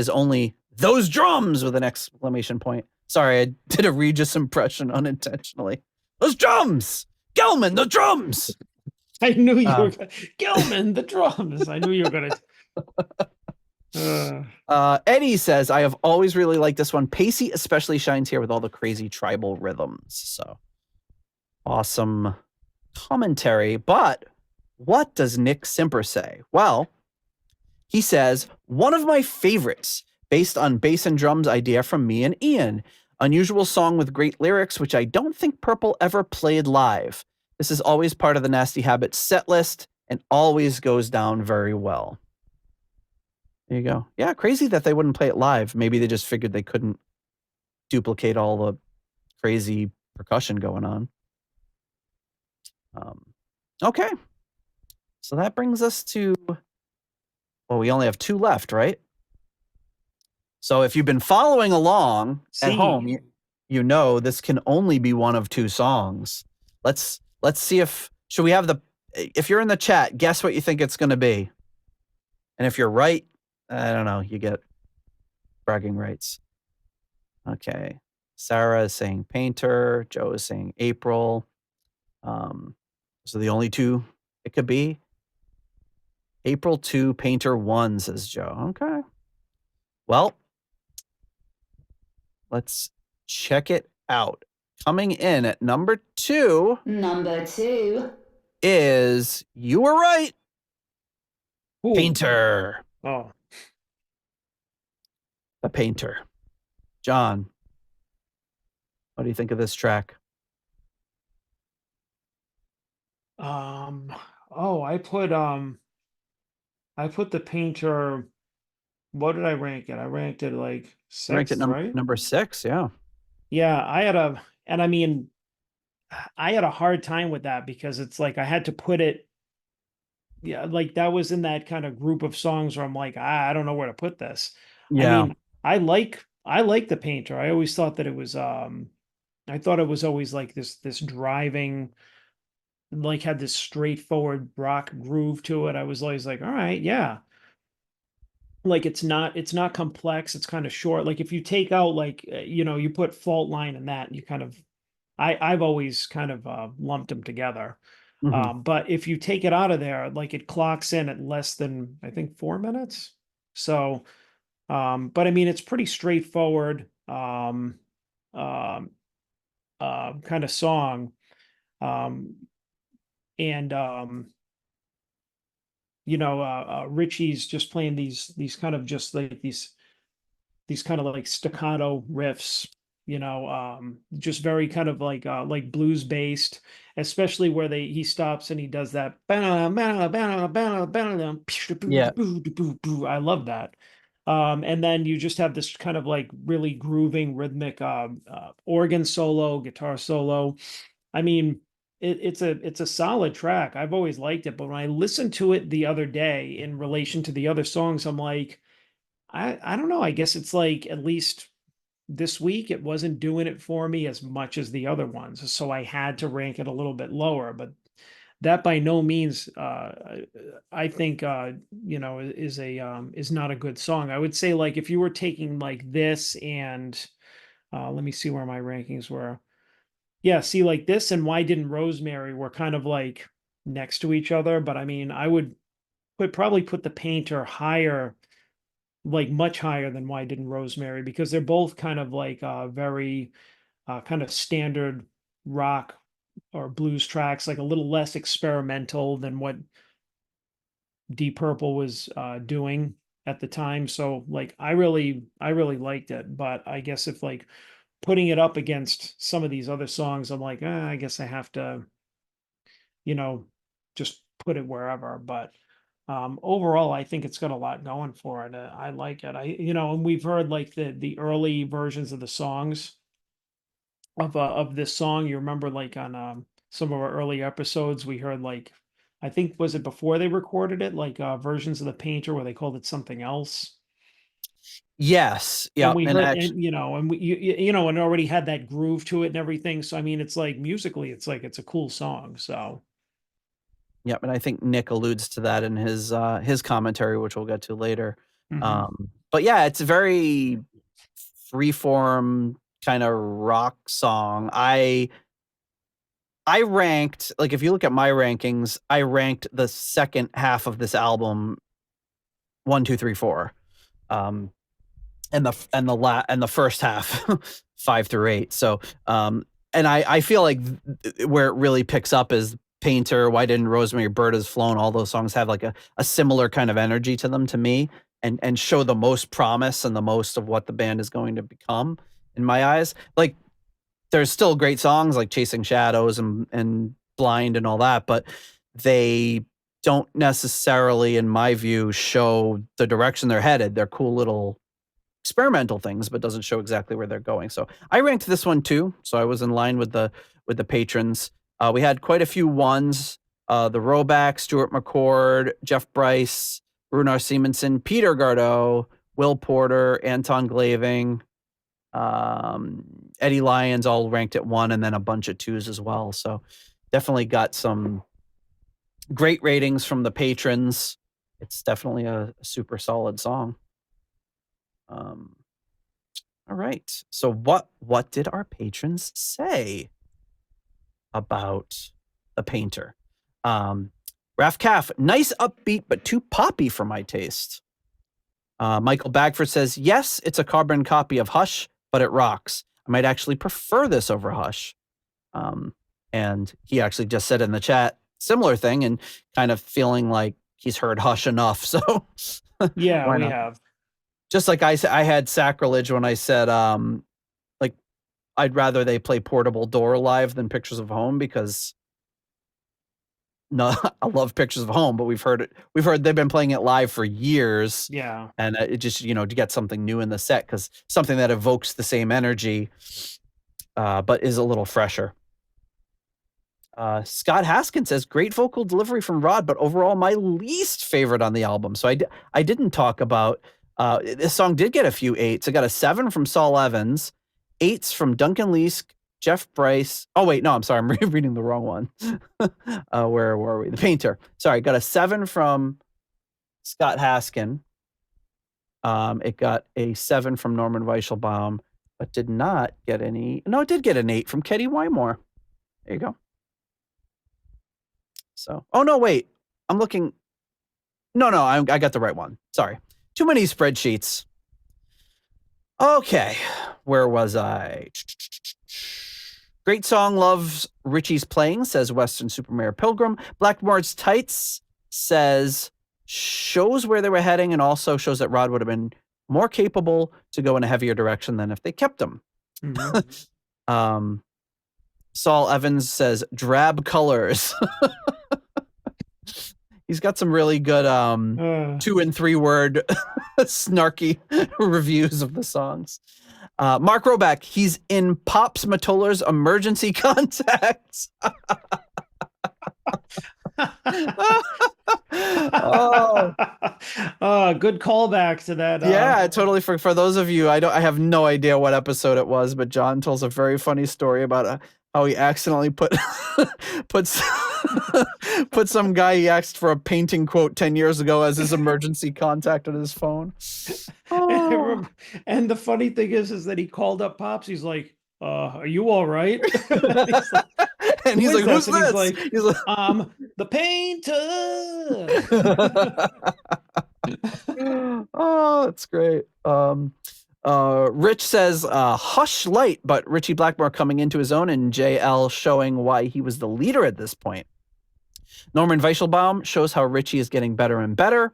[SPEAKER 1] only those drums with an exclamation point. Sorry, I did a Regis impression unintentionally. Those drums! Gelman, the drums!
[SPEAKER 2] I knew you were Gilman, the drums. I knew you were going
[SPEAKER 1] to. Eddie says, I have always really liked this one. Pacey especially shines here with all the crazy tribal rhythms. So awesome commentary. But what does Nick Simper say? Well, he says, one of my favorites based on bass and drums idea from me and Ian. Unusual song with great lyrics, which I don't think Purple ever played live. This is always part of the Nasty Habit set list and always goes down very well. There you go. Yeah, crazy that they wouldn't play it live. Maybe they just figured they couldn't duplicate all the crazy percussion going on. Okay. So that brings us to, well, we only have 2 left, right? So if you've been following along at home, you know this can only be one of 2 songs. Let's see if you're in the chat, guess what you think it's going to be. And if you're right, I don't know, you get bragging rights. Okay. Sarah is saying Painter. Joe is saying April. So the only two it could be. April 2, Painter 1, says Joe. Okay. Well, let's check it out. Coming in at number 2.
[SPEAKER 4] Number 2.
[SPEAKER 1] Is, you were right,
[SPEAKER 2] Ooh.
[SPEAKER 1] Painter.
[SPEAKER 2] Oh.
[SPEAKER 1] The Painter. John, what do you think of this track?
[SPEAKER 2] Oh, I put the Painter. What did I rank it? I ranked it like
[SPEAKER 1] Ranked at
[SPEAKER 2] 6th, right?
[SPEAKER 1] number 6, yeah.
[SPEAKER 2] Yeah, and I mean, I had a hard time with that because it's like I had to put it, yeah, like that was in that kind of group of songs where I'm like, I don't know where to put this. I
[SPEAKER 1] Yeah.
[SPEAKER 2] mean, I like the Painter. I always thought that it was I thought it was always like this driving, like had this straightforward rock groove to it. I was always like, all right, yeah. Like it's not complex. It's kind of short. Like if you take out like you put Fault Line in that, you kind of I've always kind of lumped them together.
[SPEAKER 1] Mhm.
[SPEAKER 2] But if you take it out of there, like it clocks in at less than I think 4 minutes. So, but I mean it's pretty straightforward um, kind of song, and Ritchie's just playing these kind of just like these kind of like staccato riffs, just very kind of like blues based, especially where he stops and he does that.
[SPEAKER 1] Yeah.
[SPEAKER 2] I love that. And then you just have this kind of like really grooving rhythmic organ solo, guitar solo. I mean, it's a solid track. I've always liked it, but when I listened to it the other day in relation to the other songs, I'm like, I don't know. I guess it's like at least this week it wasn't doing it for me as much as the other ones. So I had to rank it a little bit lower, but that by no means I think is not a good song. I would say like if you were taking like this and let me see where my rankings were. Yeah, see like this and Why Didn't Rosemary were kind of like next to each other, but I mean I would probably put the Painter higher, like much higher than Why Didn't Rosemary, because they're both kind of like very kind of standard rock or blues tracks, like a little less experimental than what Deep Purple was doing at the time. So like I really liked it, but I guess if like putting it up against some of these other songs, I'm like, I guess I have to, you know, just put it wherever. But overall, I think it's got a lot going for it. I like it. And we've heard like the early versions of the songs of this song. You remember like on some of our early episodes, we heard like, I think was it before they recorded it, like versions of the Painter where they called it something else.
[SPEAKER 1] Yes.
[SPEAKER 2] And
[SPEAKER 1] Yeah.
[SPEAKER 2] we
[SPEAKER 1] And
[SPEAKER 2] heard,
[SPEAKER 1] actually,
[SPEAKER 2] and and it already had that groove to it and everything. So I mean, it's like musically, it's like it's a cool song. So
[SPEAKER 1] yeah, and I think Nick alludes to that in his commentary, which we'll get to later.
[SPEAKER 2] mhm.
[SPEAKER 1] But yeah, it's a very freeform kind of rock song. I ranked, like if you look at my rankings, I ranked the second half of this album 1, 2, 3, 4. And the first half 5 through 8. So and I feel like where it really picks up is Painter, Why Didn't Rosemary, Bird Has Flown, all those songs have like a similar kind of energy to them to me, and show the most promise and the most of what the band is going to become in my eyes. Like there's still great songs like Chasing Shadows and Blind and all that, but they don't necessarily, in my view, show the direction they're headed. They're cool little experimental things, but doesn't show exactly where they're going. So I ranked this one too. So I was in line with the patrons. We had quite a few ones. The Roback, Stuart McCord, Jeff Bryce, Runar Simonson, Peter Gardeau, Will Porter, Anton Glaving, Eddie Lyons all ranked at 1, and then a bunch of 2s as well. So definitely got some great ratings from the patrons. It's definitely a super solid song. All right. So what did our patrons say about the Painter? Raf Calf, nice upbeat, but too poppy for my taste. Michael Bagford says, yes, it's a carbon copy of Hush, but it rocks. I might actually prefer this over Hush. And he actually just said in the chat, similar thing, and kind of feeling like he's heard Hush enough. So
[SPEAKER 2] yeah, we have.
[SPEAKER 1] Just like I had sacrilege when I said, like, I'd rather they play Portable Door live than Pictures of Home, because no, I love Pictures of Home, but we've heard they've been playing it live for years.
[SPEAKER 2] Yeah.
[SPEAKER 1] And it just, to get something new in the set, because something that evokes the same energy, but is a little fresher. Scott Haskin says, great vocal delivery from Rod, but overall my least favorite on the album. So I didn't talk about, this song did get a few 8s. It got a 7 from Saul Evans, 8s from Duncan Leask, Jeff Bryce. Oh, wait, no, I'm sorry. I'm reading the wrong one. Where were we? The Painter. Sorry, got a 7 from Scott Haskin. It got a 7 from Norman Weichelbaum, but did not get any. No, it did get an 8 from Keddy Wymore. There you go. So, oh, no, wait. I'm looking. No, I got the right one. Sorry. Too many spreadsheets. Okay. Where was I? Great song, loves Ritchie's playing, says Western Supermare Pilgrim. Blackmore's Tights says shows where they were heading, and also shows that Rod would have been more capable to go in a heavier direction than if they kept him.
[SPEAKER 2] Mm-hmm.
[SPEAKER 1] Saul Evans says drab colors. He's got some really good 2 and 3 word snarky reviews of the songs. Mark Roback, he's in Pops Matola's emergency contacts.
[SPEAKER 2] Good callback to that.
[SPEAKER 1] Yeah, totally. For those of you, I have no idea what episode it was, but John tells a very funny story about how he accidentally put some guy he asked for a painting quote 10 years ago as his emergency contact on his phone.
[SPEAKER 2] And the funny thing is that he called up Pops. He's like, are you all right?
[SPEAKER 1] And he's like, who's this?
[SPEAKER 2] He's like, the painter.
[SPEAKER 1] Oh, that's great. Rich says, hush light, but Ritchie Blackmore coming into his own, and JL showing why he was the leader at this point. Norman Weichelbaum shows how Ritchie is getting better and better.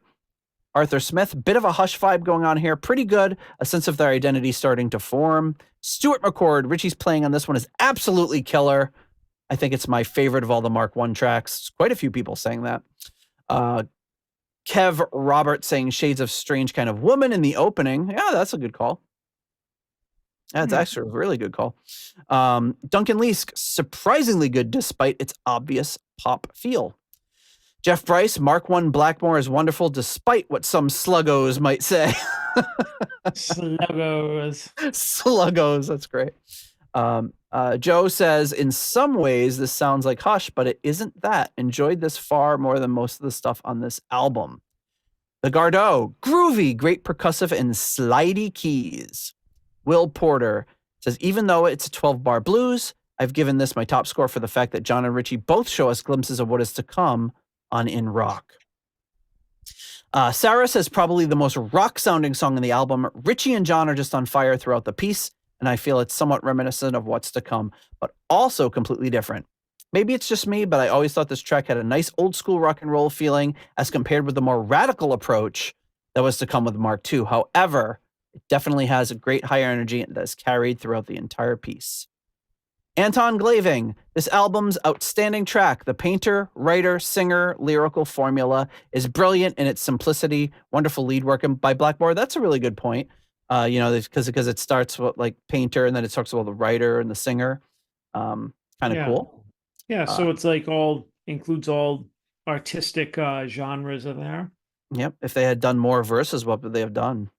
[SPEAKER 1] Arthur Smith, bit of a Hush vibe going on here. Pretty good. A sense of their identity starting to form. Stuart McCord, Ritchie's playing on this one is absolutely killer. I think it's my favorite of all the Mark I tracks. Quite a few people saying that. Kev Roberts saying shades of strange kind of woman in the opening. Yeah, that's a good call. That's actually a really good call. Duncan Leask, surprisingly good despite its obvious pop feel. Jeff Bryce, Mark I Blackmore is wonderful despite what some sluggos might say. Sluggos, that's great. Joe says, in some ways, this sounds like Hush, but it isn't that. Enjoyed this far more than most of the stuff on this album. The Gardot, groovy, great percussive and slidey keys. Will Porter says, even though it's a 12-bar blues, I've given this my top score for the fact that John and Ritchie both show us glimpses of what is to come on In Rock. Sarah says, probably the most rock-sounding song in the album. Ritchie and John are just on fire throughout the piece, and I feel it's somewhat reminiscent of what's to come, but also completely different. Maybe it's just me, but I always thought this track had a nice old-school rock and roll feeling as compared with the more radical approach that was to come with Mark II. However, it definitely has a great higher energy that's carried throughout the entire piece. Anton Glaving, this album's outstanding track, the painter, writer, singer, lyrical formula is brilliant in its simplicity, wonderful lead work by Blackmore. That's a really good point. Because it starts with like painter and then it talks about the writer and the singer. Kind of cool.
[SPEAKER 2] Yeah, so it's like includes all artistic genres in there.
[SPEAKER 1] Yep. If they had done more verses, what would they have done?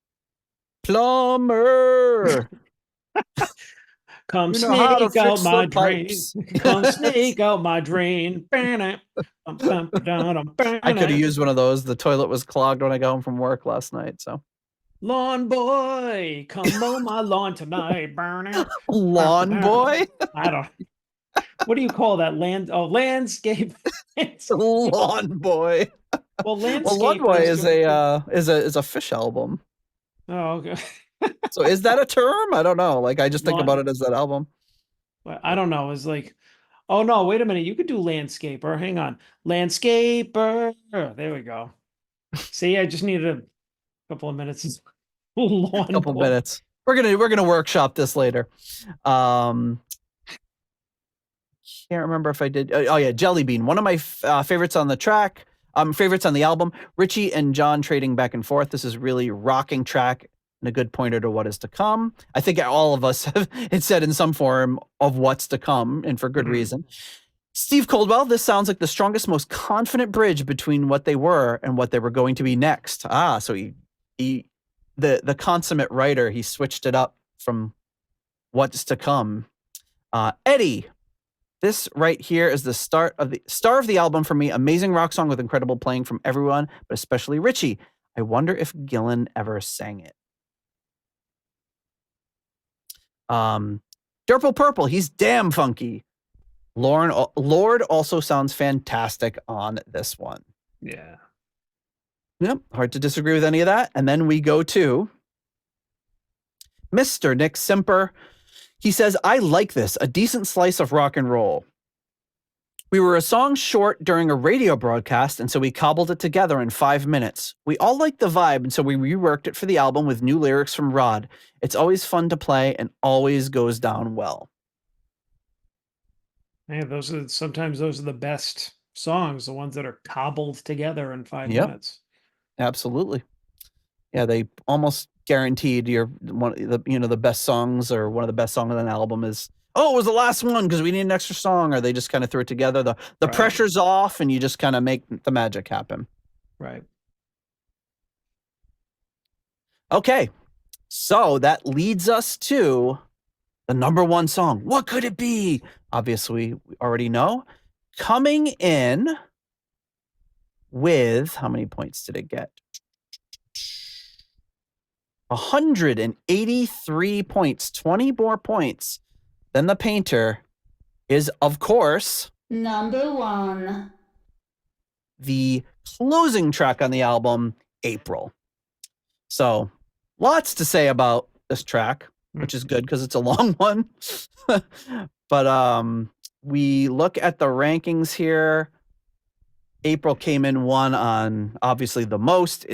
[SPEAKER 1] Plumber.
[SPEAKER 2] Come snake out my drain. Come snake out my drain. I
[SPEAKER 1] could have used one of those. The toilet was clogged when I got home from work last night. So,
[SPEAKER 2] lawn boy, come mow my lawn tonight.
[SPEAKER 1] Lawn boy?
[SPEAKER 2] I don't. what do you call that? Landscape.
[SPEAKER 1] Lawn Boy.
[SPEAKER 2] Well,
[SPEAKER 1] Well, Lawn Boy is a fish album.
[SPEAKER 2] Oh, okay.
[SPEAKER 1] So is that a term? I don't know. Like I just think about it as that album.
[SPEAKER 2] I don't know. It's like, oh no, wait a minute. You could do landscaper. Hang on. Landscaper. There we go. See, I just needed a couple of minutes. Lawn
[SPEAKER 1] Couple
[SPEAKER 2] Boy.
[SPEAKER 1] minutes. We're gonna workshop this later. Can't remember if I did. Oh yeah, Jelly Bean. One of my favorites on the track. Favorites on the album. Ritchie and John trading back and forth. This is really rocking track and a good pointer to what is to come. I think all of us have it said in some form of what's to come, and for good reason. Steve Coldwell, this sounds like the strongest, most confident bridge between what they were and what they were going to be next. So the consummate writer, he switched it up from what's to come. Eddie, this right here is the star of the album for me. Amazing rock song with incredible playing from everyone, but especially Ritchie. I wonder if Gillan ever sang it. Purple Purple, he's damn funky. Lord also sounds fantastic on this one.
[SPEAKER 2] Yeah.
[SPEAKER 1] Yep, hard to disagree with any of that. And then we go to Mr. Nick Simper. He says, I like this, a decent slice of rock and roll. We were a song short during a radio broadcast, and so we cobbled it together in 5 minutes. We all liked the vibe, and so we reworked it for the album with new lyrics from Rod. It's always fun to play and always goes down well.
[SPEAKER 2] Yeah, sometimes those are the best songs, the ones that are cobbled together in 5 minutes.
[SPEAKER 1] Absolutely. Yeah, they almost guaranteed the best songs or one of the best songs on an album is, it was the last one because we need an extra song, or they just kind of threw it together. The pressure's off and you just kind of make the magic happen.
[SPEAKER 2] Right.
[SPEAKER 1] Okay. So that leads us to the number one song. What could it be? Obviously, we already know. Coming in with, how many points did it get? 183 points, 20 more points than the Painter, is, of course,
[SPEAKER 4] number 1.
[SPEAKER 1] The closing track on the album, April. So, lots to say about this track, which is good because it's a long one. But we look at the rankings here. April came in one on obviously the most.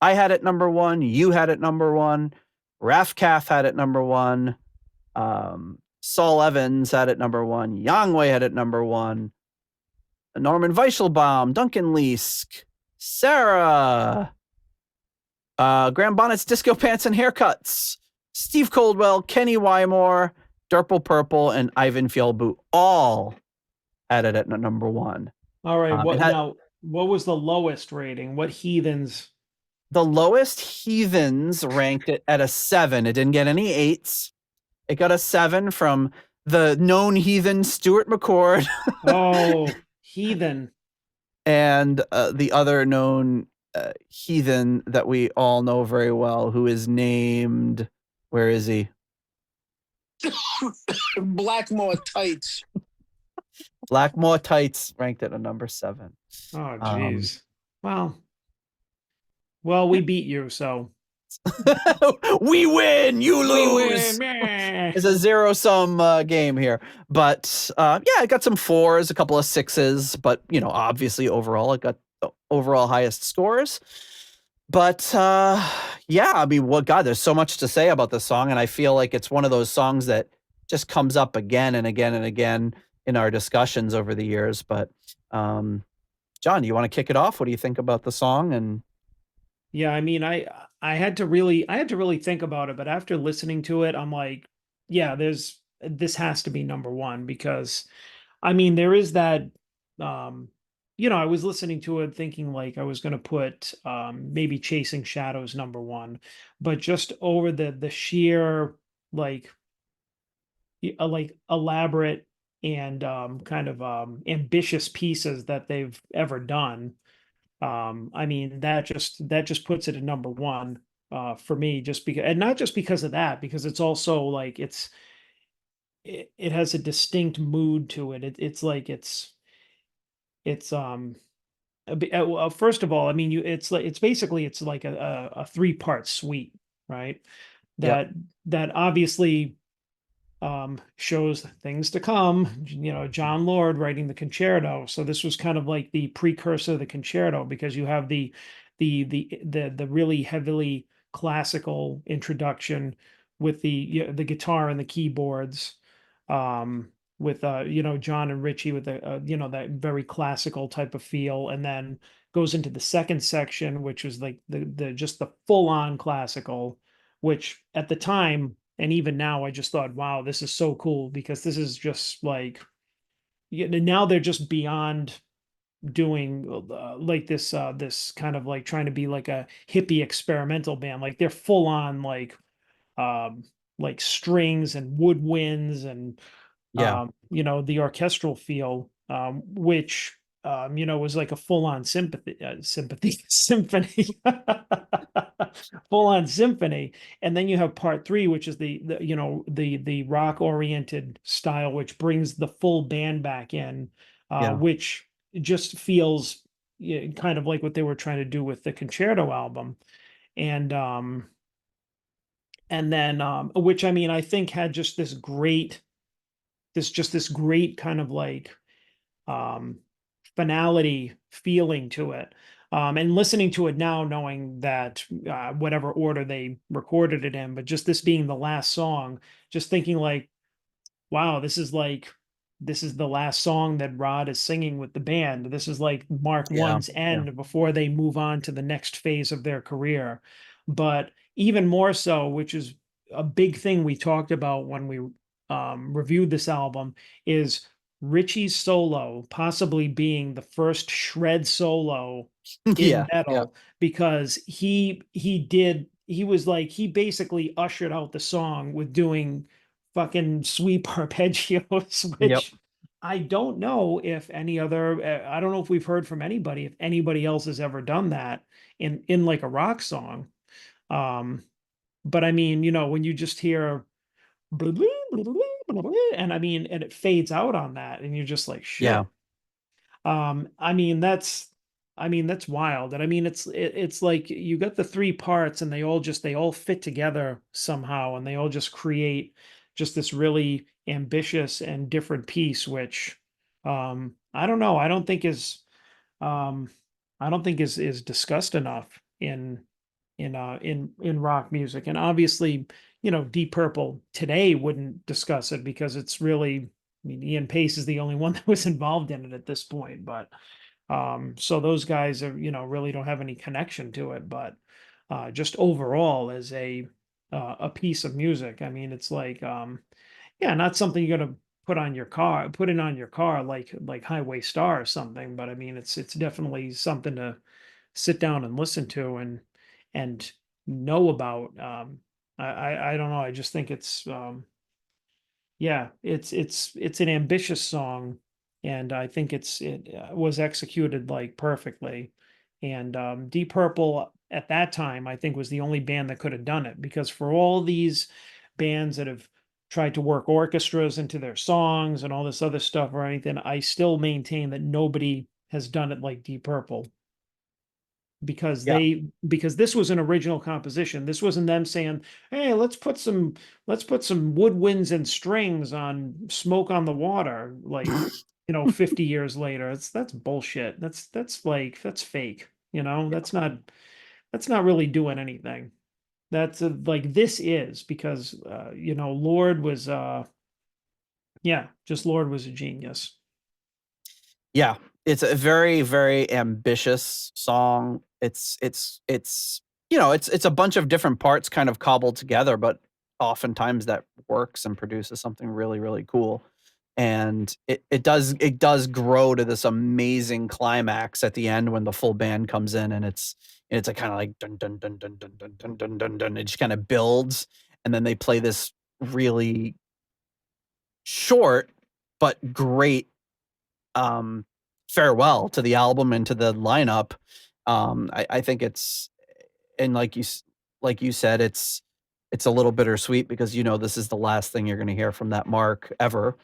[SPEAKER 1] I had it number 1. You had it number 1. Rafcaf had it number 1. Saul Evans had it number 1. Yangwei had it number 1. Norman Weichelbaum, Duncan Leask, Sarah, Graham Bonnet's Disco Pants and Haircuts, Steve Coldwell, Kenny Wymore, Purple Purple, and Ivan Fjellboot all had it at number 1.
[SPEAKER 2] All right. Now, what was the lowest rating? What heathens?
[SPEAKER 1] The lowest heathens ranked it at a 7. It didn't get any 8s. It got a 7 from the known heathen Stuart McCord.
[SPEAKER 2] Oh, heathen.
[SPEAKER 1] And the other known heathen that we all know very well, who is named, where is he?
[SPEAKER 6] Blackmore Tights.
[SPEAKER 1] Blackmore Tights ranked at a number 7.
[SPEAKER 2] Oh, geez. Well, we beat you, so.
[SPEAKER 1] We win, you lose.
[SPEAKER 2] We win.
[SPEAKER 1] It's a zero-sum game here. But it got some 4s, a couple of 6s, but obviously overall it got the overall highest scores. But there's so much to say about this song, and I feel like it's one of those songs that just comes up again and again and again in our discussions over the years. But John, do you want to kick it off? What do you think about the song? And
[SPEAKER 2] yeah, I mean, I had to really think about it, but after listening to it, I'm like, yeah, this has to be number 1, because I mean, there is that, I was listening to it thinking like I was going to put maybe Chasing Shadows number 1, but just over the sheer like elaborate and kind of ambitious pieces that they've ever done. I mean, that just puts it at number 1 for me, just because, and not just because of that, because it's also like it has a distinct mood to it. It's like it's first of all, I mean, it's like it's basically it's like a three-part suite, right?
[SPEAKER 1] Yep.
[SPEAKER 2] That obviously shows things to come. John Lord writing the concerto, so this was kind of like the precursor of the concerto, because you have the really heavily classical introduction with the guitar and the keyboards, um with John and Ritchie with the that very classical type of feel, and then goes into the second section, which was like the just the full on classical, which at the time and even now I just thought, wow, this is so cool, because this is just like, now they're just beyond doing like this kind of like trying to be like a hippie experimental band. Like they're full on um like strings and woodwinds and
[SPEAKER 1] Yeah.
[SPEAKER 2] the orchestral feel, which was like a full-on symphony, full-on symphony. And then you have part three, which is the rock oriented style, which brings the full band back in,
[SPEAKER 1] Yeah.
[SPEAKER 2] which just feels kind of like what they were trying to do with the concerto album. And then which, I mean, I think had just this great kind of like um finality feeling to it. And listening to it now, knowing that whatever order they recorded it in, but just this being the last song, just thinking like, wow, this is the last song that Rod is singing with the band. This is like Mark
[SPEAKER 1] Yeah.
[SPEAKER 2] One's
[SPEAKER 1] Yeah.
[SPEAKER 2] end before they move on to the next phase of their career. But even more so, which is a big thing we talked about when we reviewed this album, is Ritchie's solo possibly being the first shred solo in
[SPEAKER 1] Yeah. Yeah.
[SPEAKER 2] metal, because he basically ushered out the song with doing fucking sweep arpeggios,
[SPEAKER 1] Yep.
[SPEAKER 2] which I don't know if any other, I don't know if we've heard from anybody, if anybody else has ever done that in like a rock song. Um, but I mean, when you just hear blah, blah, blah, blah, blah, blah, and I mean, and it fades out on that, and you're just like,
[SPEAKER 1] Yeah.
[SPEAKER 2] shit. I mean, that's wild. And I mean, it's like you got the three parts, and they all fit together somehow, and they all just create just this really ambitious and different piece, which I don't know, um I don't think is discussed enough in rock music. And obviously, Deep Purple today wouldn't discuss it, because it's really, I mean, Ian Pace is the only one that was involved in it at this point. But so those guys are, really don't have any connection to it. But just overall as a piece of music, I mean, it's like yeah, not something you're gonna put in on your car like Highway Star or something. But I mean, it's definitely something to sit down and listen to and know about. I don't know. I just think it's yeah, it's an ambitious song, and I think it was executed like perfectly. And Deep Purple at that time, I think, was the only band that could have done it, because for all these bands that have tried to work orchestras into their songs and all this other stuff or anything, I still maintain that nobody has done it like Deep Purple,
[SPEAKER 1] Yeah.
[SPEAKER 2] because this was an original composition. This wasn't them saying, hey, let's put some woodwinds and strings on Smoke on the Water, like 50 years later. That's bullshit. That's fake. That's not really doing anything. That's like this is because Lord was yeah, just Lord was a genius.
[SPEAKER 1] Yeah, it's a very, very ambitious song. It's a bunch of different parts kind of cobbled together, but oftentimes that works and produces something really, really cool. And it does grow to this amazing climax at the end when the full band comes in, and it's a kind of like dun dun dun dun dun dun dun dun dun dun. It just kind of builds, and then they play this really short but great um, farewell to the album and to the lineup. I think it's, and like you said, it's a little bittersweet because, this is the last thing you're going to hear from that Mark ever.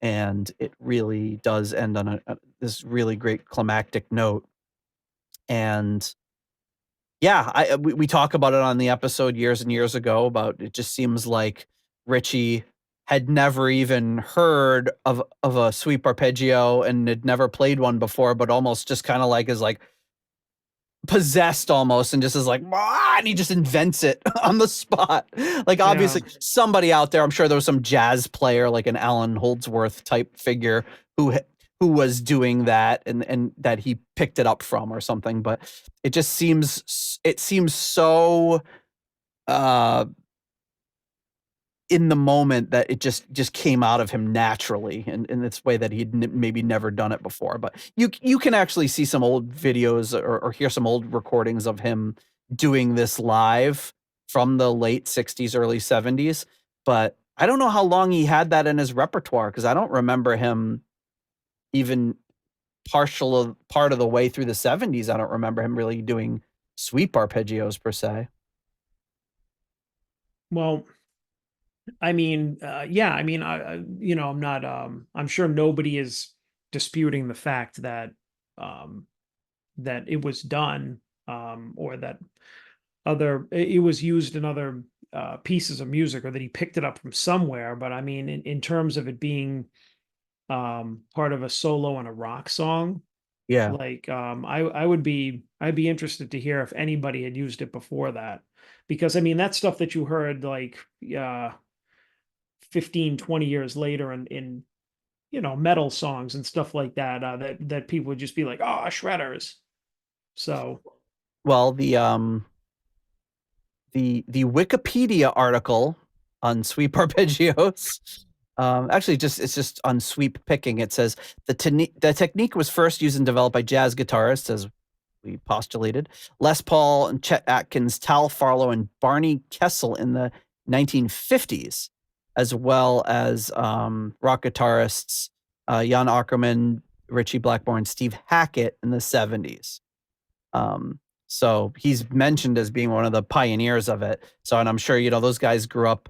[SPEAKER 1] And it really does end on this really great climactic note. And yeah, we talk about it on the episode years and years ago about it just seems like Ritchie had never even heard of a sweep arpeggio and had never played one before, but almost just kind of like is like possessed almost and just is like, and he just invents it on the spot. Like obviously somebody out there, I'm sure there was some jazz player like an Alan Holdsworth type figure who was doing that and that he picked it up from or something, but it seems so in the moment that it just came out of him naturally in this way that he'd maybe never done it before. But you can actually see some old videos or hear some old recordings of him doing this live from the late 60s, early 70s. But I don't know how long he had that in his repertoire because I don't remember him even part of the way through the 70s. I don't remember him really doing sweep arpeggios per se.
[SPEAKER 2] Well, I mean, I'm not, I'm sure nobody is disputing the fact that, that it was done, or that it was used in other, pieces of music or that he picked it up from somewhere. But I mean, in terms of it being, part of a solo in a rock song,
[SPEAKER 1] Yeah.
[SPEAKER 2] like, I'd be interested to hear if anybody had used it before that, because I mean, that stuff that you heard like, 15, 20 years later in metal songs and stuff like that, that people would just be like, oh, shredders. So
[SPEAKER 1] well, the Wikipedia article on sweep arpeggios, actually it's just on sweep picking. It says the technique was first used and developed by jazz guitarists, as we postulated, Les Paul and Chet Atkins, Tal Farlow, and Barney Kessel in the 1950s, as well as rock guitarists Jan Ackerman, Ritchie Blackmore, and Steve Hackett in the 70s. So he's mentioned as being one of the pioneers of it. So, and I'm sure, those guys grew up.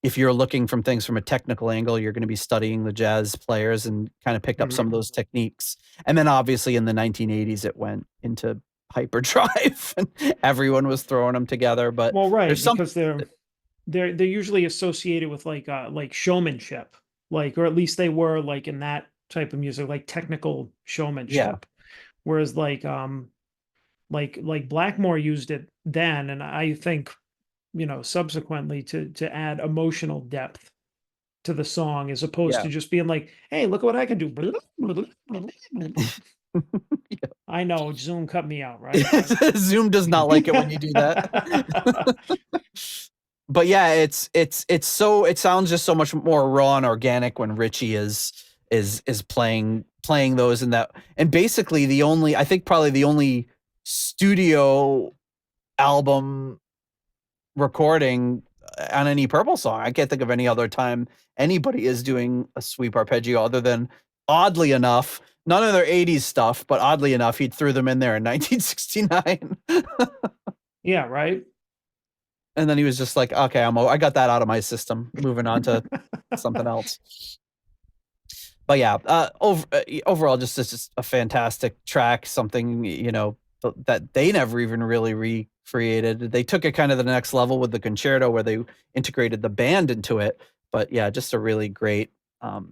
[SPEAKER 1] If you're looking from things from a technical angle, you're going to be studying the jazz players and kind of picked up some of those techniques. And then obviously in the 1980s, it went into hyperdrive and everyone was throwing them together. But
[SPEAKER 2] well, right, because they're usually associated with like showmanship, like, or at least they were like in that type of music, like technical showmanship. Whereas like Blackmore used it then, and I think subsequently to add emotional depth to the song, as opposed to just being like, hey, look at what I can do. I know Zoom cut me out, right?
[SPEAKER 1] Zoom does not like it when you do that. But yeah, it sounds just so much more raw and organic when Ritchie is playing those in that. And basically probably the only studio album recording on any Purple song. I can't think of any other time anybody is doing a sweep arpeggio other than, oddly enough, none of their 80s stuff, but oddly enough, he threw them in there in 1969.
[SPEAKER 2] Yeah, right.
[SPEAKER 1] And then he was just like, okay, I got that out of my system, moving on to something else. But yeah, overall, just it's just a fantastic track, something, that they never even really recreated. They took it kind of the next level with the concerto where they integrated the band into it. But yeah, just a really great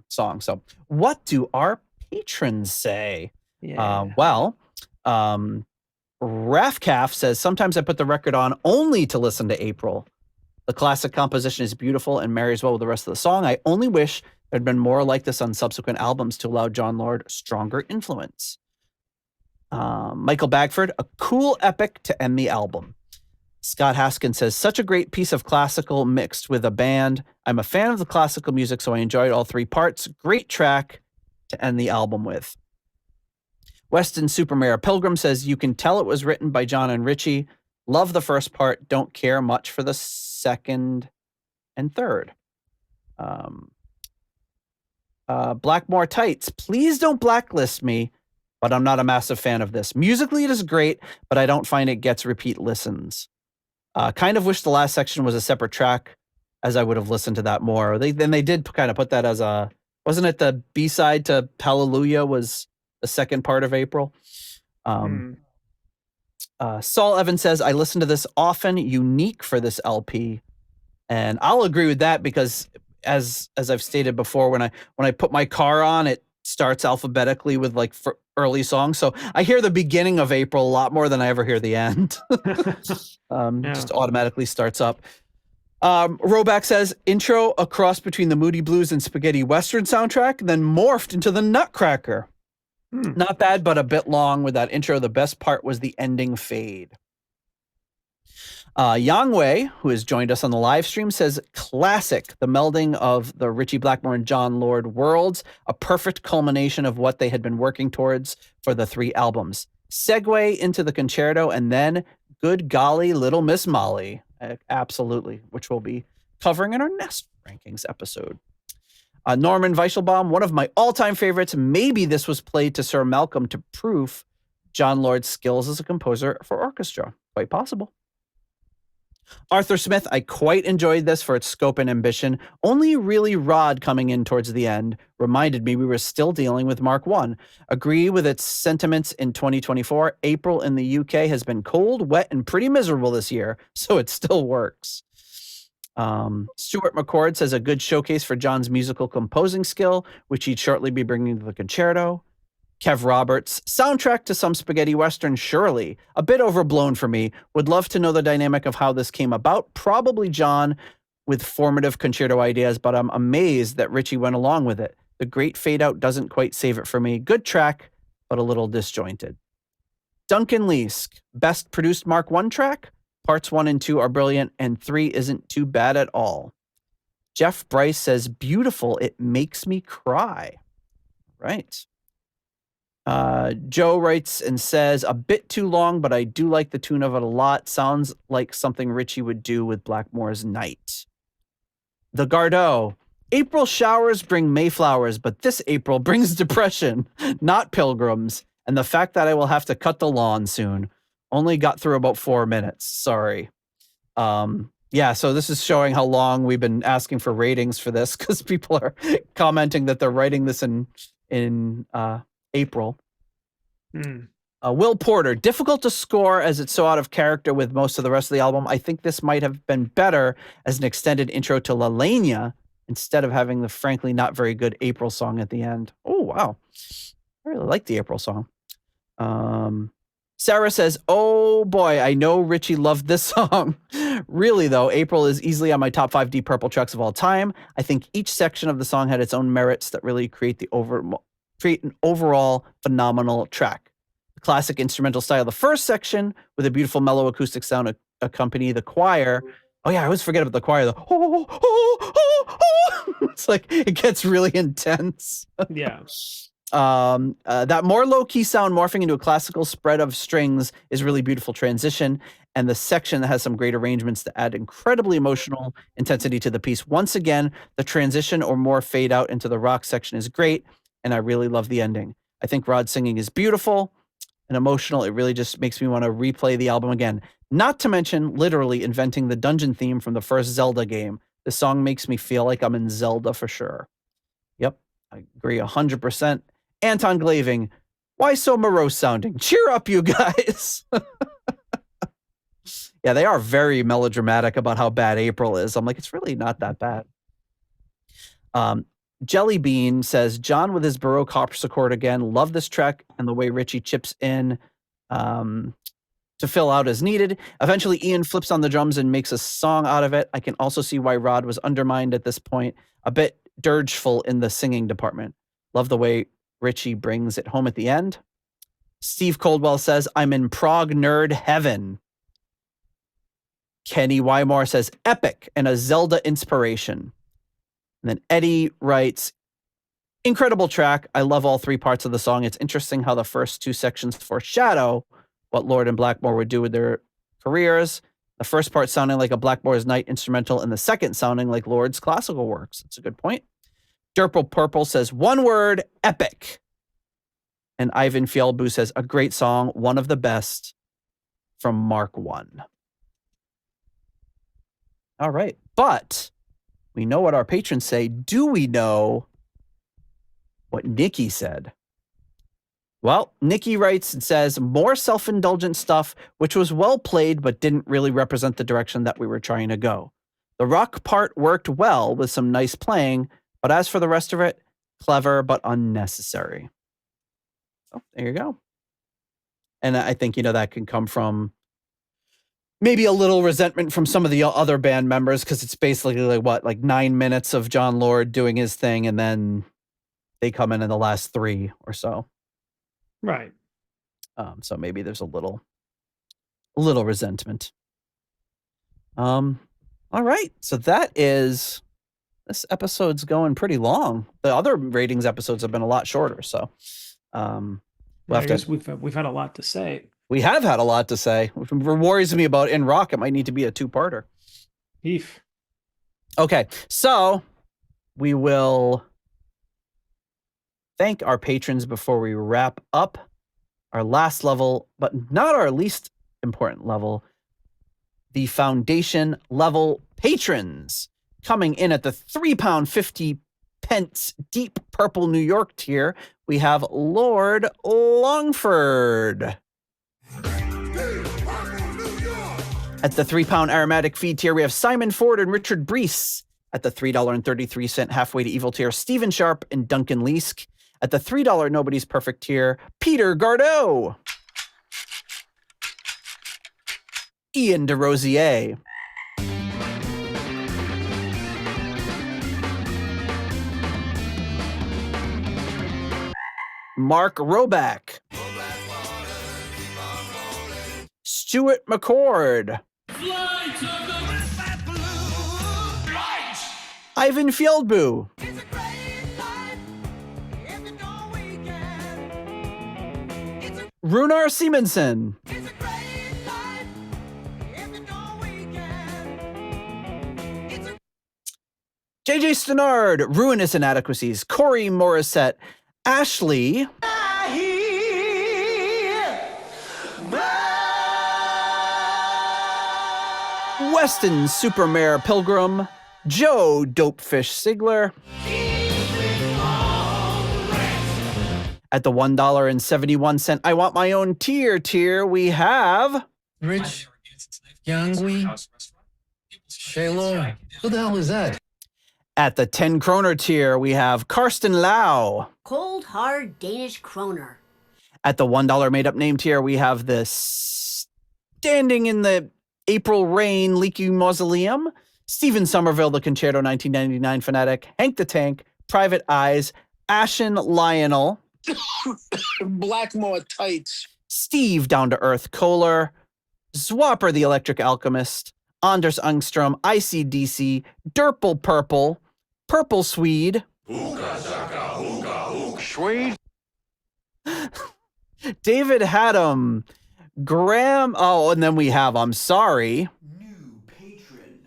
[SPEAKER 1] song. So what do our patrons say? Rafcaf says, sometimes I put the record on only to listen to April. The classic composition is beautiful and marries well with the rest of the song. I only wish there'd been more like this on subsequent albums to allow John Lord stronger influence. Michael Bagford, a cool epic to end the album. Scott Haskin says, such a great piece of classical mixed with a band. I'm a fan of the classical music, so I enjoyed all three parts. Great track to end the album with. Weston Supermare Pilgrim says, you can tell it was written by John and Ritchie. Love the first part. Don't care much for the second and third. Blackmore Tights, please don't blacklist me, but I'm not a massive fan of this. Musically, it is great, but I don't find it gets repeat listens. Kind of wish the last section was a separate track, as I would have listened to that more. They did kind of put that as a, wasn't it the B-side to Hallelujah was the second part of April? Saul Evans says, I listen to this often, unique for this LP. And I'll agree with that because as I've stated before, when I put my car on, it starts alphabetically with like early songs. So I hear the beginning of April a lot more than I ever hear the end. Just automatically starts up. Roback says, intro a cross between the Moody Blues and Spaghetti Western soundtrack, then morphed into the Nutcracker. Not bad, but a bit long with that intro. The best part was the ending fade. Yang Wei, who has joined us on the live stream, says, classic, the melding of the Ritchie Blackmore and John Lord worlds, a perfect culmination of what they had been working towards for the 3 albums. Segue into the concerto, and then good golly, Little Miss Molly. Absolutely, which we'll be covering in our next rankings episode. Norman Weichelbaum, one of my all-time favorites. Maybe this was played to Sir Malcolm to prove John Lord's skills as a composer for orchestra. Quite possible. Arthur Smith, I quite enjoyed this for its scope and ambition. Only really Rod coming in towards the end reminded me we were still dealing with Mark I. Agree with its sentiments in 2024. April in the UK has been cold, wet, and pretty miserable this year, so it still works. Stuart McCord says a good showcase for John's musical composing skill, which he'd shortly be bringing to the concerto. Kev Roberts, soundtrack to some spaghetti western, surely. A bit overblown for me. Would love to know the dynamic of how this came about. Probably John with formative concerto ideas, but I'm amazed that Ritchie went along with it. The great fade out doesn't quite save it for me. Good track, but a little disjointed. Duncan Leask, best produced Mark I track? Parts 1 and 2 are brilliant, and 3 isn't too bad at all. Jeff Bryce says, beautiful, it makes me cry. Right. Joe writes and says, a bit too long, but I do like the tune of it a lot. Sounds like something Ritchie would do with Blackmore's Night. The Gardot, April showers bring Mayflowers, but this April brings depression, not pilgrims, and the fact that I will have to cut the lawn soon. Only got through about 4 minutes. Sorry. Yeah, so this is showing how long we've been asking for ratings for this because people are commenting that they're writing this in April. Will Porter, difficult to score as it's so out of character with most of the rest of the album. I think this might have been better as an extended intro to La Lania instead of having the frankly not very good April song at the end. Oh, wow. I really like the April song. Sarah says, oh boy, I know Ritchie loved this song. Really though, April is easily on my top 5 Deep Purple tracks of all time. I think each section of the song had its own merits that really create an overall phenomenal track. The classic instrumental style of the first section with a beautiful mellow acoustic sound accompany the choir. Oh yeah, I always forget about the choir. It's like, it gets really intense.
[SPEAKER 2] Yeah.
[SPEAKER 1] That more low-key sound morphing into a classical spread of strings is really beautiful transition, and the section that has some great arrangements that add incredibly emotional intensity to the piece. Once again, the transition or more fade out into the rock section is great, and I really love the ending. I think Rod's singing is beautiful and emotional. It really just makes me want to replay the album again. Not to mention literally inventing the dungeon theme from the first Zelda game. This song makes me feel like I'm in Zelda for sure. Yep, I agree 100%. Anton Glaving, why so morose sounding? Cheer up, you guys. Yeah, they are very melodramatic about how bad April is. I'm like, it's really not that bad. Jelly Bean says, John with his Baroque harpsichord again. Love this track and the way Ritchie chips in to fill out as needed. Eventually, Ian flips on the drums and makes a song out of it. I can also see why Rod was undermined at this point. A bit dirgeful in the singing department. Love the way Ritchie brings it home at the end. Steve Coldwell says, I'm in prog nerd heaven. Kenny Wymore says, epic and a Zelda inspiration. And then Eddie writes, incredible track. I love all 3 parts of the song. It's interesting how the first 2 sections foreshadow what Lord and Blackmore would do with their careers. The first part sounding like a Blackmore's Night instrumental and the second sounding like Lord's classical works. That's a good point. Derpal Purple says, one word, epic. And Ivan Fjellbu says, a great song, one of the best from Mark I. All right. But we know what our patrons say. Do we know what Nikki said? Well, Nikki writes and says, more self-indulgent stuff, which was well played, but didn't really represent the direction that we were trying to go. The rock part worked well with some nice playing, but as for the rest of it, clever, but unnecessary. So there you go. And I think, that can come from maybe a little resentment from some of the other band members, because it's basically like 9 minutes of John Lord doing his thing, and then they come in the last 3 or so.
[SPEAKER 2] Right.
[SPEAKER 1] So maybe there's a little resentment. All right. So this episode's going pretty long. The other ratings episodes have been a lot shorter. So,
[SPEAKER 2] I guess we've had a lot to say.
[SPEAKER 1] We have had a lot to say. What worries me about In Rock, it might need to be a 2-parter.
[SPEAKER 2] Beef.
[SPEAKER 1] Okay. So we will thank our patrons before we wrap up. Our last level, but not our least important level, the foundation level patrons. Coming in at the £3.50 Deep Purple New York tier, we have Lord Longford. At the £3 Aromatic Feed tier, we have Simon Ford and Richard Brees. At the $3.33 Halfway to Evil tier, Stephen Sharp and Duncan Leask. At the $3 Nobody's Perfect tier, Peter Gardeau. Ian DeRosier. Mark Roback. Stuart McCord. Ivan Fieldboo. Runar Simonson. JJ Stenard, Ruinous Inadequacies, Corey Morissette, Ashley, Weston Supermare Pilgrim, Joe Dopefish Sigler. At the $1.71 I Want My Own tier, we have
[SPEAKER 6] Rich, Youngwe, Shaylor. Who the hell is that?
[SPEAKER 1] At the 10 kroner tier, we have Karsten Lau.
[SPEAKER 7] Cold, hard Danish kroner.
[SPEAKER 1] At the $1 made-up name tier, we have the Standing in the April Rain Leaky Mausoleum, Stephen Somerville, the Concerto 1999 Fanatic, Hank the Tank, Private Eyes, Ashen Lionel,
[SPEAKER 6] Blackmore tights.
[SPEAKER 1] Steve Down to Earth Kohler, Zwapper the Electric Alchemist, Anders Angstrom, ICDC, Durple Purple, Purple Swede,
[SPEAKER 3] Swede?
[SPEAKER 1] David Haddam, Graham, and then we have, I'm sorry,
[SPEAKER 5] New patron.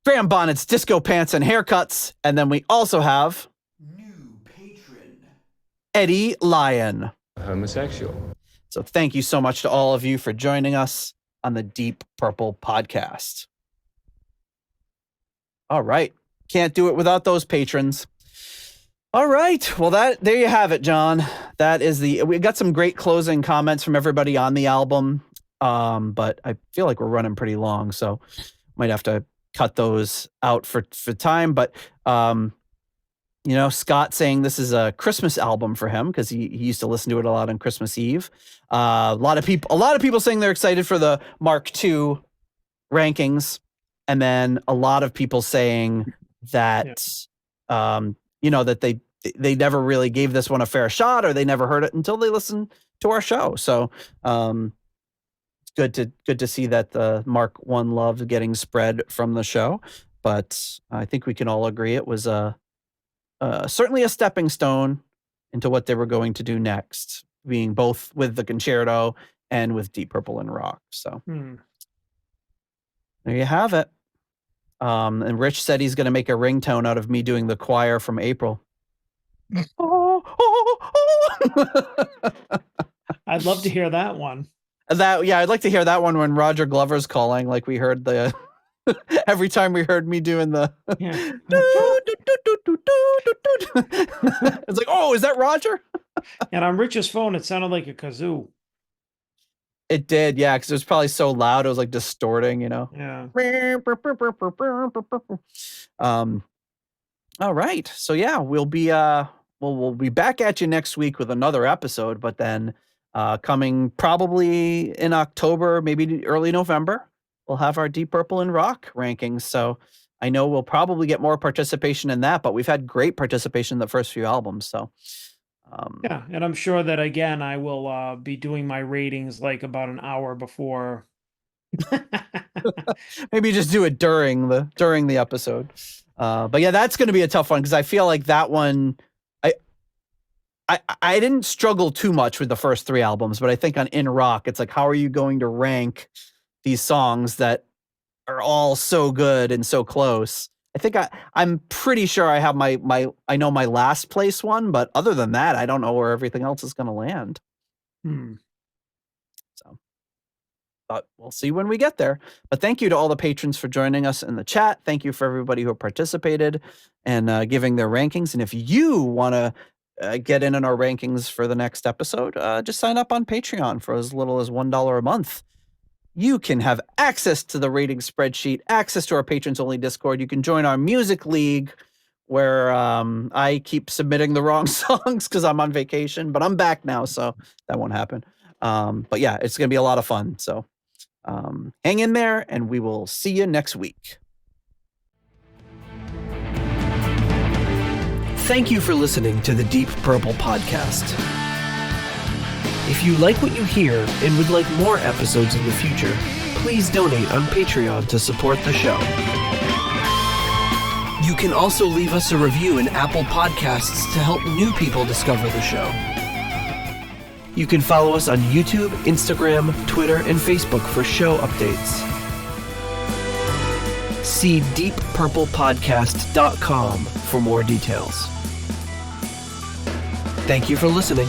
[SPEAKER 1] Graham Bonnet's Disco Pants and Haircuts, and then we also have
[SPEAKER 5] New patron.
[SPEAKER 1] Eddie Lyon.
[SPEAKER 8] Homosexual.
[SPEAKER 1] So thank you so much to all of you for joining us on the Deep Purple podcast. All right. Can't do it without those patrons. All right. Well, there you have it, John. We got some great closing comments from everybody on the album. But I feel like we're running pretty long, so might have to cut those out for time. But, Scott saying this is a Christmas album for him because he used to listen to it a lot on Christmas Eve. A lot of people saying they're excited for the Mark II rankings. And then a lot of people saying that, that they never really gave this one a fair shot, or they never heard it until they listened to our show. So it's good to see that the Mark I love getting spread from the show. But I think we can all agree it was certainly a stepping stone into what they were going to do next, being both with the concerto and with Deep Purple and Rock. So there you have it. And Rich said he's going to make a ringtone out of me doing the choir from April.
[SPEAKER 2] I'd love to hear that one.
[SPEAKER 1] I'd like to hear that one when Roger Glover's calling, like we heard the Every time we heard me doing the
[SPEAKER 2] Yeah.
[SPEAKER 1] it's like, oh, is that Roger?
[SPEAKER 2] And on Rich's phone, it sounded like a kazoo.
[SPEAKER 1] It did, yeah, because it was probably so loud, it was like distorting,
[SPEAKER 2] Yeah.
[SPEAKER 1] All right. So yeah, we'll be back at you next week with another episode, but then coming probably in October, maybe early November, we'll have our Deep Purple and Rock rankings. So I know we'll probably get more participation in that, but we've had great participation in the first few albums. So
[SPEAKER 2] Yeah, and I'm sure that again I will be doing my ratings like about an hour before.
[SPEAKER 1] maybe just do it during the episode. But yeah, that's going to be a tough one because I feel like that one, I didn't struggle too much with the first 3 albums, but I think on In Rock, it's like, how are you going to rank these songs that are all so good and so close? I think I'm pretty sure I have I know my last place one, but other than that, I don't know where everything else is going to land. So, but we'll see when we get there. But thank you to all the patrons for joining us in the chat. Thank you for everybody who participated and giving their rankings. And if you want to get in on our rankings for the next episode, just sign up on Patreon for as little as $1 a month. You can have access to the rating spreadsheet, access to our patrons only Discord. You can join our music league where I keep submitting the wrong songs because I'm on vacation, but I'm back now, so that won't happen. But yeah, it's going to be a lot of fun. So hang in there, and we will see you next week.
[SPEAKER 8] Thank you for listening to the Deep Purple Podcast. If you like what you hear and would like more episodes in the future, please donate on Patreon to support the show. You can also leave us a review in Apple Podcasts to help new people discover the show. You can follow us on YouTube, Instagram, Twitter, and Facebook for show updates. See deeppurplepodcast.com for more details. Thank you for listening.